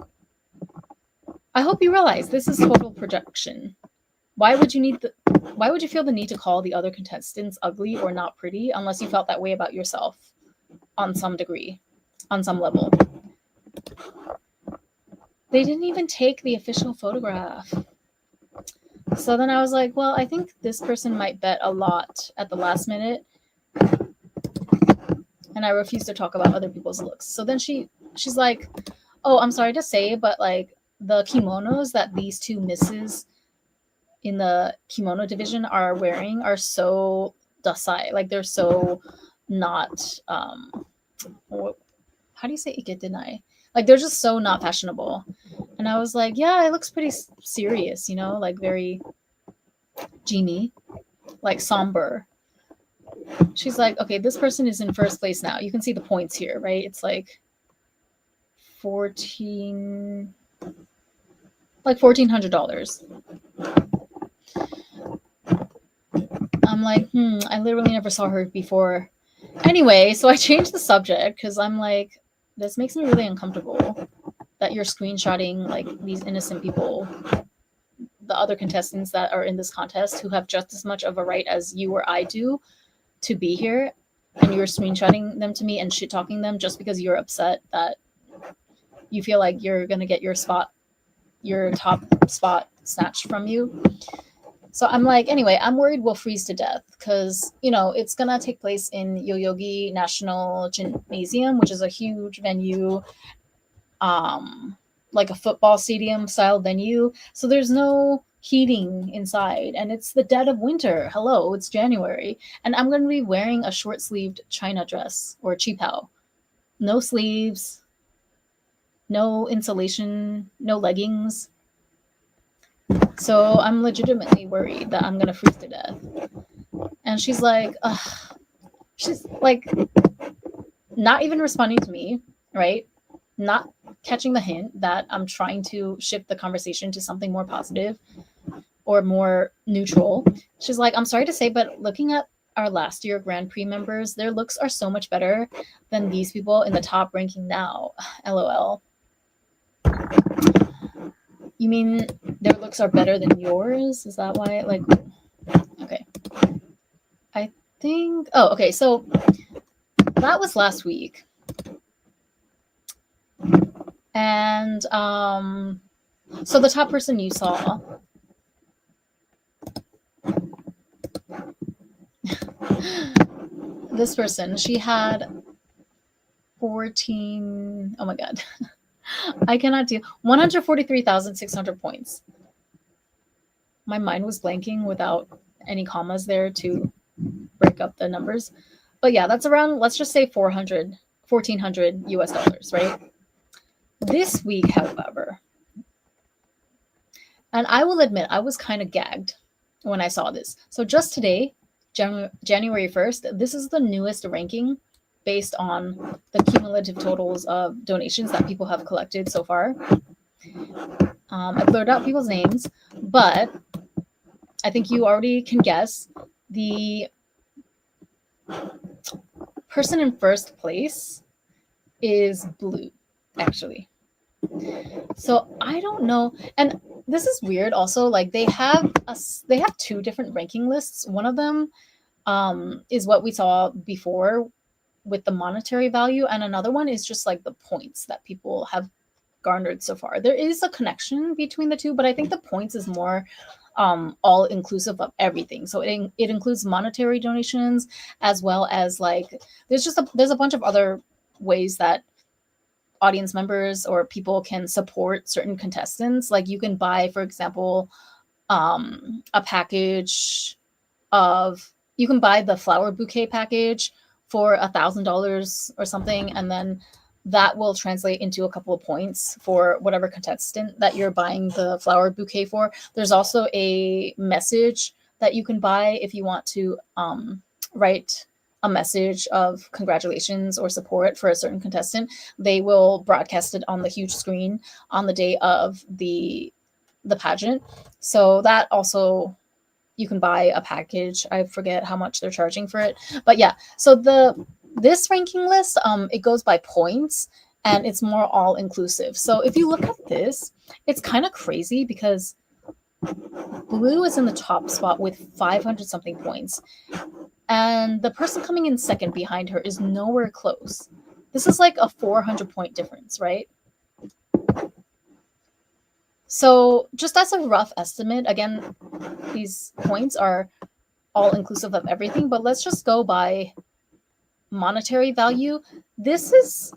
I hope you realize this is total projection. Why would you feel the need to call the other contestants ugly or not pretty unless you felt that way about yourself on some degree, on some level? They didn't even take the official photograph. So then I was like, well, I think this person might bet a lot at the last minute. And I refuse to talk about other people's looks. So then she's like, oh, I'm sorry to say, but like the kimonos that these two misses in the kimono division are wearing are so dasai. Like, they're so not, how do you say iketenai? Like they're just so not fashionable. And I was like, yeah, it looks pretty serious, you know, like very Genie, like somber. She's like, okay, this person is in first place now. You can see the points here, right? It's like 14, like $1,400. I'm like, I literally never saw her before. Anyway, so I changed the subject because I'm like, this makes me really uncomfortable that you're screenshotting like these innocent people, the other contestants that are in this contest who have just as much of a right as you or I do to be here, and you're screenshotting them to me and shit talking them just because you're upset that you feel like you're gonna get your spot, your top spot snatched from you. So I'm like, anyway, I'm worried we'll freeze to death because, you know, it's going to take place in Yoyogi National Gymnasium, which is a huge venue, like a football stadium style venue. So there's no heating inside, and it's the dead of winter. Hello, it's January. And I'm going to be wearing a short sleeved China dress or cheapao. No sleeves, no insulation, no leggings. So I'm legitimately worried that I'm going to freeze to death. And she's like, ugh. She's like, not even responding to me, right? Not catching the hint that I'm trying to shift the conversation to something more positive or more neutral. She's like, I'm sorry to say, but looking at our last year Grand Prix members, their looks are so much better than these people in the top ranking now. LOL. You mean their looks are better than yours? Is that why? Like, okay. I think. Oh, okay. So that was last week. And so the top person you saw, this person, she had 14, oh my god. I cannot do 143,600 points. My mind was blanking without any commas there to break up the numbers. But yeah, that's around, let's just say 1,400 US dollars, right? This week, however, and I will admit, I was kind of gagged when I saw this. So just today, January 1st, this is the newest ranking based on the cumulative totals of donations that people have collected so far. I blurred out people's names, but I think you already can guess the person in first place is blue, actually. So I don't know, and this is weird. Also, like they have two different ranking lists. One of them is what we saw before with the monetary value, and another one is just like the points that people have garnered so far. There is a connection between the two, but I think the points is more all inclusive of everything. So it includes monetary donations as well as like there's a bunch of other ways that audience members or people can support certain contestants. Like you can buy, for example, a package of, you can buy the flower bouquet package for $1,000 or something, and then that will translate into a couple of points for whatever contestant that you're buying the flower bouquet for. There's also a message that you can buy if you want to write a message of congratulations or support for a certain contestant. They will broadcast it on the huge screen on the day of the pageant. So that also, you can buy a package. I forget how much they're charging for it, but yeah. So this ranking list, it goes by points and it's more all inclusive. So if you look at this, it's kind of crazy because blue is in the top spot with 500 something points, and the person coming in second behind her is nowhere close. This is like a 400 point difference, right? So just as a rough estimate, again, these points are all inclusive of everything, but let's just go by monetary value. This is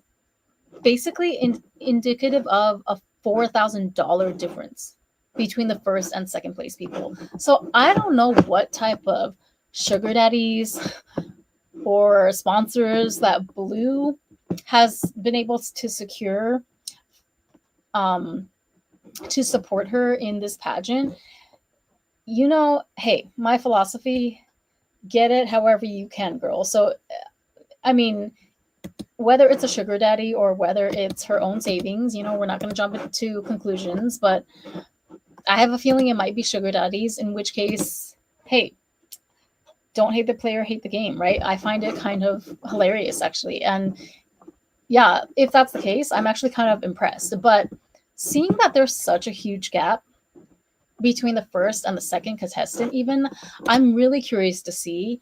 basically indicative of a $4,000 difference between the first and second place people. So I don't know what type of sugar daddies or sponsors that Blue has been able to secure um, to support her in this pageant, hey, my philosophy, get it however you can, girl. So, I mean, whether it's a sugar daddy or whether it's her own savings, we're not going to jump into conclusions, but I have a feeling it might be sugar daddies, in which case, hey, don't hate the player, hate the game, right? I find it kind of hilarious, actually. And yeah, if that's the case, I'm actually kind of impressed. But seeing that there's such a huge gap between the first and the second contestant, even, I'm really curious to see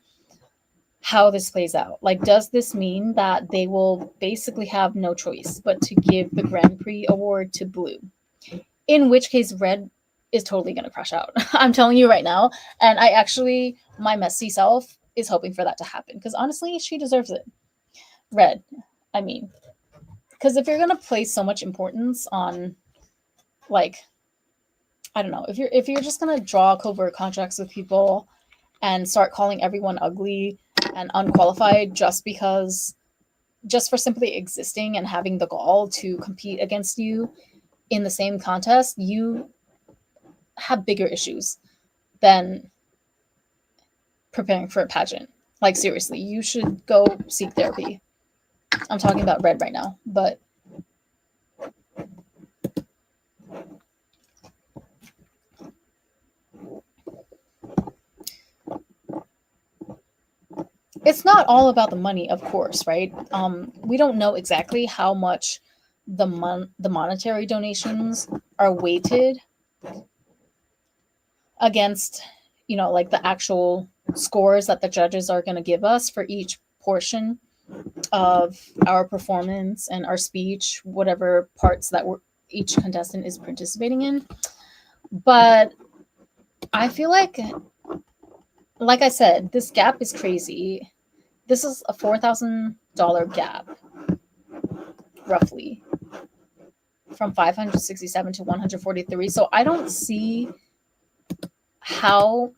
how this plays out. Like, does this mean that they will basically have no choice but to give the Grand Prix award to Blue? In which case, Red is totally going to crash out. I'm telling you right now. And I actually, my messy self is hoping for that to happen, because honestly, she deserves it. Red, I mean, because if you're going to place so much importance on, like, I don't know, if you're just going to draw covert contracts with people and start calling everyone ugly and unqualified just for simply existing and having the gall to compete against you in the same contest, you have bigger issues than preparing for a pageant. Like, seriously, you should go seek therapy. I'm talking about Red right now, but it's not all about the money, of course, right? We don't know exactly how much the monetary donations are weighted against, like the actual scores that the judges are going to give us for each portion of our performance and our speech, whatever parts that each contestant is participating in. But I feel like I said, this gap is crazy. This is a $4,000 gap, roughly, from 567 to 143. So I don't see how,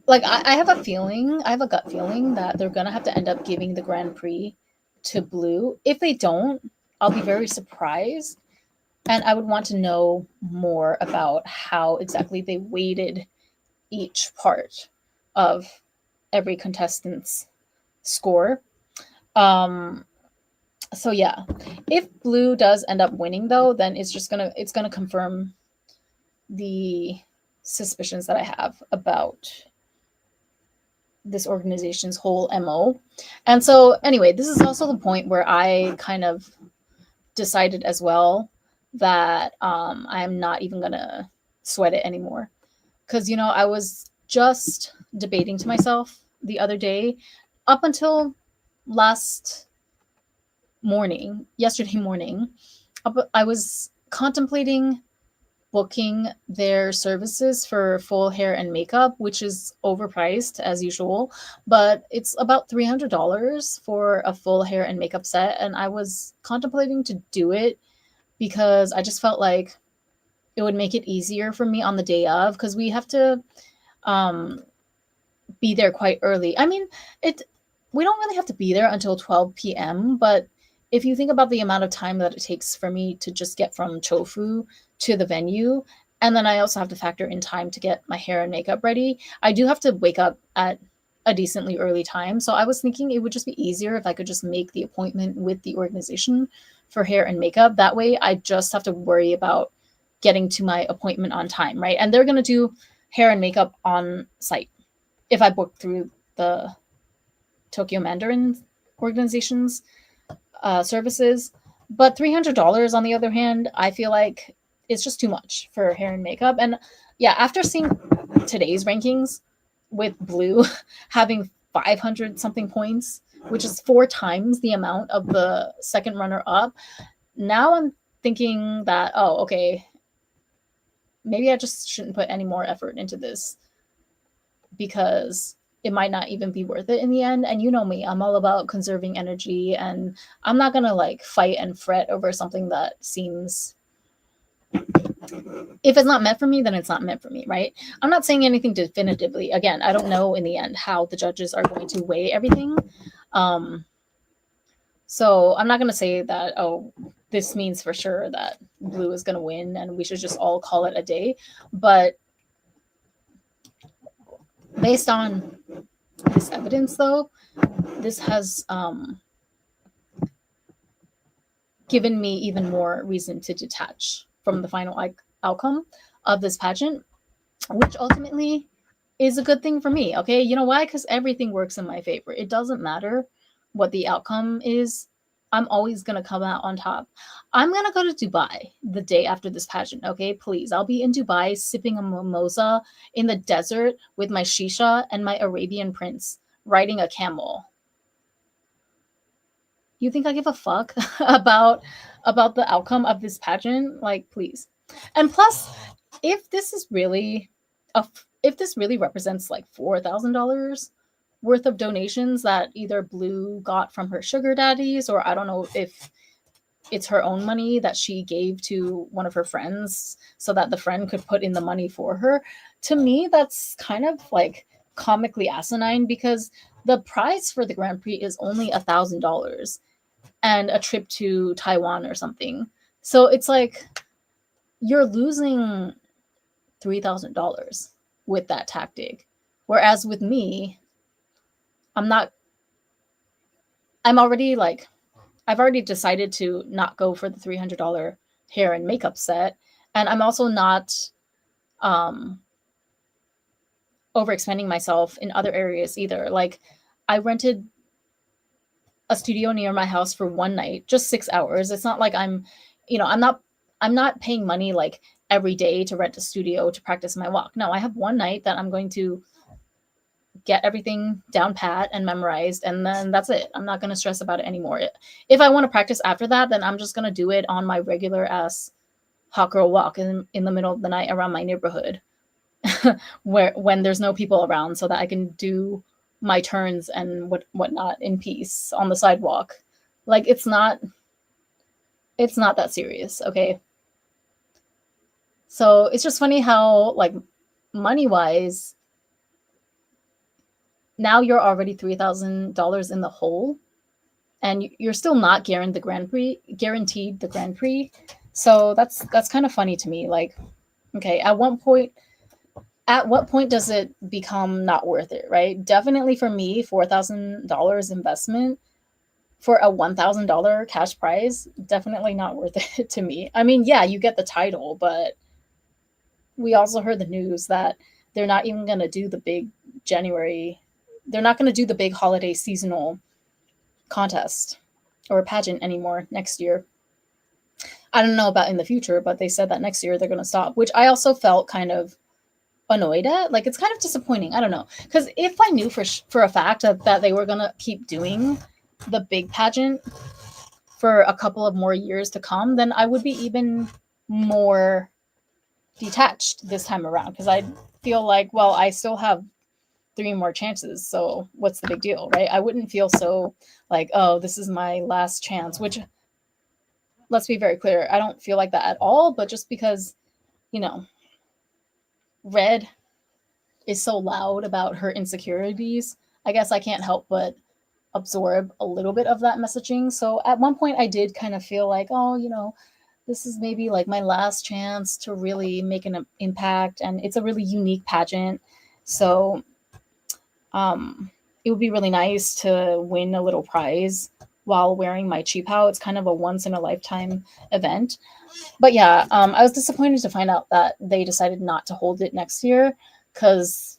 like, I have a gut feeling that they're gonna have to end up giving the Grand Prix to Blue. If they don't, I'll be very surprised, and I would want to know more about how exactly they weighted each part of every contestant's score. So yeah, if Blue does end up winning, though, then it's gonna confirm the suspicions that I have about this organization's whole MO. And so anyway, this is also the point where I kind of decided as well that I'm not even gonna sweat it anymore, because I was just debating to myself the other day, up until yesterday morning, I was contemplating booking their services for full hair and makeup, which is overpriced as usual, but it's about $300 for a full hair and makeup set. And I was contemplating to do it because I just felt like it would make it easier for me on the day of, because we have to be there quite early. I mean, we don't really have to be there until 12 p.m., but if you think about the amount of time that it takes for me to just get from Chofu to the venue, and then I also have to factor in time to get my hair and makeup ready, I do have to wake up at a decently early time. So I was thinking it would just be easier if I could just make the appointment with the organization for hair and makeup. That way I just have to worry about getting to my appointment on time, right? And they're going to do hair and makeup on site if I book through the Tokyo Mandarin organization's services. But $300, on the other hand, I feel like it's just too much for hair and makeup. And yeah, after seeing today's rankings with Blue having 500 something points, which is 4 times the amount of the second runner up, now I'm thinking that, oh, okay, maybe I just shouldn't put any more effort into this, because it might not even be worth it in the end. And you know me, I'm all about conserving energy, and I'm not gonna like fight and fret over something that seems, if it's not meant for me, then it's not meant for me, right? I'm not saying anything definitively. Again, I don't know in the end how the judges are going to weigh everything. So I'm not going to say that, oh, this means for sure that blue is going to win and we should just all call it a day. But based on this evidence, though, this has given me even more reason to detach from the final outcome of this pageant, which ultimately is a good thing for me. Okay, you know why? Because everything works in my favor. It doesn't matter what the outcome is. I'm always gonna come out on top. I'm gonna go to Dubai the day after this pageant. Okay, please. I'll be in Dubai sipping a mimosa in the desert with my shisha and my Arabian prince riding a camel. You think I give a fuck about the outcome of this pageant? Like, please. And plus, if this is really if this really represents like $4,000 worth of donations that either Blue got from her sugar daddies, or I don't know if it's her own money that she gave to one of her friends so that the friend could put in the money for her, to me that's kind of like comically asinine, because the prize for the Grand Prix is only $1,000 and a trip to Taiwan or something. So it's like you're losing $3,000 with that tactic. Whereas with me, I'm not, I'm already like, I've already decided to not go for the $300 hair and makeup set. And I'm also not um, overexpending myself in other areas either. Like, I rented a studio near my house for one night, just 6 hours. It's not like I'm not paying money like every day to rent a studio to practice my walk. No, I have one night that I'm going to get everything down pat and memorized, and then that's it. I'm not going to stress about it anymore. If I want to practice after that, then I'm just going to do it on my regular ass hot girl walk in the middle of the night around my neighborhood where when there's no people around, so that I can do my turns and whatnot in peace on the sidewalk. Like, it's not that serious, okay? So it's just funny how, like, money wise, now you're already $3,000 in the hole, and you're still not guaranteed the Grand Prix. So that's kind of funny to me. Like, okay, at what point does it become not worth it, right? Definitely for me, $4,000 investment for a $1,000 cash prize, definitely not worth it to me. I mean, yeah, you get the title, but we also heard the news that they're not even going to do the big January, they're not going to do the big holiday seasonal contest or pageant anymore next year. I don't know about in the future, but they said that next year they're going to stop, which I also felt kind of annoyed at. Like, it's kind of disappointing. I don't know, because if I knew for a fact that they were going to keep doing the big pageant for a couple of more years to come, then I would be even more detached this time around, because I feel like, well, I still have three more chances, so what's the big deal, right? I wouldn't feel so like, oh, this is my last chance, which, let's be very clear, I don't feel like that at all. But just because, you know, Red is so loud about her insecurities, I guess I can't help but absorb a little bit of that messaging. So at one point I did kind of feel like, oh, this is maybe like my last chance to really make an impact, and it's a really unique pageant. So it would be really nice to win a little prize while wearing my cheapao. It's kind of a once in a lifetime event. But yeah, I was disappointed to find out that they decided not to hold it next year, because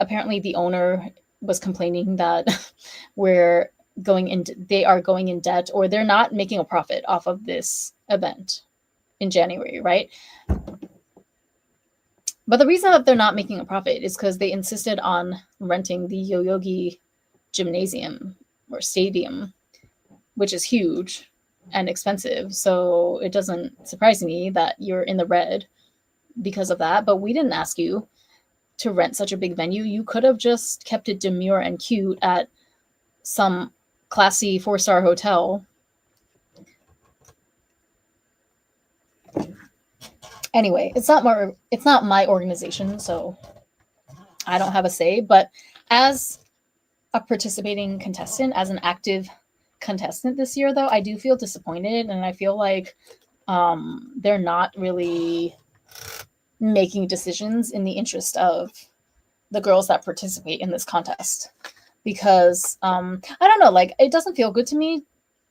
apparently the owner was complaining that they are going in debt, or they're not making a profit off of this event in January, right? But the reason that they're not making a profit is because they insisted on renting the Yoyogi gymnasium or stadium, which is huge and expensive. So it doesn't surprise me that you're in the red because of that. But we didn't ask you to rent such a big venue. You could have just kept it demure and cute at some classy 4-star hotel. Anyway, it's not my organization, so I don't have a say. But as a participating contestant, as an active contestant this year, though, I do feel disappointed, and I feel like they're not really making decisions in the interest of the girls that participate in this contest. Because I don't know, like, it doesn't feel good to me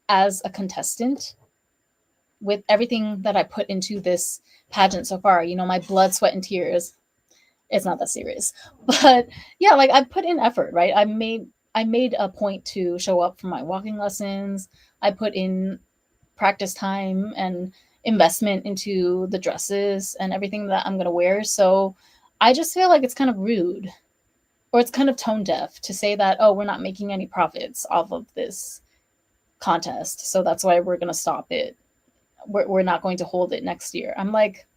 as a contestant with everything that I put into this pageant so far. You know, my blood, sweat, and tears. It's not that serious, but yeah, like, I put in effort, right? I made a point to show up for my walking lessons. I put in practice time and investment into the dresses and everything that I'm going to wear. So I just feel like it's kind of rude, or it's kind of tone deaf to say that, oh, we're not making any profits off of this contest. So that's why we're going to stop it. We're not going to hold it next year. I'm like,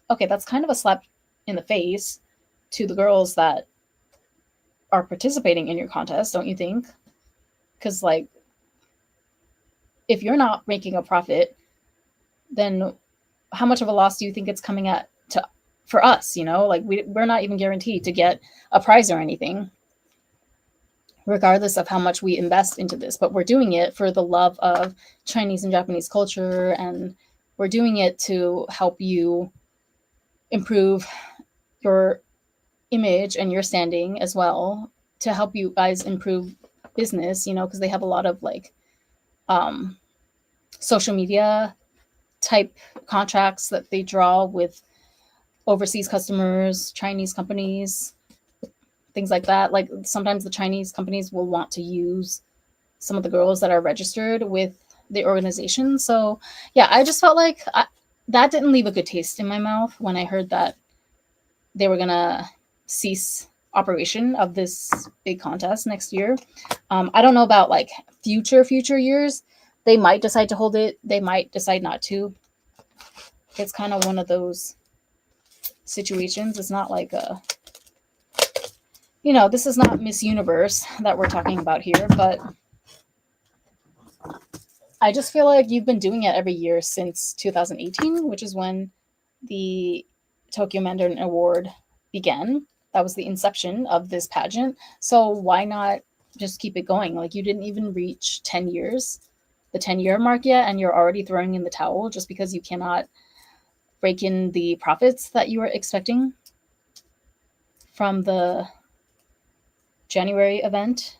okay, that's kind of a slap in the face to the girls that are participating in your contest, don't you think? Because, like, if you're not making a profit, then how much of a loss do you think it's coming at to for us? You know, like, we're not even guaranteed to get a prize or anything, regardless of how much we invest into this. But we're doing it for the love of Chinese and Japanese culture, and we're doing it to help you improve your image and your standing as well, to help you guys improve business, you know, because they have a lot of, like, um, social media type contracts that they draw with overseas customers, Chinese companies, things like that. Like, sometimes the Chinese companies will want to use some of the girls that are registered with the organization. So yeah, I just felt like that didn't leave a good taste in my mouth when I heard that they were gonna cease operation of this big contest next year. I don't know about, like, future years. They might decide to hold it. They might decide not to. It's kind of one of those situations. It's not like this is not Miss Universe that we're talking about here, but I just feel like you've been doing it every year since 2018, which is when the Tokyo Mandarin Award began. That was the inception of this pageant. So why not just keep it going? Like, you didn't even reach 10 years, the 10-year mark yet, and you're already throwing in the towel just because you cannot break in the profits that you were expecting from the January event.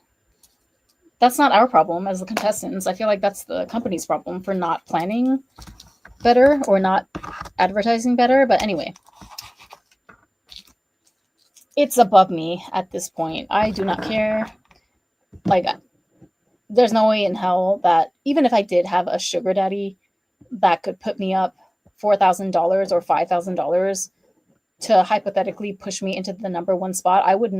That's not our problem as the contestants. I feel like that's the company's problem for not planning better or not advertising better. But anyway, it's above me at this point. I do not care. Like, there's no way in hell that even if I did have a sugar daddy that could put me up $4,000 or $5,000 to hypothetically push me into the number one spot, I would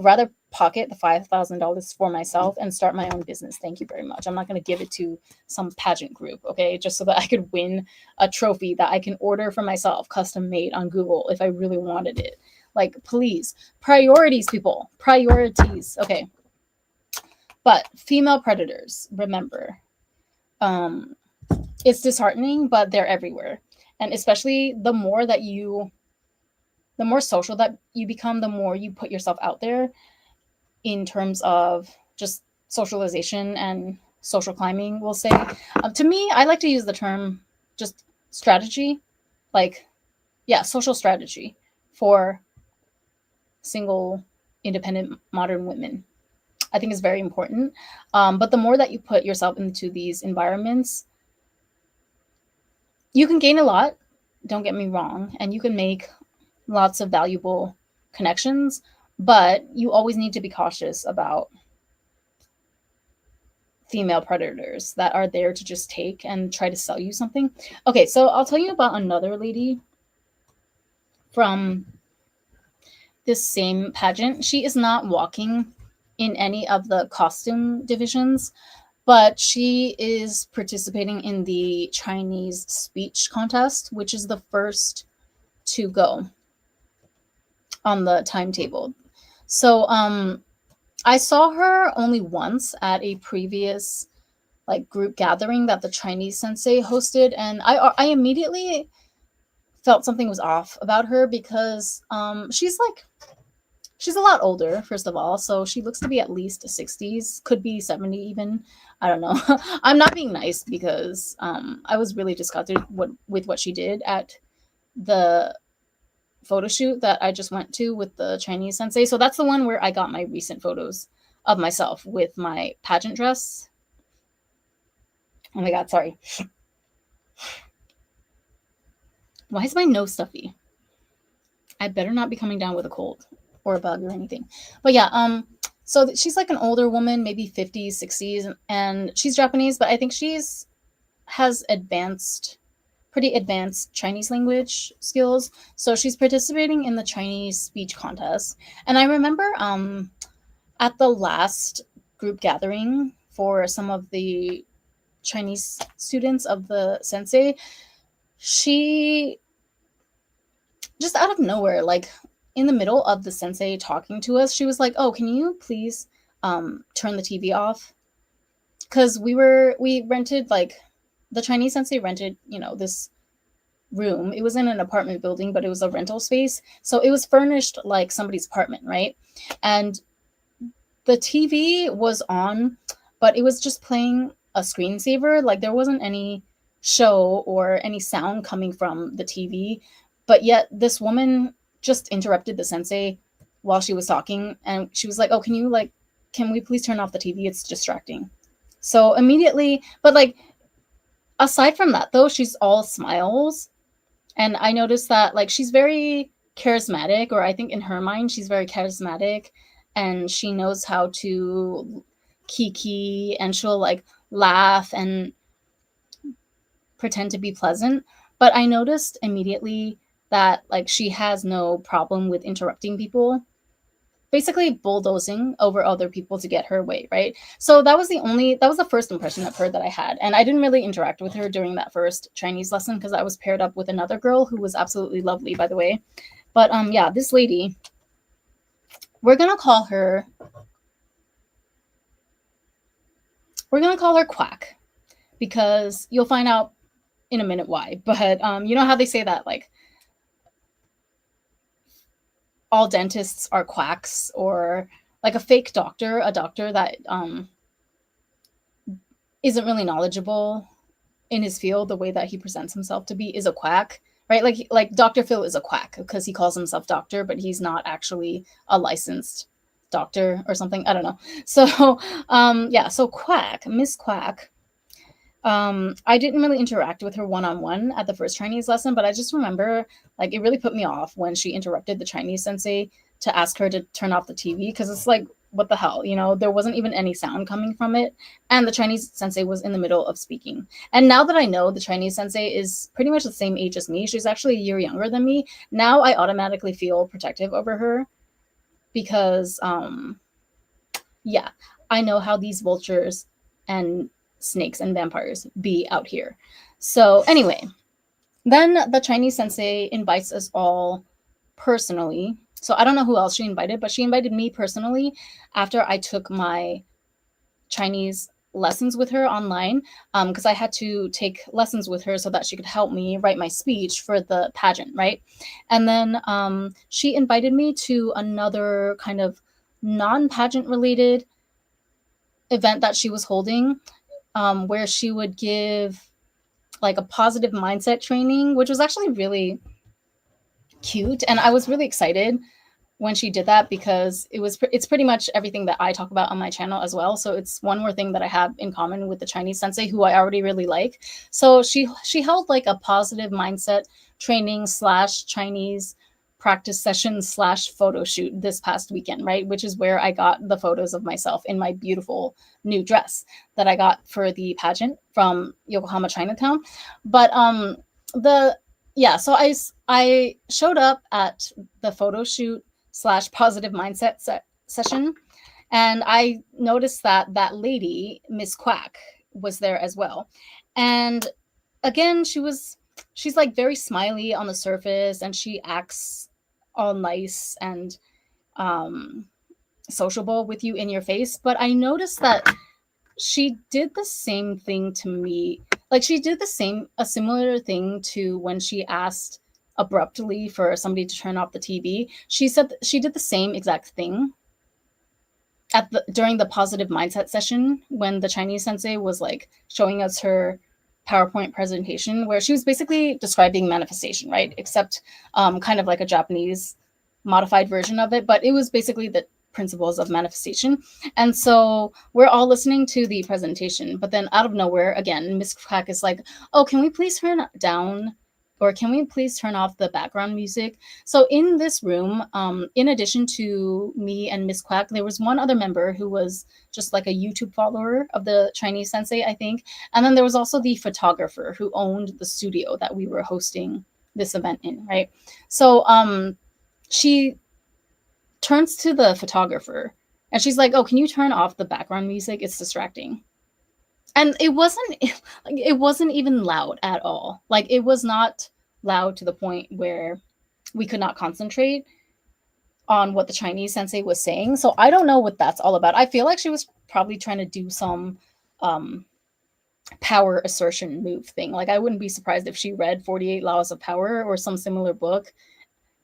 rather pocket the $5,000 for myself and start my own business. Thank you very much. I'm not going to give it to some pageant group, okay? Just so that I could win a trophy that I can order for myself, custom made on Google if I really wanted it. Like, please, priorities, people, priorities. Okay. But female predators, remember, it's disheartening, but they're everywhere. And especially the more social that you become, the more you put yourself out there in terms of just socialization and social climbing, we'll say. To me, I like to use the term just strategy, like, yeah, social strategy for single, independent, modern women. I think is very important. But the more that you put yourself into these environments, you can gain a lot, don't get me wrong, and you can make lots of valuable connections, but you always need to be cautious about female predators that are there to just take and try to sell you something. Okay, so I'll tell you about another lady from this same pageant. She is not walking in any of the costume divisions, but she is participating in the Chinese speech contest, which is the first to go on the timetable. So I saw her only once at a previous, like, group gathering that the Chinese sensei hosted, and I immediately felt something was off about her because she's she's a lot older, first of all, so she looks to be at least 60s, could be 70 even. I don't know. I'm not being nice because I was really disgusted with what she did at the photo shoot that I just went to with the Chinese sensei. So that's the one where I got my recent photos of myself with my pageant dress. Oh my god, sorry. Why is my nose stuffy? I better not be coming down with a cold or a bug or anything. But yeah, so she's like an older woman, maybe 50s, 60s, and she's Japanese, but I think she's has pretty advanced Chinese language skills. So she's participating in the Chinese speech contest. And I remember at the last group gathering for some of the Chinese students of the sensei, she just out of nowhere, like in the middle of the sensei talking to us, she was like, "Oh, can you please turn the TV off?" Because we rented, like, the Chinese sensei rented, this room. It was in an apartment building, but it was a rental space, so it was furnished like somebody's apartment, right? And the TV was on, but it was just playing a screensaver. Like there wasn't any show or any sound coming from the TV. But yet this woman just interrupted the sensei while she was talking, and she was like, "Oh, can we please turn off the TV? It's distracting." So immediately, but like aside from that though, she's all smiles. And I noticed that like she's very charismatic, or I think in her mind she's very charismatic, and she knows how to kiki, and she'll like laugh and pretend to be pleasant. But I noticed immediately that like she has no problem with interrupting people, basically bulldozing over other people to get her way, right? So that was the first impression of her that I had. And I didn't really interact with her during that first Chinese lesson because I was paired up with another girl who was absolutely lovely, by the way. But yeah, this lady, we're gonna call her Quack, because you'll find out in a minute why. But you know how they say that like all dentists are quacks, or like a fake doctor, a doctor that isn't really knowledgeable in his field, the way that he presents himself to be is a quack, right? Like Dr. Phil is a quack because he calls himself doctor, but he's not actually a licensed doctor or something. I don't know. So yeah, so Quack, Miss Quack. I didn't really interact with her one-on-one at the first Chinese lesson, but I just remember like it really put me off when she interrupted the Chinese sensei to ask her to turn off the TV, because it's like, what the hell, there wasn't even any sound coming from it, and the Chinese sensei was in the middle of speaking. And now that I know the Chinese sensei is pretty much the same age as me, she's actually a year younger than me, now I automatically feel protective over her, because yeah, I know how these vultures and snakes and vampires be out here. So anyway, then the Chinese sensei invites us all personally. So I don't know who else she invited, but she invited me personally after I took my Chinese lessons with her online, because I had to take lessons with her so that she could help me write my speech for the pageant, right? And then she invited me to another kind of non-pageant related event that she was holding, where she would give like a positive mindset training, which was actually really cute. And I was really excited when she did that, because it's pretty much everything that I talk about on my channel as well. So it's one more thing that I have in common with the Chinese sensei, who I already really like. So she held like a positive mindset training slash Chinese practice session slash photo shoot this past weekend, right? Which is where I got the photos of myself in my beautiful new dress that I got for the pageant from Yokohama Chinatown. But so I showed up at the photo shoot slash positive mindset session, and I noticed that that lady, Miss Quack, was there as well. And again, she's like very smiley on the surface, and she acts all nice and sociable with you in your face. But I noticed that she did the same thing to me. Like she did a similar thing to when she asked abruptly for somebody to turn off the TV. She said she did the same exact thing during the positive mindset session when the Chinese sensei was like showing us her PowerPoint presentation, where she was basically describing manifestation, right? Except kind of like a Japanese modified version of it, but it was basically the principles of manifestation. And so we're all listening to the presentation, but then out of nowhere, again, Miss Quack is like, "Oh, can we please turn down, or can we please turn off the background music?" So in this room, in addition to me and Miss Quack, there was one other member who was just like a YouTube follower of the Chinese sensei, I think. And then there was also the photographer who owned the studio that we were hosting this event in, right? So she turns to the photographer and she's like, "Oh, can you turn off the background music? It's distracting." And it wasn't even loud at all. Like, it was not loud to the point where we could not concentrate on what the Chinese sensei was saying. So I don't know what that's all about. I feel like she was probably trying to do some power assertion move thing. Like, I wouldn't be surprised if she read 48 Laws of Power or some similar book,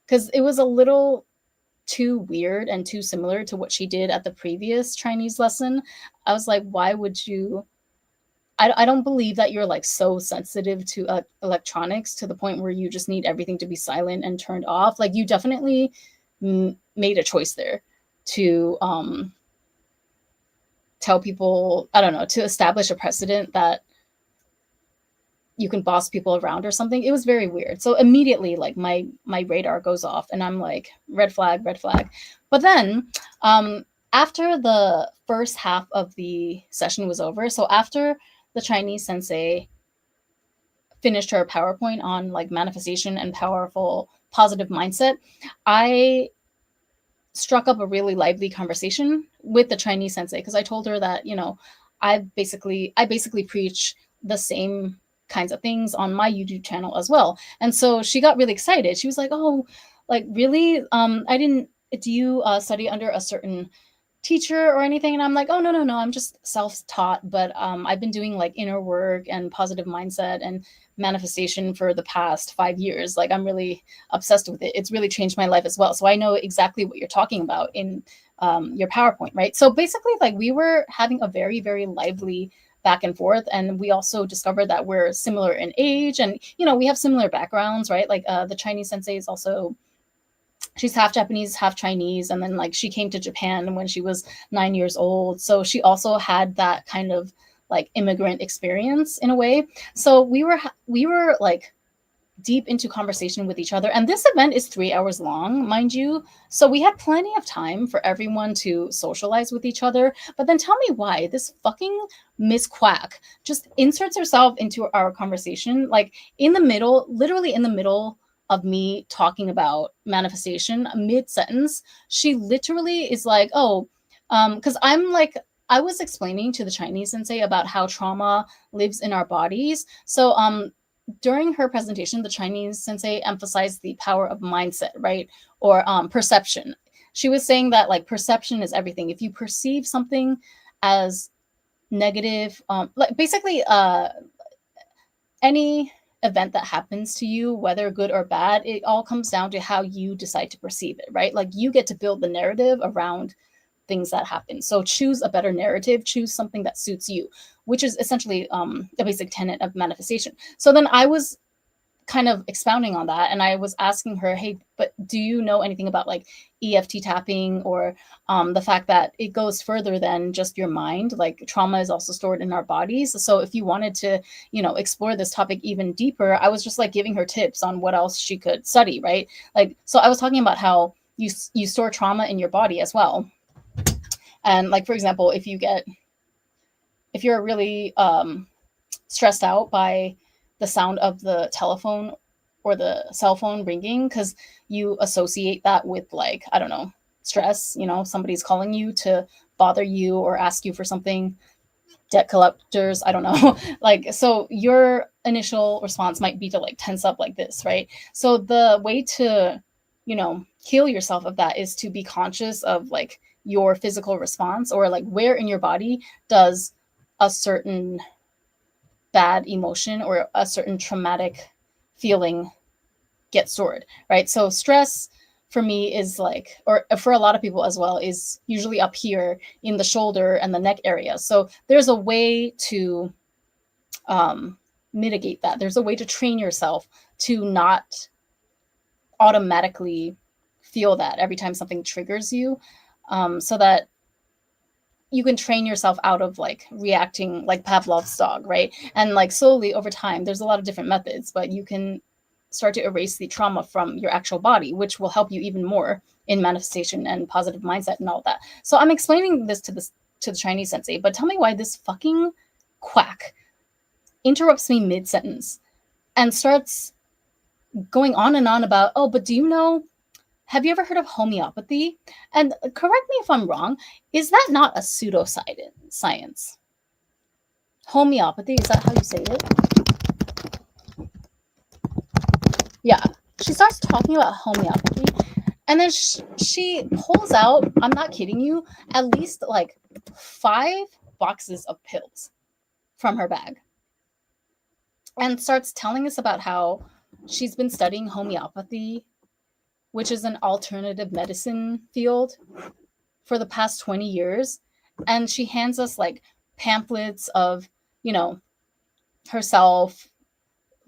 because it was a little too weird and too similar to what she did at the previous Chinese lesson. I was like, why would you? I don't believe that you're like so sensitive to electronics to the point where you just need everything to be silent and turned off. Like, you definitely made a choice there to tell people, I don't know, to establish a precedent that you can boss people around or something. It was very weird. So immediately, like, my radar goes off and I'm like, red flag, red flag. But then after the first half of the session was over, so after the Chinese sensei finished her PowerPoint on like manifestation and powerful positive mindset, I struck up a really lively conversation with the Chinese sensei, because I told her that, you know, I basically preach the same kinds of things on my YouTube channel as well. And so she got really excited. She was like, "Oh, like, really? I didn't Do you study under a certain teacher or anything?" And I'm like, "Oh, no, no, no, I'm just self-taught, but I've been doing like inner work and positive mindset and manifestation for the past 5 years. Like, I'm really obsessed with it. It's really changed my life as well. So I know exactly what you're talking about in your PowerPoint," right? So basically, like, we were having a very, very lively back and forth, and we also discovered that we're similar in age, and, you know, we have similar backgrounds, right? Like, the Chinese sensei is also, she's half Japanese, half Chinese, and then like she came to Japan when she was 9 years old. So she also had that kind of like immigrant experience in a way. So we were like deep into conversation with each other. And this event is 3 hours long, mind you. So we had plenty of time for everyone to socialize with each other. But then tell me why this fucking Miss Quack just inserts herself into our conversation, like in the middle, literally in the middle of me talking about manifestation, mid sentence. She literally is like, "Oh, because I'm like, I was explaining to the Chinese sensei about how trauma lives in our bodies. So during her presentation, the Chinese sensei emphasized the power of mindset, right? Or perception. She was saying that like perception is everything. If you perceive something as negative, like basically any event that happens to you, whether good or bad, it all comes down to how you decide to perceive it, right? Like, you get to build the narrative around things that happen. So choose a better narrative, choose something that suits you, which is essentially a basic tenet of manifestation. So then I was kind of expounding on that, and I was asking her, "Hey, but do you know anything about like EFT tapping, or the fact that it goes further than just your mind? Like, trauma is also stored in our bodies. So if you wanted to, you know, explore this topic even deeper," I was just like giving her tips on what else she could study, right? Like, so I was talking about how you store trauma in your body as well. And like, for example, if you're really stressed out by the sound of the telephone or the cell phone ringing, because you associate that with, like, I don't know, stress, you know, somebody's calling you to bother you or ask you for something, debt collectors, I don't know. Like, so your initial response might be to like tense up like this, right? So the way to, you know, heal yourself of that is to be conscious of like your physical response, or like where in your body does a certain bad emotion or a certain traumatic feeling get stored, right? So stress for me is like, or for a lot of people as well, is usually up here in the shoulder and the neck area. So there's a way to mitigate that. There's a way to train yourself to not automatically feel that every time something triggers you, so that you can train yourself out of like reacting like Pavlov's dog, right? And like slowly over time, there's a lot of different methods, but you can start to erase the trauma from your actual body, which will help you even more in manifestation and positive mindset and all that. So I'm explaining this to the Chinese sensei, but tell me why this fucking quack interrupts me mid-sentence and starts going on and on about, oh, but do you know, have you ever heard of homeopathy? And correct me if I'm wrong, is that not a pseudoscience? Homeopathy, is that how you say it? Yeah. She starts talking about homeopathy, and then she pulls out, I'm not kidding you, at least like 5 boxes of pills from her bag, and starts telling us about how she's been studying homeopathy, which is an alternative medicine field, for the past 20 years. And she hands us like pamphlets of, you know, herself,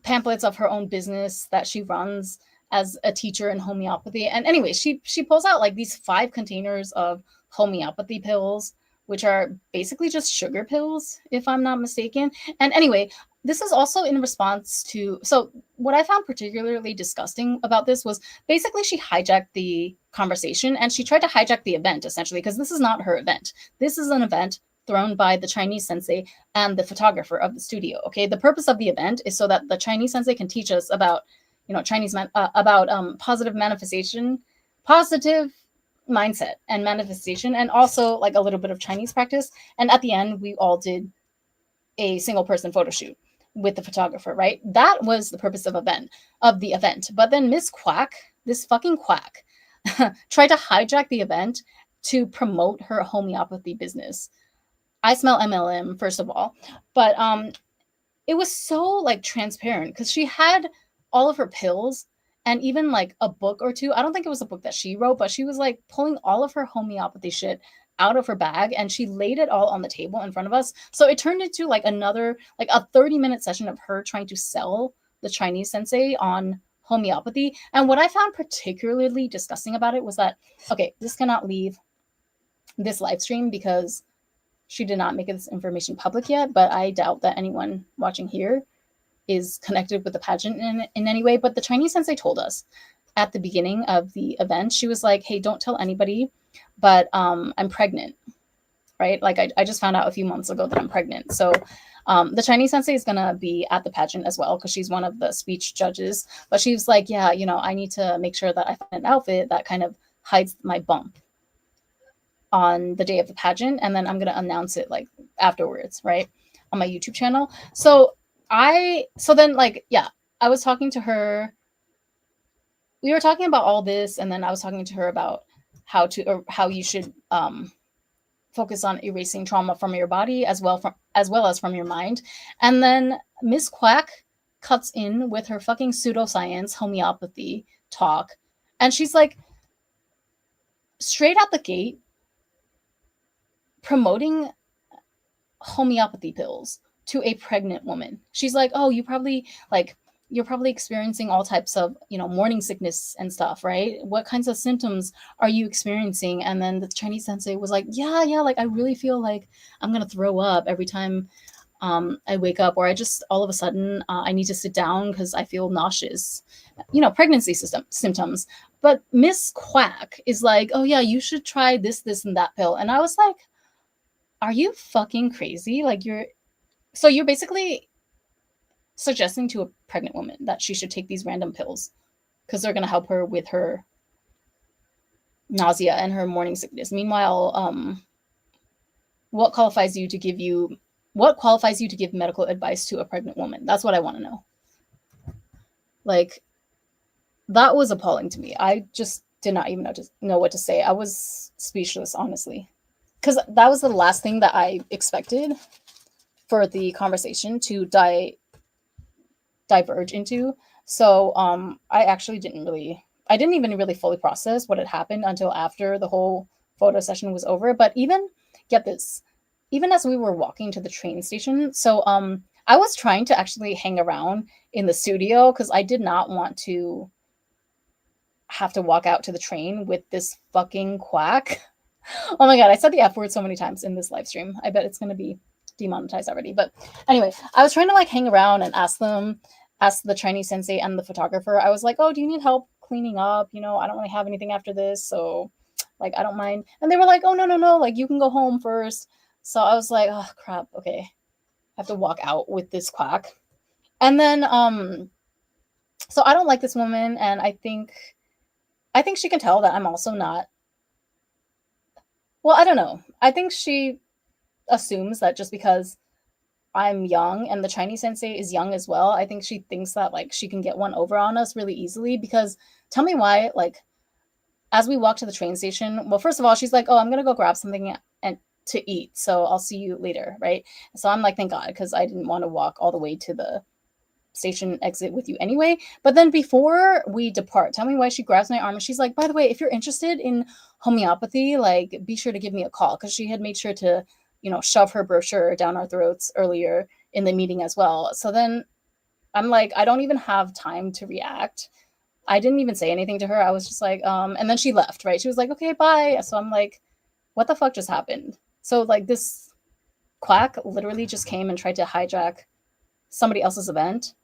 pamphlets of her own business that she runs as a teacher in homeopathy. And anyway, she pulls out like these 5 containers of homeopathy pills, which are basically just sugar pills, if I'm not mistaken. And anyway, this is also in response to, so what I found particularly disgusting about this was basically she hijacked the conversation and she tried to hijack the event essentially, because this is not her event. This is an event thrown by the Chinese sensei and the photographer of the studio. Okay, the purpose of the event is so that the Chinese sensei can teach us about, you know, positive manifestation, positive mindset and manifestation, and also like a little bit of Chinese practice. And at the end, we all did a single person photo shoot with the photographer, right? That was the purpose of the event. But then Miss Quack, this fucking quack, tried to hijack the event to promote her homeopathy business. I smell MLM, first of all, but it was so like transparent because she had all of her pills and even like a book or two. I don't think it was a book that she wrote, but she was like pulling all of her homeopathy shit out of her bag and she laid it all on the table in front of us. So it turned into like another, like a 30-minute session of her trying to sell the Chinese sensei on homeopathy. And what I found particularly disgusting about it was that, okay, this cannot leave this live stream because she did not make this information public yet, but I doubt that anyone watching here is connected with the pageant in any way. But the Chinese sensei told us at the beginning of the event, she was like, hey, don't tell anybody, but I'm pregnant, right? Like I just found out a few months ago that I'm pregnant. So the Chinese sensei is going to be at the pageant as well because she's one of the speech judges. But she was like, yeah, you know, I need to make sure that I find an outfit that kind of hides my bump on the day of the pageant, and then I'm going to announce it like afterwards, right, on my YouTube channel. So then like, yeah, I was talking to her, we were talking about all this, and then I was talking to her about how you should focus on erasing trauma from your body as well as from your mind. And then Miss Quack cuts in with her fucking pseudoscience homeopathy talk, and she's like straight out the gate promoting homeopathy pills to a pregnant woman. She's like, oh, you're probably experiencing all types of, you know, morning sickness and stuff, right? What kinds of symptoms are you experiencing? And then the Chinese sensei was like, yeah, like I really feel like I'm gonna throw up every time I wake up, or I just all of a sudden I need to sit down because I feel nauseous, you know, pregnancy symptoms. But Miss Quack is like, oh yeah, you should try this, and that pill. And I was like, are you fucking crazy? Like you're basically suggesting to a pregnant woman that she should take these random pills because they're going to help her with her nausea and her morning sickness. Meanwhile, what qualifies you to give medical advice to a pregnant woman? That's what I want to know. Like, that was appalling to me. I just did not even know what to say. I was speechless, honestly, because that was the last thing that I expected for the conversation to diverge into. So I didn't even really fully process what had happened until after the whole photo session was over. But even, get this, even as we were walking to the train station, so I was trying to actually hang around in the studio because I did not want to have to walk out to the train with this fucking quack. Oh my god, I said the F word so many times in this live stream. I bet it's gonna be demonetized already. But anyway, I was trying to like hang around and ask the Chinese sensei and the photographer. I was like, "Oh, do you need help cleaning up? You know, I don't really have anything after this, so like I don't mind." And they were like, "Oh, no, no, no, like you can go home first." So I was like, "Oh crap, okay. I have to walk out with this quack." And then so I don't like this woman, and I think she can tell that I'm also not, well, I don't know. I think she assumes that just because I'm young and the Chinese sensei is young as well, I think she thinks that like she can get one over on us really easily. Because tell me why, like, as we walk to the train station, well, first of all, she's like, "Oh, I'm gonna go grab something and to eat, so I'll see you later," right? So I'm like, thank God, because I didn't want to walk all the way to the station exit with you anyway. But then before we depart, tell me why she grabs my arm and she's like, "By the way, if you're interested in homeopathy, like be sure to give me a call," because she had made sure to, you know, shove her brochure down our throats earlier in the meeting as well. So then I'm like, I don't even have time to react. I didn't even say anything to her. I was just like, and then she left, right? She was like, "Okay, bye." So I'm like, what the fuck just happened? So like this quack literally just came and tried to hijack somebody else's event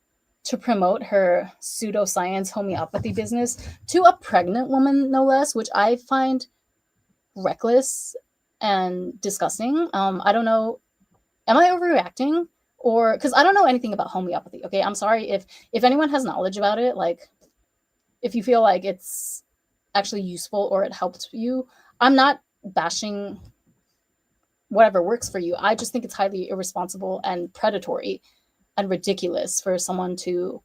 to promote her pseudoscience homeopathy business to a pregnant woman, no less, which I find reckless and disgusting. I don't know. Am I overreacting? Or because I don't know anything about homeopathy. Okay, I'm sorry if anyone has knowledge about it. Like, if you feel like it's actually useful or it helped you, I'm not bashing whatever works for you. I just think it's highly irresponsible and predatory and ridiculous for someone to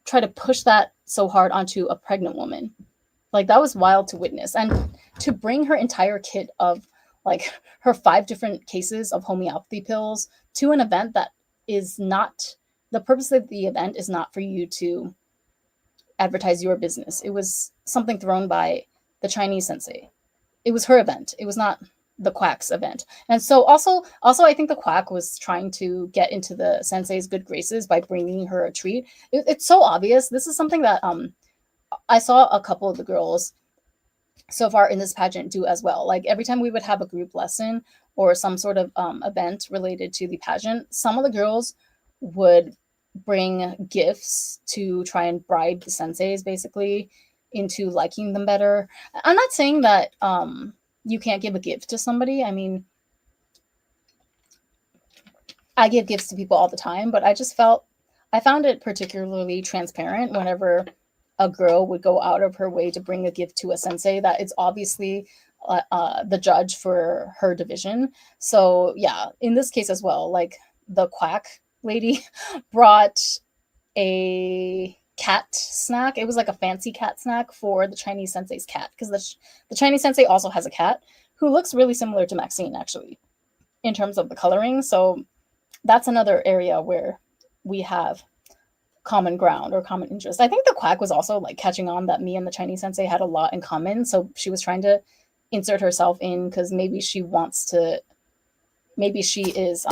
try to push that so hard onto a pregnant woman. Like that was wild to witness. And to bring her entire kit of like her 5 different cases of homeopathy pills to an event that is not, the purpose of the event is not for you to advertise your business. It was something thrown by the Chinese sensei. It was her event. It was not the quack's event. And so also I think the quack was trying to get into the sensei's good graces by bringing her a treat. It's so obvious. This is something that I saw a couple of the girls so far in this pageant do as well. Like every time we would have a group lesson or some sort of event related to the pageant, some of the girls would bring gifts to try and bribe the senseis basically into liking them better. I'm not saying that you can't give a gift to somebody. I mean, I give gifts to people all the time, but I found it particularly transparent whenever a girl would go out of her way to bring a gift to a sensei that it's obviously the judge for her division. So yeah, in this case as well, like the quack lady brought a cat snack. It was like a fancy cat snack for the Chinese sensei's cat because the Chinese sensei also has a cat who looks really similar to Maxine actually in terms of the coloring. So that's another area where we have common ground or common interest. I think the quack was also like catching on that me and the Chinese sensei had a lot in common. So she was trying to insert herself in because maybe she wants to, maybe she is,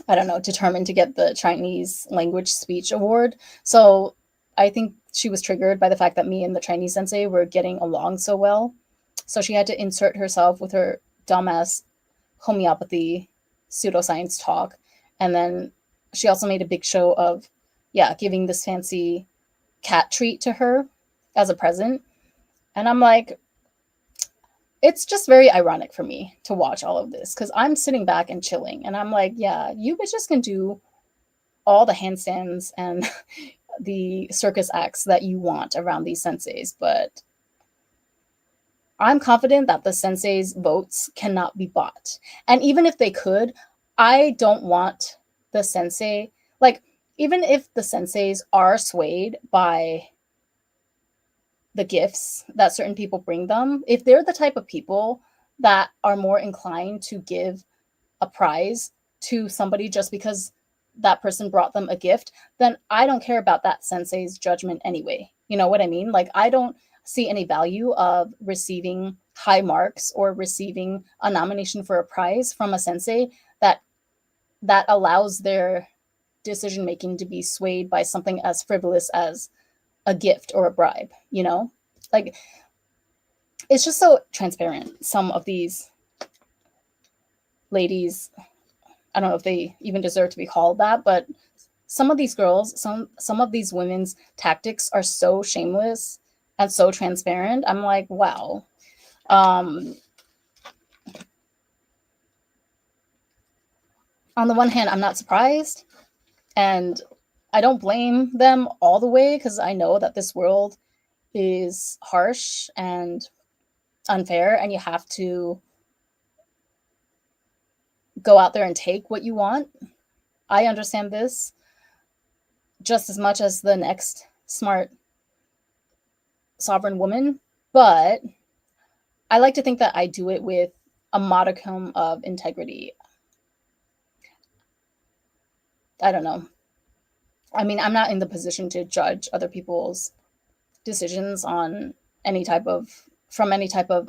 I don't know, determined to get the Chinese language speech award. So I think she was triggered by the fact that me and the Chinese sensei were getting along so well. So she had to insert herself with her dumbass homeopathy pseudoscience talk. And then she also made a big show of, yeah, giving this fancy cat treat to her as a present. And I'm like, it's just very ironic for me to watch all of this because I'm sitting back and chilling. And I'm like, yeah, you bitches can do all the handstands and the circus acts that you want around these senseis. But I'm confident that the sensei's votes cannot be bought. And even if they could, I don't want the sensei, like, even if the senseis are swayed by the gifts that certain people bring them, if they're the type of people that are more inclined to give a prize to somebody just because that person brought them a gift, then I don't care about that sensei's judgment anyway. You know what I mean? Like, I don't see any value of receiving high marks or receiving a nomination for a prize from a sensei that allows their decision making to be swayed by something as frivolous as a gift or a bribe, you know? Like, it's just so transparent. Some of these ladies, I don't know if they even deserve to be called that, but some of these girls, some of these women's tactics are so shameless and so transparent. I'm like, wow. On the one hand, I'm not surprised, and I don't blame them all the way, because I know that this world is harsh and unfair, and you have to go out there and take what you want. I understand this just as much as the next smart sovereign woman, but I like to think that I do it with a modicum of integrity. I don't know. I mean, I'm not in the position to judge other people's decisions on any type of from any type of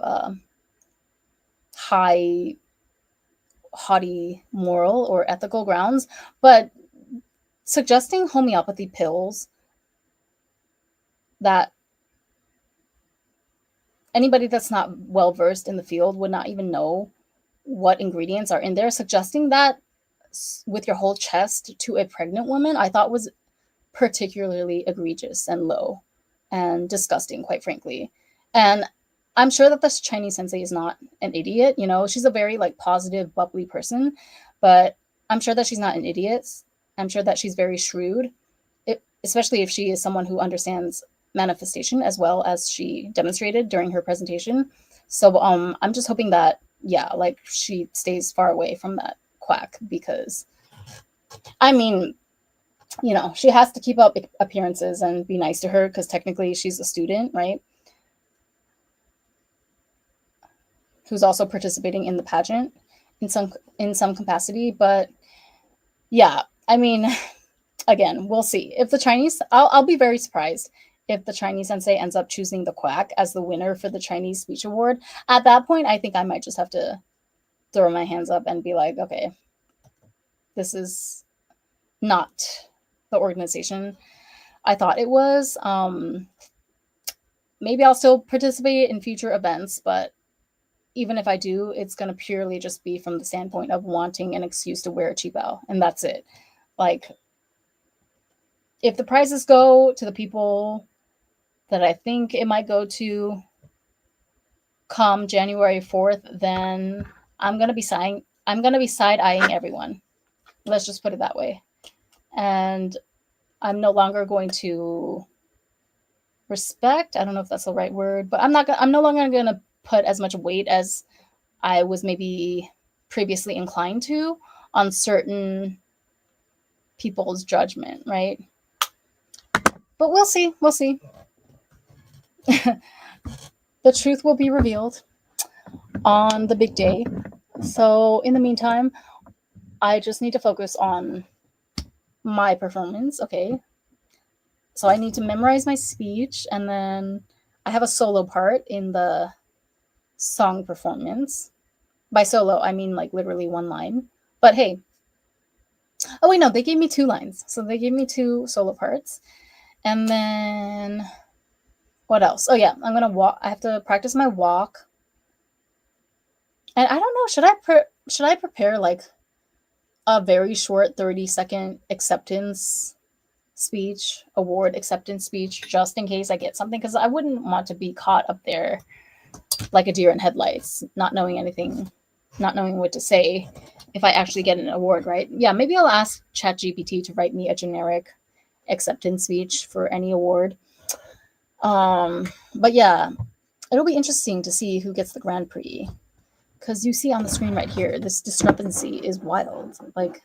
high haughty moral or ethical grounds, but suggesting homeopathy pills that anybody that's not well versed in the field would not even know what ingredients are in there, suggesting that with your whole chest to a pregnant woman, I thought was particularly egregious and low and disgusting, quite frankly. And I'm sure that this Chinese sensei is not an idiot. You know, she's a very like positive, bubbly person, but I'm sure that she's not an idiot. I'm sure that she's very shrewd, especially if she is someone who understands manifestation as well as she demonstrated during her presentation. So I'm just hoping that, yeah, like she stays far away from that quack, because I mean, you know, she has to keep up appearances and be nice to her, because technically she's a student, right? Who's also participating in the pageant in some capacity. But yeah, I mean, again, we'll see. If the Chinese, I'll be very surprised if the Chinese sensei ends up choosing the quack as the winner for the Chinese speech award. At that point, I think I might just have to throw my hands up and be like, okay, this is not the organization I thought it was. Maybe I'll still participate in future events, but even if I do, it's going to purely just be from the standpoint of wanting an excuse to wear a qibao, and that's it. Like, if the prizes go to the people that I think it might go to come January 4th, then I'm going to be side-eyeing everyone. Let's just put it that way. And I'm no longer going to respect, I don't know if that's the right word, but I'm no longer going to put as much weight as I was maybe previously inclined to on certain people's judgment, right? But we'll see. The truth will be revealed on the big day. So in the meantime, I just need to focus on my performance, okay? So I need to memorize my speech, and then I have a solo part in the song performance. By solo, I mean like literally one line. But hey, oh wait, no, they gave me 2 lines. So they gave me 2 solo parts. And then what else? Oh yeah, I'm gonna walk. I have to practice my walk. And I don't know, should I prepare like a very short 30-second acceptance speech, award acceptance speech, just in case I get something? Because I wouldn't want to be caught up there like a deer in headlights, not knowing anything, not knowing what to say if I actually get an award, right? Yeah, maybe I'll ask ChatGPT to write me a generic acceptance speech for any award. But yeah, it'll be interesting to see who gets the Grand Prix, because you see on the screen right here, this discrepancy is wild. Like,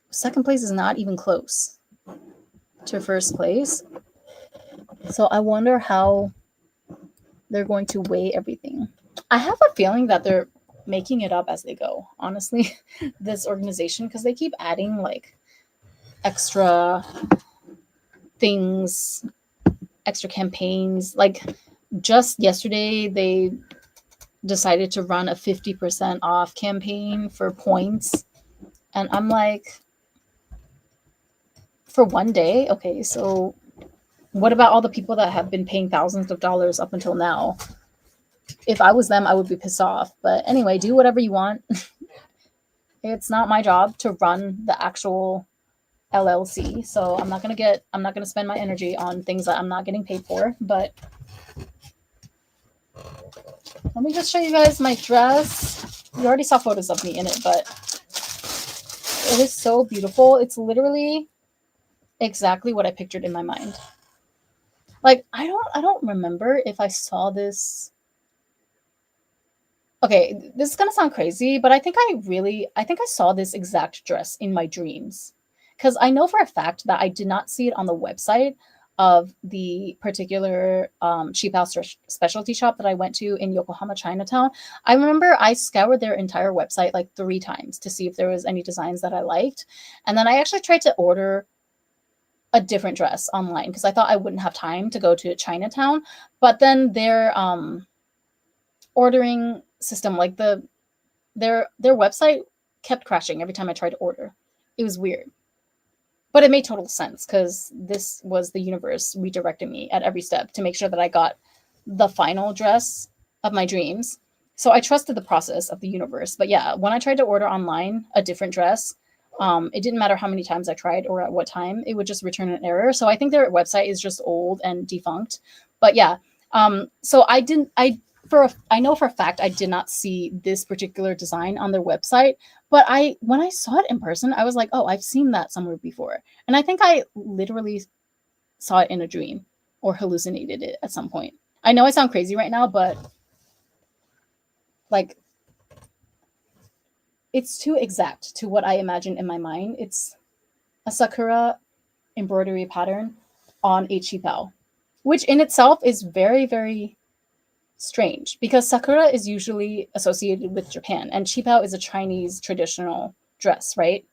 second place is not even close to first place. So I wonder how they're going to weigh everything. I have a feeling that they're making it up as they go, honestly. This organization, because they keep adding like extra things, extra campaigns. Like just yesterday, they decided to run a 50% off campaign for points. And I'm like, for one day? Okay, so what about all the people that have been paying thousands of dollars up until now? If I was them, I would be pissed off. But anyway, do whatever you want. It's not my job to run the actual LLC. So I'm not gonna spend my energy on things that I'm not getting paid for. But let me just show you guys my dress. You already saw photos of me in it, but it is so beautiful. It's literally exactly what I pictured in my mind. Like I don't remember if I saw this. Okay, this is gonna sound crazy, but I think I saw this exact dress in my dreams. Because I know for a fact that I did not see it on the website of the particular cheap house specialty shop that I went to in Yokohama, Chinatown. I remember I scoured their entire website like 3 times to see if there was any designs that I liked. And then I actually tried to order a different dress online because I thought I wouldn't have time to go to Chinatown. But then their ordering system, like their website kept crashing every time I tried to order. It was weird. But it made total sense because this was the universe redirecting me at every step to make sure that I got the final dress of my dreams. So I trusted the process of the universe. But yeah, when I tried to order online a different dress, it didn't matter how many times I tried or at what time, it would just return an error. So I think their website is just old and defunct. But yeah, so I know for a fact I did not see this particular design on their website, but when I saw it in person, I was like, oh, I've seen that somewhere before. And I think I literally saw it in a dream or hallucinated it at some point. I know I sound crazy right now, but like it's too exact to what I imagine in my mind. It's a sakura embroidery pattern on a qipao, which in itself is very, very strange because sakura is usually associated with Japan and qipao is a Chinese traditional dress, right?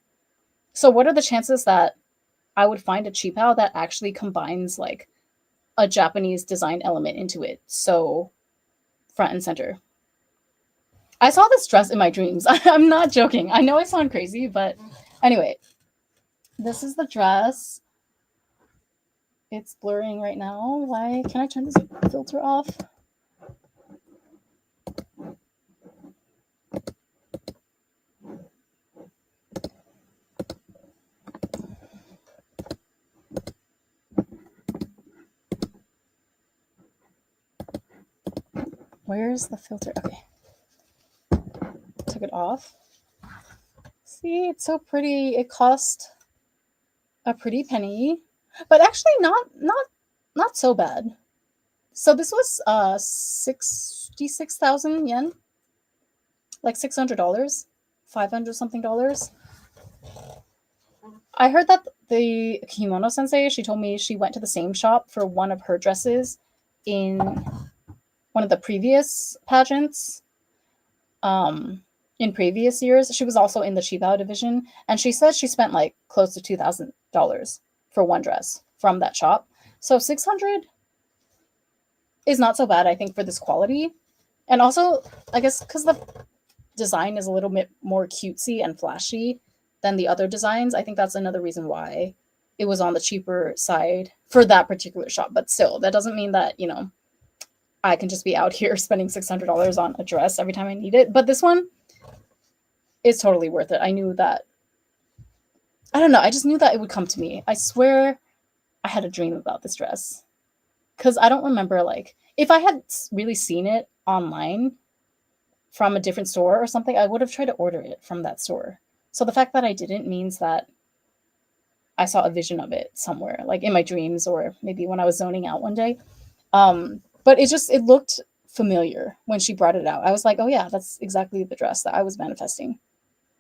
So what are the chances that I would find a qipao that actually combines like a Japanese design element into it so front and center? I saw this dress in my dreams. I'm not joking. I know I sound crazy, but anyway, this is the dress. It's blurring right now. Why can I turn this filter off? Where's the filter? Okay. Took it off. See, it's so pretty. It cost a pretty penny, but actually not so bad. So this was 66,000 yen, like $600, 500 something dollars. I heard that the kimono sensei, she told me she went to the same shop for one of her dresses in one of the previous pageants. In previous years, she was also in the qipao division, and she said she spent like close to $2,000 for one dress from that shop. So 600 is not so bad, I think, for this quality. And also, I guess because the design is a little bit more cutesy and flashy than the other designs, I think that's another reason why it was on the cheaper side for that particular shop. But still, that doesn't mean that, I can just be out here spending $600 on a dress every time I need it. But this one is totally worth it. I knew that. I don't know. I just knew that it would come to me. I swear I had a dream about this dress. Because I don't remember, like, if I had really seen it online from a different store or something, I would have tried to order it from that store. So the fact that I didn't means that I saw a vision of it somewhere, like in my dreams or maybe when I was zoning out one day. But it looked familiar when she brought it out. I was like, oh yeah, that's exactly the dress that I was manifesting.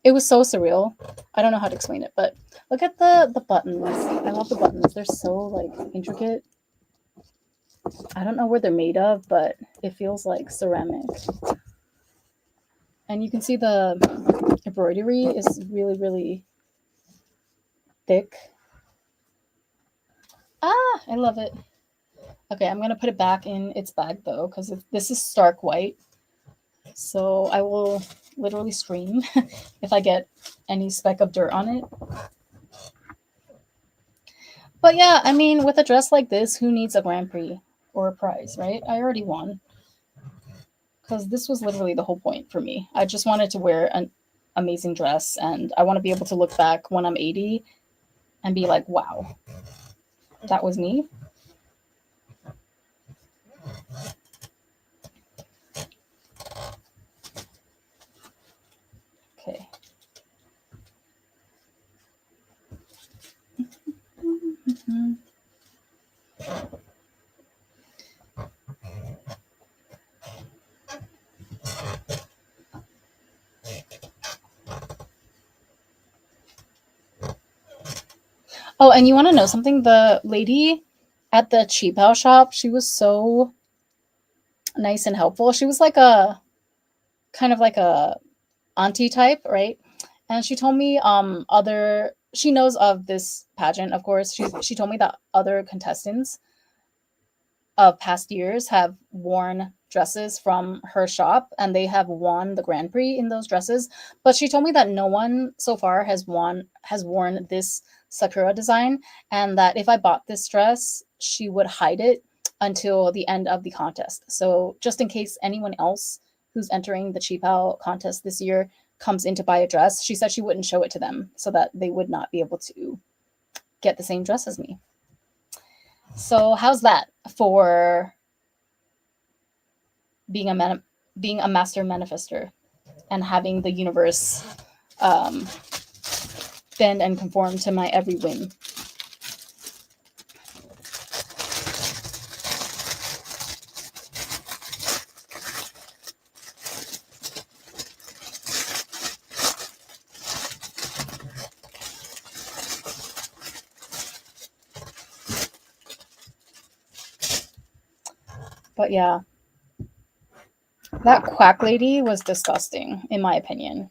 It was so surreal. I don't know how to explain it, but look at the buttons. I love the buttons. They're so like intricate. I don't know where they're made of, but it feels like ceramic. And you can see the embroidery is really, really thick. Ah, I love it. Okay, I'm going to put it back in its bag though, because this is stark white. So I will literally scream if I get any speck of dirt on it. But yeah, I mean, with a dress like this, who needs a Grand Prix or a prize, right? I already won. Because this was literally the whole point for me. I just wanted to wear an amazing dress, and I want to be able to look back when I'm 80 and be like, wow, that was me. Okay. Oh, and you want to know something? The lady at the cheap house shop, she was so nice and helpful. She was like a kind of like a auntie type, right? And she told me other she knows of this pageant, of course. She told me that other contestants of past years have worn dresses from her shop and they have won the Grand Prix in those dresses. But she told me that no one so far has worn this Sakura design, and that if I bought this dress, she would hide it until the end of the contest. So just in case anyone else who's entering the cheap out contest this year comes in to buy a dress, she said she wouldn't show it to them so that they would not be able to get the same dress as me. So how's that for being being a master manifester and having the universe um, bend and conform to my every whim? But yeah, that quack lady was disgusting, in my opinion.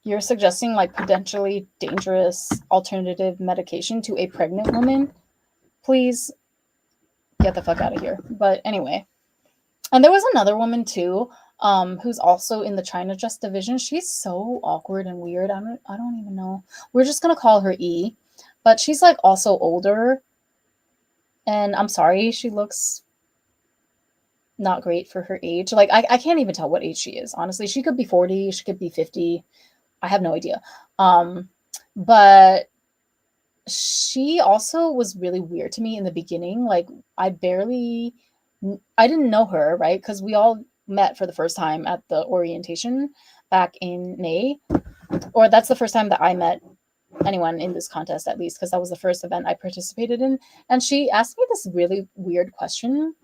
You're suggesting like potentially dangerous alternative medication to a pregnant woman? Please get the fuck out of here. But anyway, and there was another woman too, who's also in the China Just division. She's so awkward and weird. I don't even know. We're just gonna call her E, but she's like also older, and I'm sorry, she looks not great for her age. Like I can't even tell what age she is. Honestly, she could be 40, she could be 50. I have no idea. But she also was really weird to me in the beginning. Like I didn't know her, right? Because we all met for the first time at the orientation back in May. Or that's the first time that I met anyone in this contest, at least, because that was the first event I participated in. And she asked me this really weird question.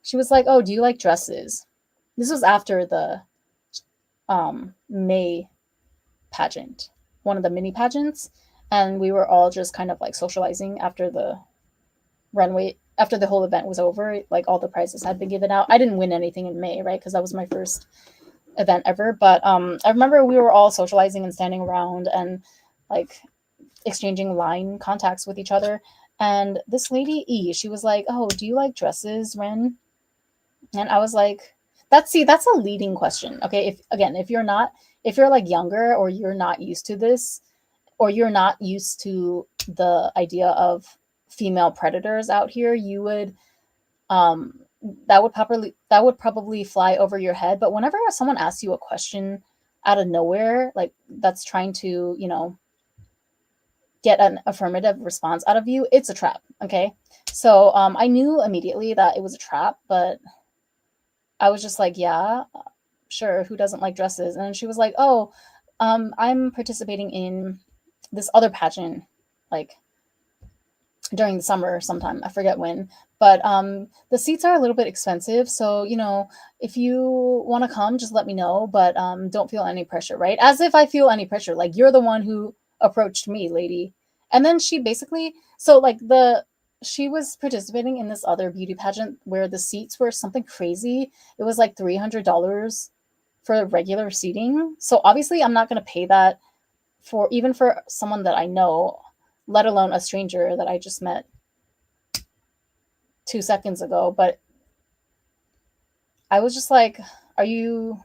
She was like, "Oh, do you like dresses?" This was after the May pageant, one of the mini pageants, and we were all just kind of like socializing after the runway, after the whole event was over. Like all the prizes had been given out. I didn't win anything in May, right? Because that was my first event ever. But I remember we were all socializing and standing around and like exchanging line contacts with each other. And this lady E, she was like, "Oh, do you like dresses, Ren?" And I was like, that's a leading question. Okay. If you're like younger or you're not used to this, or you're not used to the idea of female predators out here, you would um that would probably fly over your head. But whenever someone asks you a question out of nowhere, like that's trying to, get an affirmative response out of you, it's a trap. Okay. So I knew immediately that it was a trap, but I was just like, yeah, sure. Who doesn't like dresses? And she was like, oh, I'm participating in this other pageant, like during the summer sometime. I forget when, but the seats are a little bit expensive. So, if you want to come, just let me know, but don't feel any pressure, right? As if I feel any pressure. Like, you're the one who approached me, lady. And then she basically, so like she was participating in this other beauty pageant where the seats were something crazy. It was like $300 for regular seating. So obviously, I'm not going to pay that for even for someone that I know, let alone a stranger that I just met 2 seconds ago. But I was just like, are you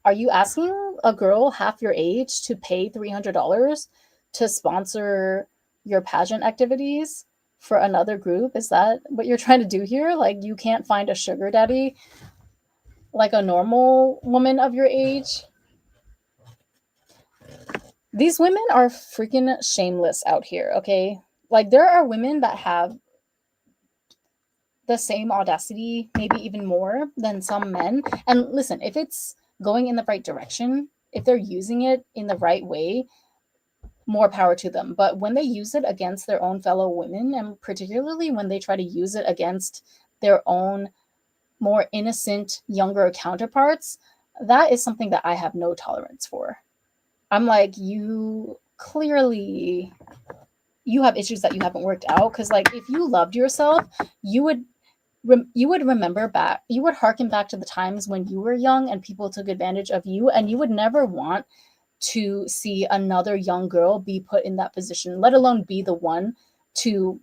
are you asking a girl half your age to pay $300 to sponsor your pageant activities for another group? Is that what you're trying to do here? Like, you can't find a sugar daddy like a normal woman of your age? These women are freaking shameless out here, okay? Like, there are women that have the same audacity, maybe even more than some men. And listen, if it's going in the right direction, if they're using it in the right way, more power to them. But when they use it against their own fellow women, and particularly when they try to use it against their own more innocent, younger counterparts, that is something that I have no tolerance for. I'm like, you clearly you have issues that you haven't worked out, because like if you loved yourself, you would you would remember back, you would harken back to the times when you were young and people took advantage of you, and you would never want to see another young girl be put in that position, let alone be the one to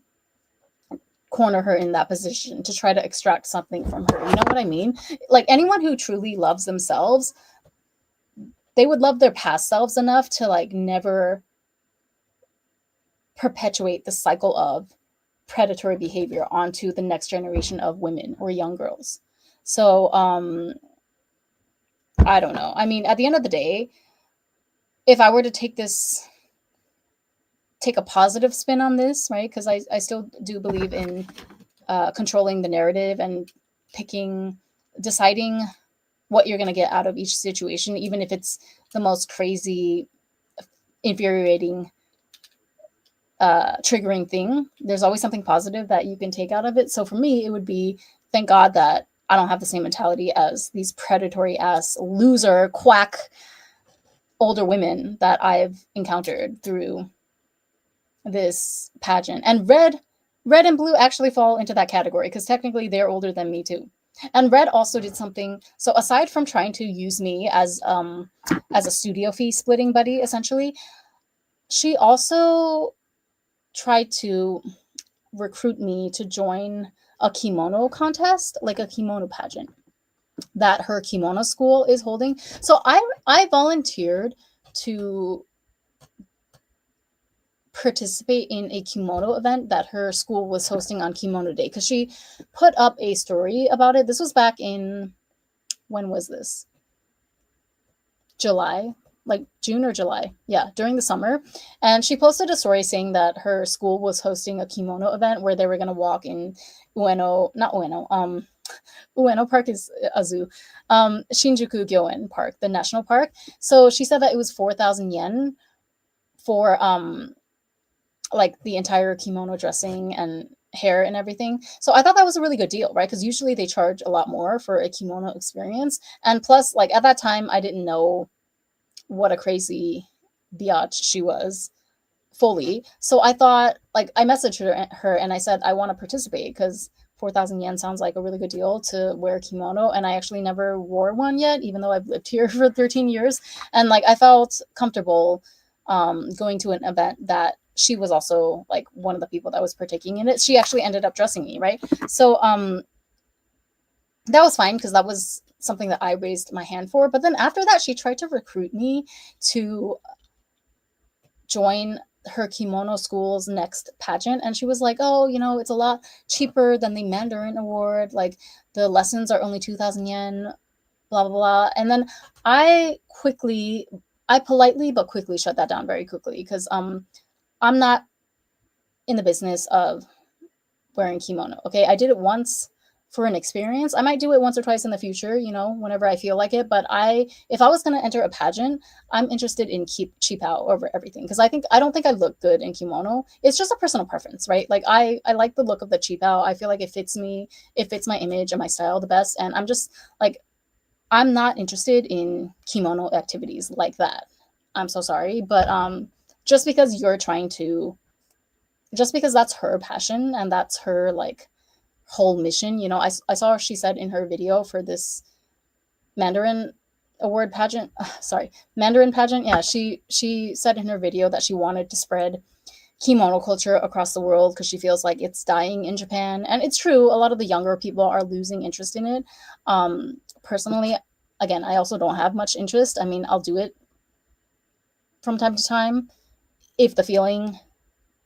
corner her in that position to try to extract something from her. You know what I mean? Like, anyone who truly loves themselves, they would love their past selves enough to like never perpetuate the cycle of predatory behavior onto the next generation of women or young girls. So I don't know. I mean, at the end of the day, if I were to take a positive spin on this, right? Because I still do believe in controlling the narrative and picking, deciding what you're going to get out of each situation, even if it's the most crazy, infuriating, triggering thing. There's always something positive that you can take out of it. So for me, it would be, thank God that I don't have the same mentality as these predatory ass loser quack older women that I've encountered through this pageant. And red and blue actually fall into that category because technically they're older than me too. And red also did something. So aside from trying to use me as a studio fee splitting buddy, essentially, she also tried to recruit me to join a kimono contest, like a kimono pageant that her kimono school is holding. So I volunteered to participate in a kimono event that her school was hosting on Kimono Day, because she put up a story about it. This was back in, when was this? July, like June or July. Yeah, during the summer. And she posted a story saying that her school was hosting a kimono event where they were going to walk in Ueno, not Ueno, Ueno Park is a zoo, Shinjuku Gyoen Park, the national park. So she said that it was 4,000 yen for like the entire kimono dressing and hair and everything. So I thought that was a really good deal, right? Because usually they charge a lot more for a kimono experience. And plus, like at that time, I didn't know what a crazy biatch she was fully. So I thought, like, I messaged her and I said, I want to participate because 4,000 yen sounds like a really good deal to wear a kimono. And I actually never wore one yet, even though I've lived here for 13 years. And like, I felt comfortable going to an event that she was also like one of the people that was partaking in it. She actually ended up dressing me, right? So that was fine because that was something that I raised my hand for. But then after that, she tried to recruit me to join her kimono school's next pageant. And she was like, oh, you know, it's a lot cheaper than the Mandarin Award. Like the lessons are only 2,000 yen, blah, blah, blah. And then I politely but quickly shut that down very quickly because I'm not in the business of wearing kimono. Okay. I did it once for an experience. I might do it once or twice in the future, you know, whenever I feel like it. But if I was going to enter a pageant, I'm interested in cheap out over everything. Cause I don't think I look good in kimono. It's just a personal preference, right? Like I like the look of the cheap out. I feel like it fits me. It fits my image and my style the best. And I'm just like, I'm not interested in kimono activities like that. I'm so sorry. But just because you're trying to just because that's her passion and that's her like whole mission. You know, I saw she said in her video for this Mandarin award pageant, sorry, Mandarin pageant. Yeah, she said in her video that she wanted to spread kimono culture across the world because she feels like it's dying in Japan. And it's true, a lot of the younger people are losing interest in it. Personally, again, I also don't have much interest. I mean, I'll do it from time to time if the feeling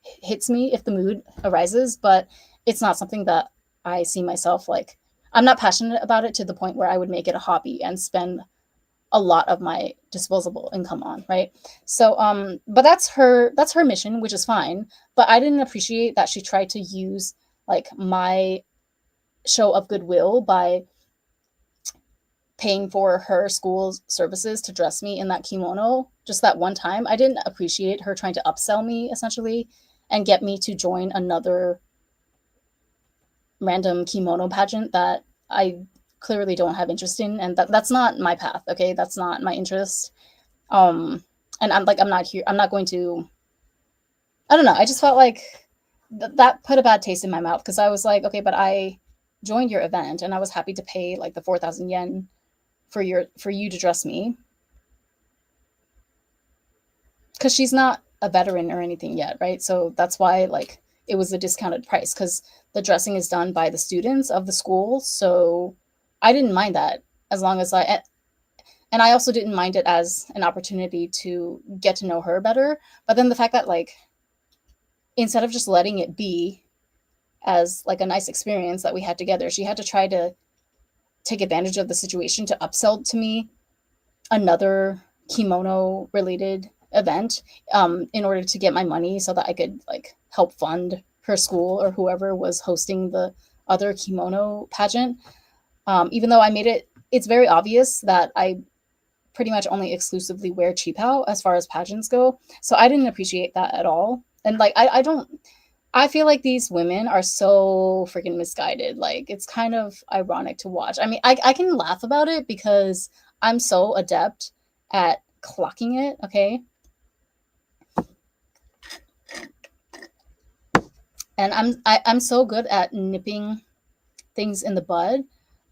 hits me, if the mood arises, but it's not something that I see myself like. I'm not passionate about it to the point where I would make it a hobby and spend a lot of my disposable income on, right? So but that's her mission, which is fine, but I didn't appreciate that she tried to use like my show of goodwill by paying for her school's services to dress me in that kimono just that one time. I didn't appreciate her trying to upsell me essentially and get me to join another random kimono pageant that I clearly don't have interest in, and that's not my path. Okay, that's not my interest. And I'm not here. I'm not going to. I don't know. I just felt like that put a bad taste in my mouth because I was like, okay, but I joined your event and I was happy to pay like the 4,000 yen for you to dress me because she's not a veteran or anything yet, right? So that's why like it was a discounted price because the dressing is done by the students of the school. So I didn't mind that as long as and I also didn't mind it as an opportunity to get to know her better. But then the fact that like instead of just letting it be as like a nice experience that we had together, she had to try to take advantage of the situation to upsell to me another kimono related event in order to get my money so that I could like help fund her school or whoever was hosting the other kimono pageant. Even though I made it's very obvious that I pretty much only exclusively wear qipao as far as pageants go. So I didn't appreciate that at all. And like I don't I feel like these women are so freaking misguided. Like it's kind of ironic to watch. I mean, I can laugh about it because I'm so adept at clocking it, okay? And I'm so good at nipping things in the bud,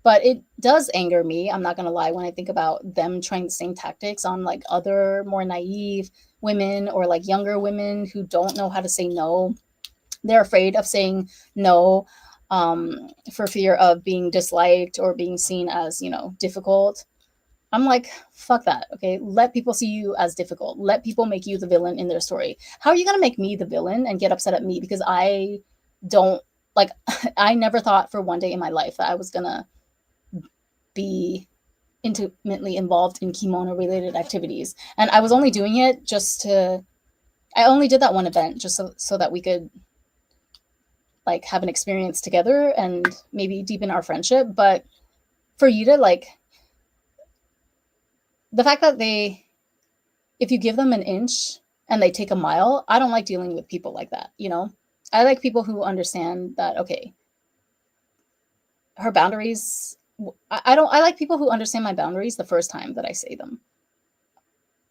but it does anger me. I'm not gonna lie when I think about them trying the same tactics on like other more naive women or like younger women who don't know how to say no. They're afraid of saying no for fear of being disliked or being seen as, difficult. I'm like, fuck that. Okay. Let people see you as difficult. Let people make you the villain in their story. How are you going to make me the villain and get upset at me because I don't like, I never thought for one day in my life that I was going to be intimately involved in kimono related activities. And I was only doing it I only did that one event just so that we could like have an experience together and maybe deepen our friendship. But for you to like the fact that if you give them an inch and they take a mile, I don't like dealing with people like that, I like people who understand that, okay, her boundaries, I like people who understand my boundaries the first time that I say them.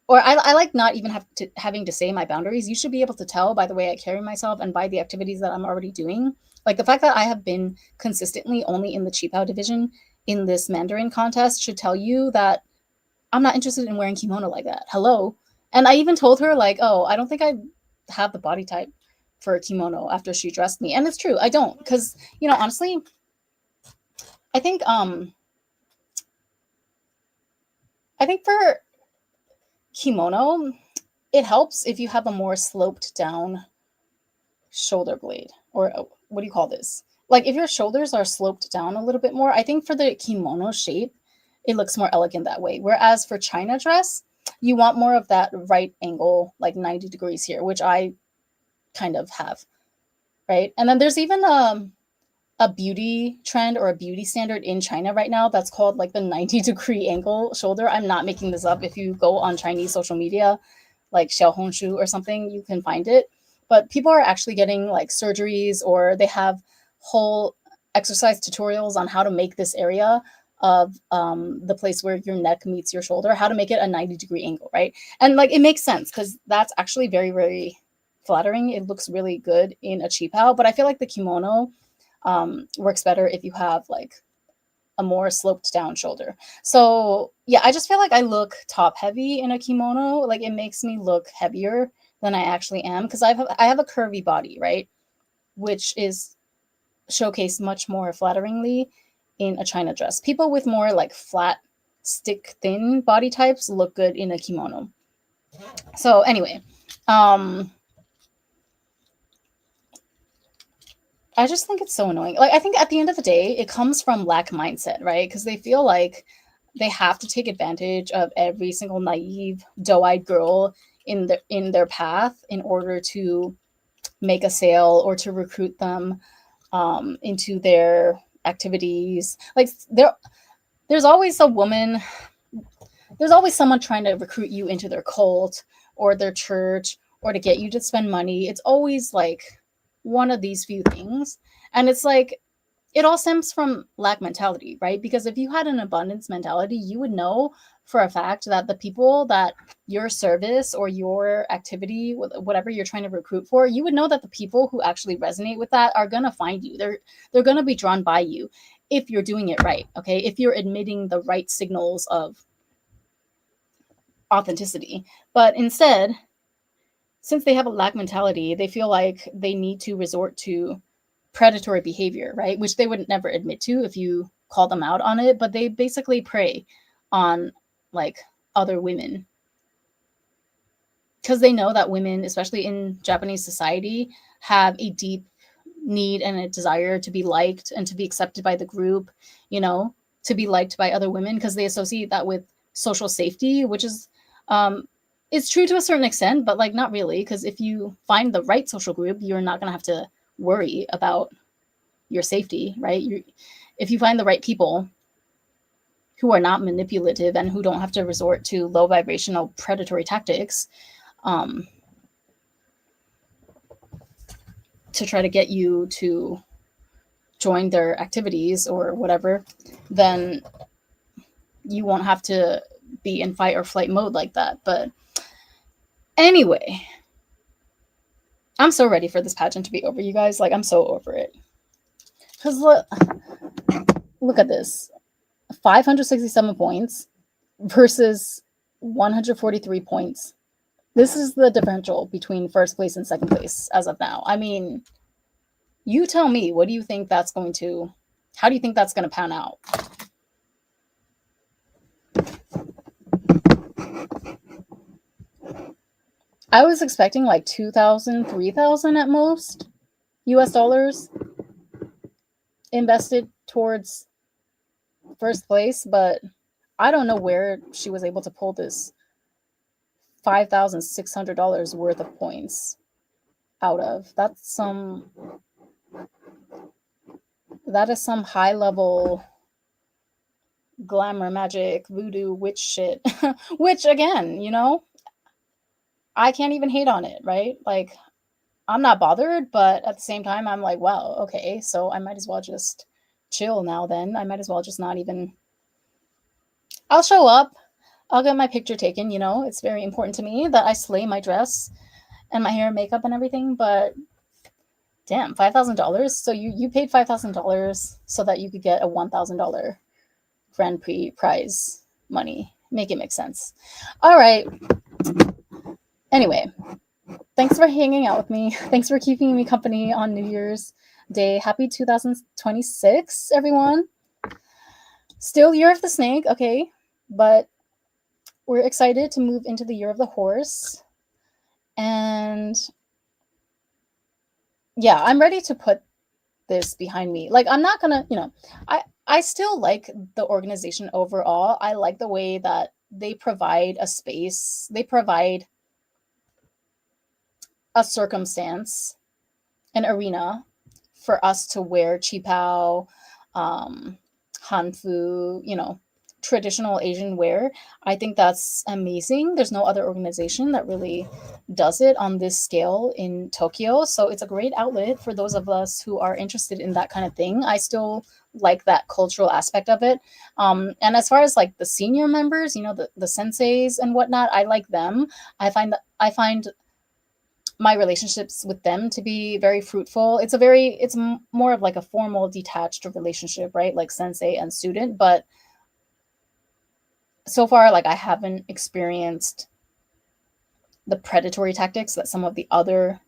Or I like not even having to say my boundaries. You should be able to tell by the way I carry myself and by the activities that I'm already doing. Like the fact that I have been consistently only in the qipao division in this Mandarin contest should tell you that I'm not interested in wearing kimono like that. Hello. And I even told her like, oh, I don't think I have the body type for a kimono after she dressed me. And it's true, I don't. Because, honestly, I think for kimono, it helps if you have a more sloped down shoulder blade, or what do you call this? Like if your shoulders are sloped down a little bit more, I think for the kimono shape, it looks more elegant that way. Whereas for China dress, you want more of that right angle, like 90 degrees here, which I kind of have, right? And then there's even a beauty trend or a beauty standard in China right now that's called like the 90-degree angle shoulder. I'm not making this up. If you go on Chinese social media, like Xiaohongshu or something, you can find it. But people are actually getting like surgeries or they have whole exercise tutorials on how to make this area of the place where your neck meets your shoulder, how to make it a 90-degree angle, right? And like it makes sense because that's actually very, very flattering. It looks really good in a qipao, but I feel like the kimono works better if you have like a more sloped down shoulder. So yeah, I just feel like I look top heavy in a kimono. Like it makes me look heavier than I actually am, because I have a curvy body, right? Which is showcased much more flatteringly in a China dress. People with more like flat, stick thin body types look good in a kimono. So anyway, I just think it's so annoying. Like I think at the end of the day, it comes from lack mindset, right? Because they feel like they have to take advantage of every single naive, doe-eyed girl in their path in order to make a sale or to recruit them into their activities. Like there's always a woman, there's always someone trying to recruit you into their cult or their church or to get you to spend money. It's always like one of these few things. And it's like, it all stems from lack mentality, right? Because if you had an abundance mentality, you would know for a fact that the people that your service or your activity, whatever you're trying to recruit for, you would know that the people who actually resonate with that are going to find you. They're going to be drawn by you if you're doing it right, okay? If you're admitting the right signals of authenticity. But instead, since they have a lack mentality, they feel like they need to resort to predatory behavior, right? Which they would never admit to if you call them out on it, but they basically prey on like other women because they know that women, especially in Japanese society, have a deep need and a desire to be liked and to be accepted by the group, you know, to be liked by other women, because they associate that with social safety, which is it's true to a certain extent, but like not really, because if you find the right social group, you're not going to have to worry about your safety, right? If you find the right people who are not manipulative and who don't have to resort to low vibrational predatory tactics to try to get you to join their activities or whatever, then you won't have to be in fight or flight mode like that. But anyway, I'm so ready for this pageant to be over, you guys. Like, I'm so over it. Because look at this. 567 points versus 143 points. This is the differential between first place and second place as of now. I mean, you tell me, what do you think that's going to, how do you think that's going to pan out? I was expecting like 2,000, 3,000 at most US dollars invested towards first place, but I don't know where she was able to pull this $5,600 worth of points out of. That is some high level glamour, magic, voodoo, witch shit. Which again, you know, I can't even hate on it, right? Like, I'm not bothered, but at the same time, I'm like, wow, okay, so I might as well just chill now then. I might as well just not even. I'll show up. I'll get my picture taken, you know. It's very important to me that I slay my dress and my hair and makeup and everything, but damn, $5,000. So you paid $5,000 so that you could get a $1,000 Grand Prix prize money. Make it make sense. All right. Anyway, thanks for hanging out with me. Thanks for keeping me company on New Year's Day. Happy 2026, everyone. Still Year of the Snake, okay, but we're excited to move into the Year of the Horse. And yeah, I'm ready to put this behind me. Like, I'm not gonna, you know, I still like the organization overall. I like the way that they provide a space, they provide a circumstance, an arena for us to wear qipao, hanfu, you know, traditional Asian wear. I think that's amazing. There's no other organization that really does it on this scale in Tokyo. So it's a great outlet for those of us who are interested in that kind of thing. I still like that cultural aspect of it. And as far as like the senior members, you know, the senseis and whatnot, I like them. I find my relationships with them to be very fruitful. It's more of like a formal detached relationship, right? Like sensei and student, but so far like I haven't experienced the predatory tactics that some of the other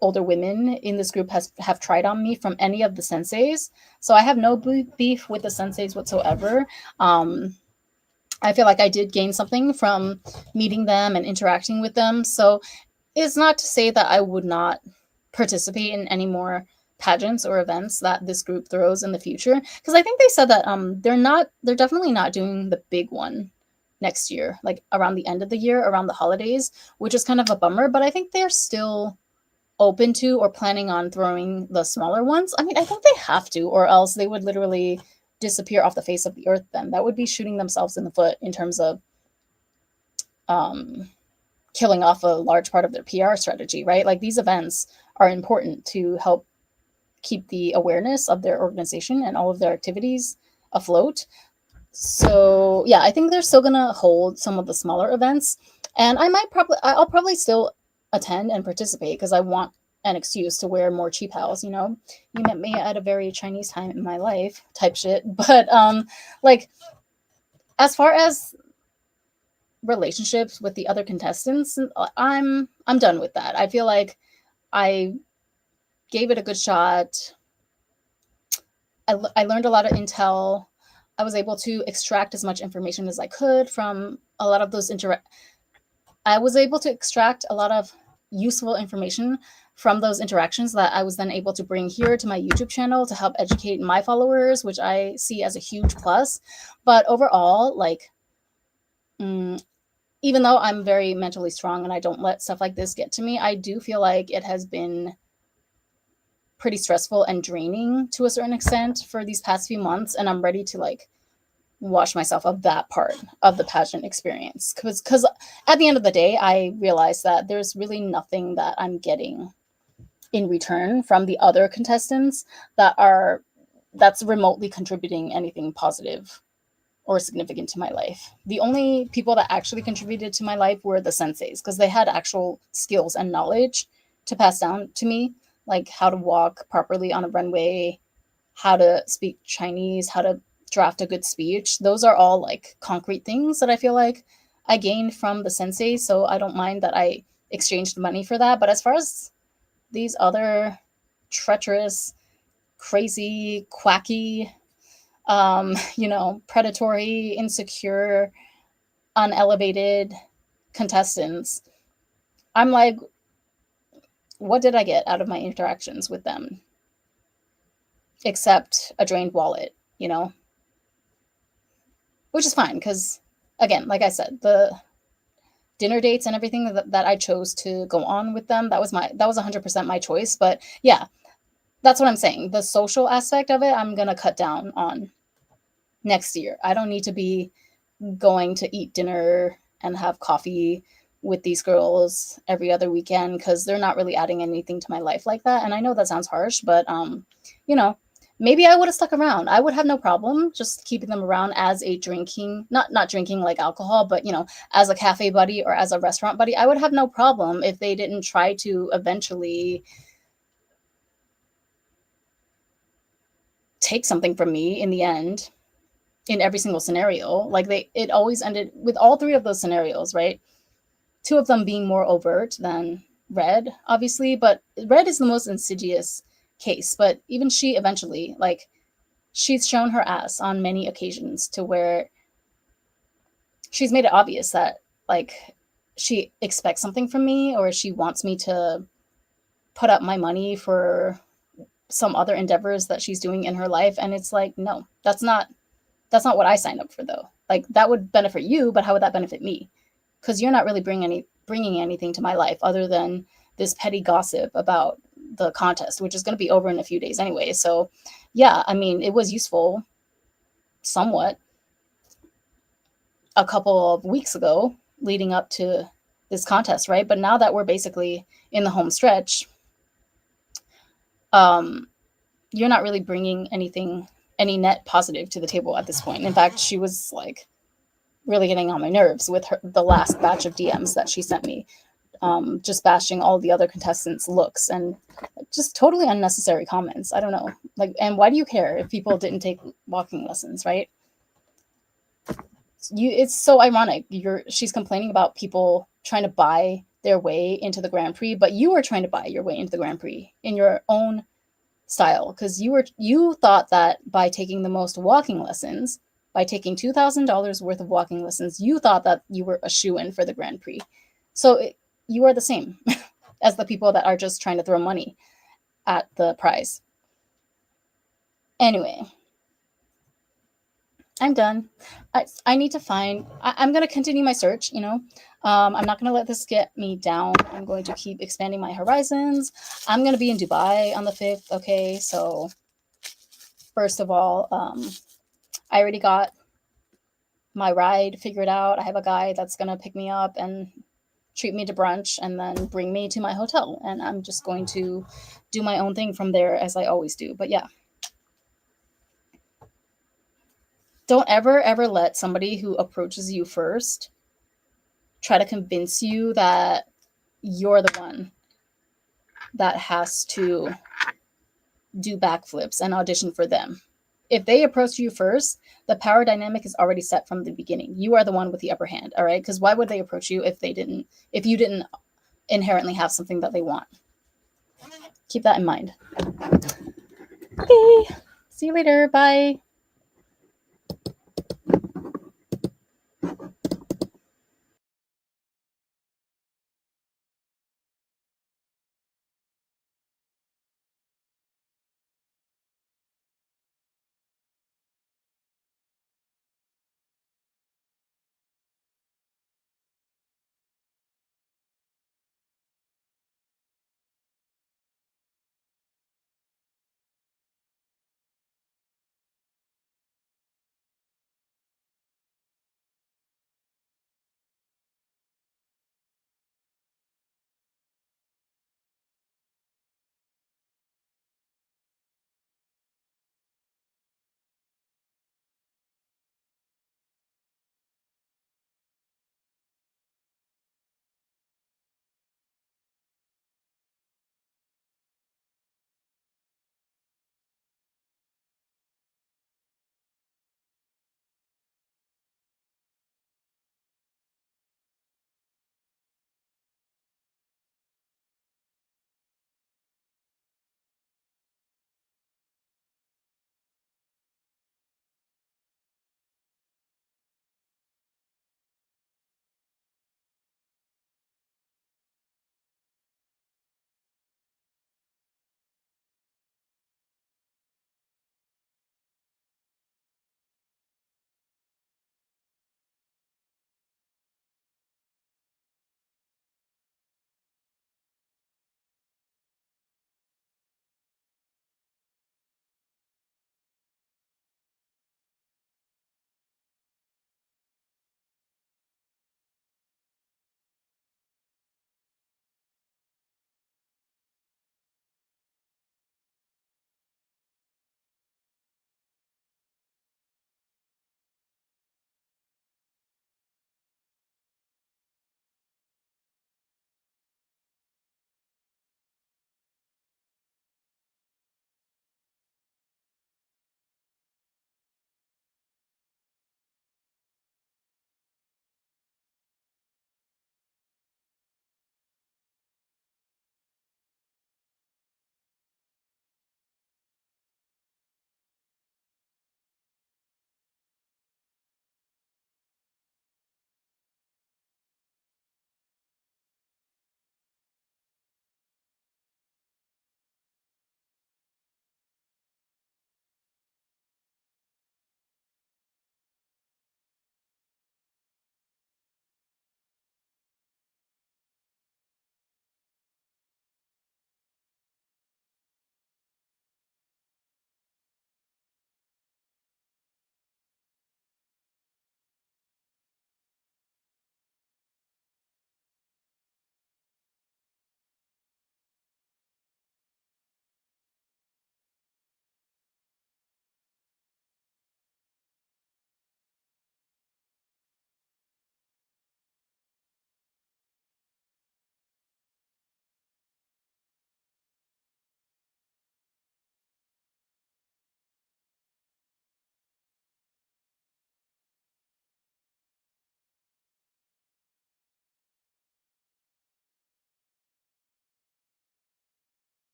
older women in this group have tried on me from any of the senseis. So I have no beef with the senseis whatsoever. I feel like I did gain something from meeting them and interacting with them. So it's not to say that I would not participate in any more pageants or events that this group throws in the future, because I think they said that they're definitely not doing the big one next year, like around the end of the year, around the holidays, which is kind of a bummer, but I think they're still open to or planning on throwing the smaller ones. I mean, I think they have to, or else they would literally disappear off the face of the earth. Then that would be shooting themselves in the foot in terms of killing off a large part of their PR strategy, right? Like these events are important to help keep the awareness of their organization and all of their activities afloat. So yeah, I think they're still gonna hold some of the smaller events, and I'll probably still attend and participate because I want an excuse to wear more cheap house. You know, you met me at a very Chinese time in my life, type shit. But like as far as relationships with the other contestants, I'm done with that. I feel like I gave it a good shot. I learned a lot of intel. I was able to extract as much information as I could from a lot of those I was able to extract a lot of useful information from those interactions that I was then able to bring here to my YouTube channel to help educate my followers, which I see as a huge plus. But overall, like, even though I'm very mentally strong and I don't let stuff like this get to me, I do feel like it has been pretty stressful and draining to a certain extent for these past few months. And I'm ready to like wash myself of that part of the pageant experience. Because at the end of the day, I realized that there's really nothing that I'm getting in return from the other contestants that's remotely contributing anything positive or significant to my life. The only people that actually contributed to my life were the senseis, because they had actual skills and knowledge to pass down to me, like how to walk properly on a runway, how to speak Chinese, how to draft a good speech. Those are all like concrete things that I feel like I gained from the sensei. So I don't mind that I exchanged money for that. But as far as these other treacherous, crazy, quacky, predatory, insecure, unelevated contestants, I'm like, what did I get out of my interactions with them? Except a drained wallet, which is fine because, again, like I said, the dinner dates and everything that I chose to go on with them, that was 100% my choice. But yeah, that's what I'm saying. The social aspect of it, I'm gonna cut down on next year. I don't need to be going to eat dinner and have coffee with these girls every other weekend because they're not really adding anything to my life like that. And I know that sounds harsh, but maybe I would have stuck around. I would have no problem just keeping them around as a drinking, not drinking like alcohol, but as a cafe buddy or as a restaurant buddy. I would have no problem if they didn't try to eventually take something from me in the end in every single scenario. Like it always ended with all three of those scenarios, right? Two of them being more overt than Red, obviously, but Red is the most insidious case. But even she eventually, like, she's shown her ass on many occasions to where she's made it obvious that, like, she expects something from me or she wants me to put up my money for some other endeavors that she's doing in her life. And it's like, no, that's not what I signed up for, though. Like, that would benefit you, but how would that benefit me? Because you're not really bringing anything to my life other than this petty gossip about the contest, which is going to be over in a few days anyway. So yeah, I mean, it was useful somewhat a couple of weeks ago leading up to this contest, right? But now that we're basically in the home stretch, you're not really bringing any net positive to the table at this point. In fact, she was like really getting on my nerves with the last batch of DMs that she sent me. just bashing all the other contestants' looks and just totally unnecessary comments. I don't know. Like, and why do you care if people didn't take walking lessons, right? It's so ironic. She's complaining about people trying to buy their way into the Grand Prix, but you were trying to buy your way into the Grand Prix in your own style, because you thought that by taking the most walking lessons, by taking $2,000 worth of walking lessons, you thought that you were a shoo-in for the Grand Prix. So you are the same as the people that are just trying to throw money at the prize. Anyway, I'm done. I need to find. I'm going to continue my search. I'm not going to let this get me down. I'm going to keep expanding my horizons. I'm going to be in Dubai on the 5th. Okay, so first of all, I already got my ride figured out. I have a guy that's going to pick me up and treat me to brunch and then bring me to my hotel. And I'm just going to do my own thing from there, as I always do. But yeah. Don't ever let somebody who approaches you first try to convince you that you're the one that has to do backflips and audition for them. If they approach you first, the power dynamic is already set from the beginning. You are the one with the upper hand, all right? Because why would they approach you if you didn't inherently have something that they want? Keep that in mind. Okay, see you later. Bye.